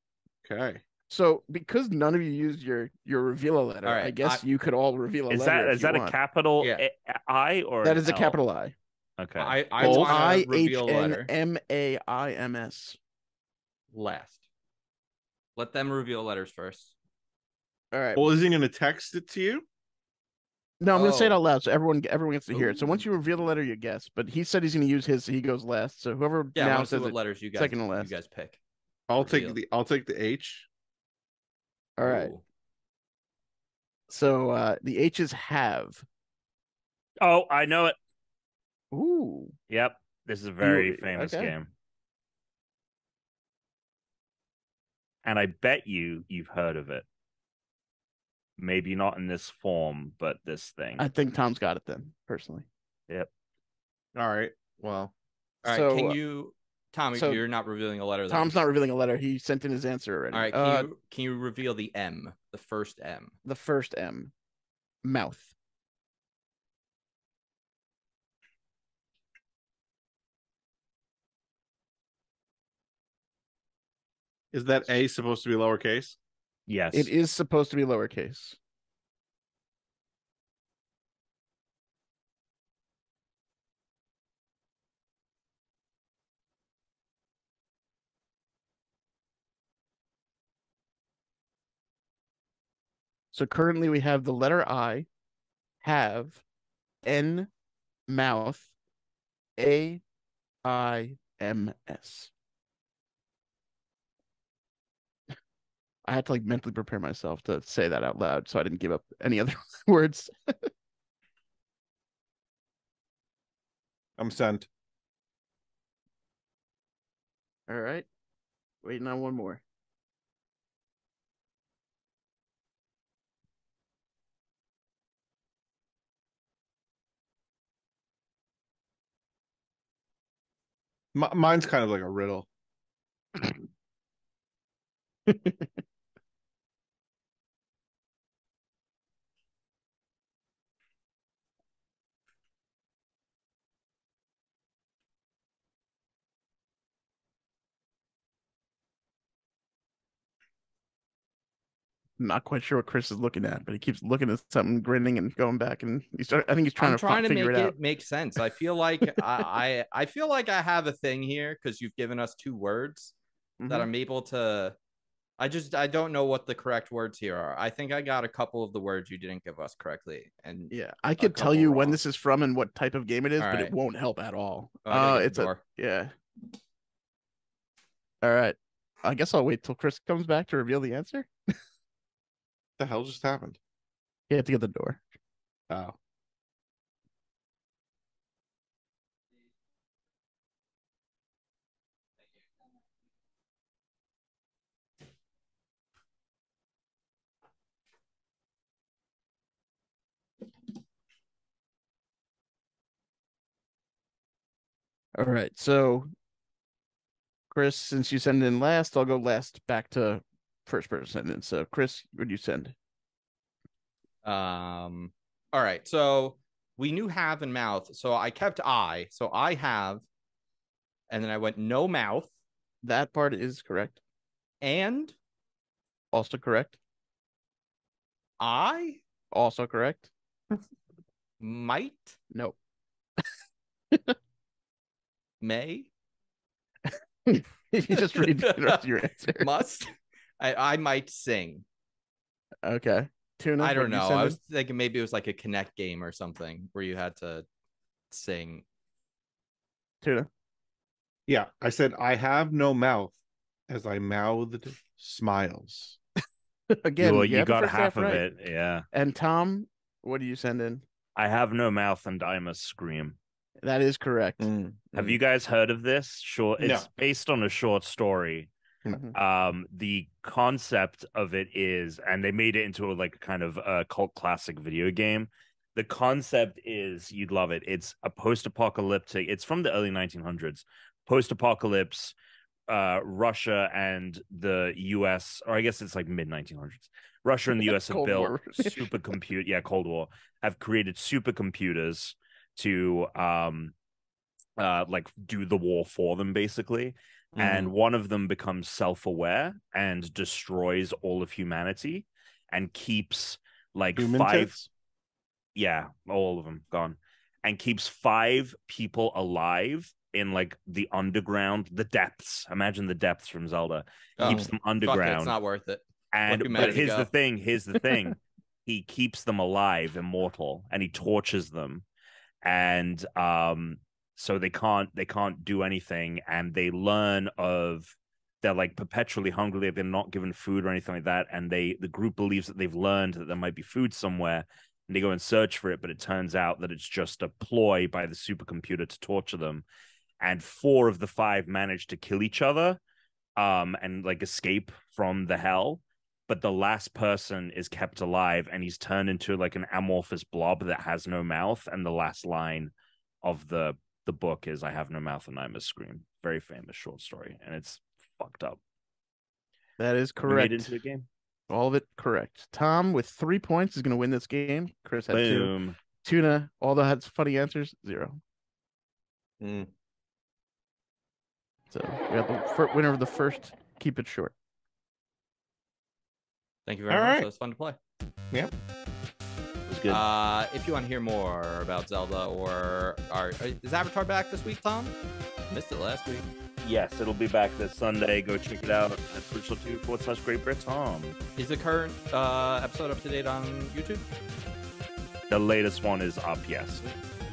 B: Okay.
C: So because none of you used your reveal a letter,
A: All right,
C: I guess you could all reveal a letter.
D: Is that a capital
A: Yeah.
D: I or
C: That
D: an
C: is a
D: L?
C: capital I.
D: Okay.
A: I want to reveal a letter
C: IHNMAIMS.
A: last. Let them reveal letters first.
C: All right.
B: Well, is he going to text it to you?
C: No, I'm going to say it
A: Oh.
C: out loud so everyone gets to hear it. So once you
A: Ooh.
C: reveal the letter, you guess. But he said he's going to use his, so he goes last. So whoever
A: Yeah, I
C: now
A: want to see
C: says
A: what
C: it,
A: letters you
C: second to last.
A: pick.
B: I'll
A: Reveal.
B: take the H.
C: All right.
A: Ooh.
C: So the H's have.
D: Oh, I know it.
C: Ooh.
D: Yep. This is a very
C: You-
D: famous
C: okay.
D: game. And I bet you've heard of it. Maybe not in this form, but this thing.
C: I think Tom's got it then, personally.
D: Yep.
B: All right. Well,
A: All right.
C: So,
A: Can you, Tom?
C: so
A: you're not revealing a letter. Then.
C: Tom's not revealing a letter. He sent in his answer already.
A: All right. Can you reveal the M, the first M?
C: The first M. Mouth.
B: is that A supposed to be lowercase?
D: Yes.
C: It is supposed to be lowercase. So currently we have the letter I, have, N, mouth, AIMS. I had to mentally prepare myself to say that out loud so I didn't give up any other words.
B: I'm sent.
C: All right. Waiting on one more.
B: Mine's kind of like a riddle.
C: I'm not quite sure what Chris is looking at, but he keeps looking at something, grinning and going back, and I think he's trying to figure
A: make
C: it out.
A: make sense. I feel like I feel like I have a thing here because you've given us two words that I'm able to. I don't know what the correct words here are. I think I got a couple of the words you didn't give us correctly, and
C: Yeah, I could tell you when this is from and what type of game it is, but it won't help at all. It's yeah. All right. I guess I'll wait till Chris comes back to reveal the answer.
B: The hell just happened?
C: You have to get the door.
B: Oh.
C: All right. So, Chris, since you send in last, I'll go last back to first person sentence. So, Chris, what do you send?
A: All right. So we knew have and mouth. So I kept I. So I have, and then I went no mouth.
C: That part is correct.
A: And
C: also correct.
A: I
C: also correct.
A: Might.
C: Nope.
A: May.
C: You just read the rest of your answer.
A: Must. I might sing.
C: Okay. Tuna.
A: I don't know. I was thinking maybe it was like a Connect game or something where you had to sing.
C: Tuna.
B: Yeah, I said I have no mouth as I mouthed smiles.
C: Again,
D: well, you got
C: half
D: half of
C: right.
D: it. Yeah.
C: And Tom, what do you send in?
D: I have no mouth and I must scream.
C: That is correct.
D: Have you guys heard of this? Sure.
B: No.
D: It's based on a short story. The concept of it is, and they made it into like kind of a cult classic video game. The concept is, you'd love it. It's a post-apocalyptic. It's from the early 1900s. Post-apocalypse, Russia and the U.S., or I guess it's like mid-1900s. Russia and the U.S. have built supercomputer. Yeah, Cold War have created supercomputers to like do the war for them, basically. And one of them becomes self-aware and destroys all of humanity and keeps like
B: Human
D: five
B: tits?
D: Yeah, all of them gone, and keeps 5 people alive in like the underground, the depths. Imagine the depths from Zelda. Keeps them underground.
A: Fuck it, it's not worth it.
D: And but here's the thing. He keeps them alive, immortal, and he tortures them. And so they can't do anything, and they learn of, they're like perpetually hungry, they're not given food or anything like that, and the group believes that they've learned that there might be food somewhere, and they go and search for it, but it turns out that it's just a ploy by the supercomputer to torture them. And 4 of the 5 manage to kill each other and like escape from the hell, but the last person is kept alive, and he's turned into like an amorphous blob that has no mouth, and the last line of the book is, "I have no mouth and I must scream." Very famous short story, and it's fucked up.
C: That is correct.
D: Made into a game.
C: All of it correct. Tom with 3 points is going to win this game. Chris had 2. Tuna, although had funny answers, 0. So we got the winner of the first. Keep it short.
A: Thank you very much. It was fun to play.
B: Yep.
D: It was good.
A: If you want to hear more about Zelda, or is Avatar back this week, Tom? Missed it last week.
D: Yes, it'll be back this Sunday. Go check it out at twitch.tv/GreatBritTom.
A: Is the current episode up to date on YouTube?
D: The latest one is up, yes.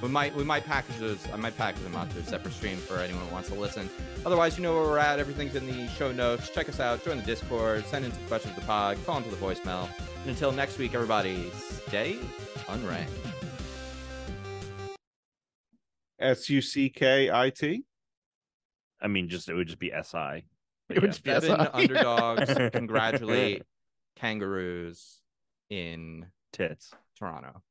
A: We might package those. I might package them onto a separate stream for anyone who wants to listen. Otherwise, you know where we're at. Everything's in the show notes. Check us out. Join the Discord. Send in some questions to the pod. Call into the voicemail. And until next week, everybody, stay unranked.
B: SUCKIT?
D: I mean, it would just be SI.
C: It would just be
A: Seven
C: SI.
A: underdogs congratulate kangaroos in
D: Tits.
A: Toronto.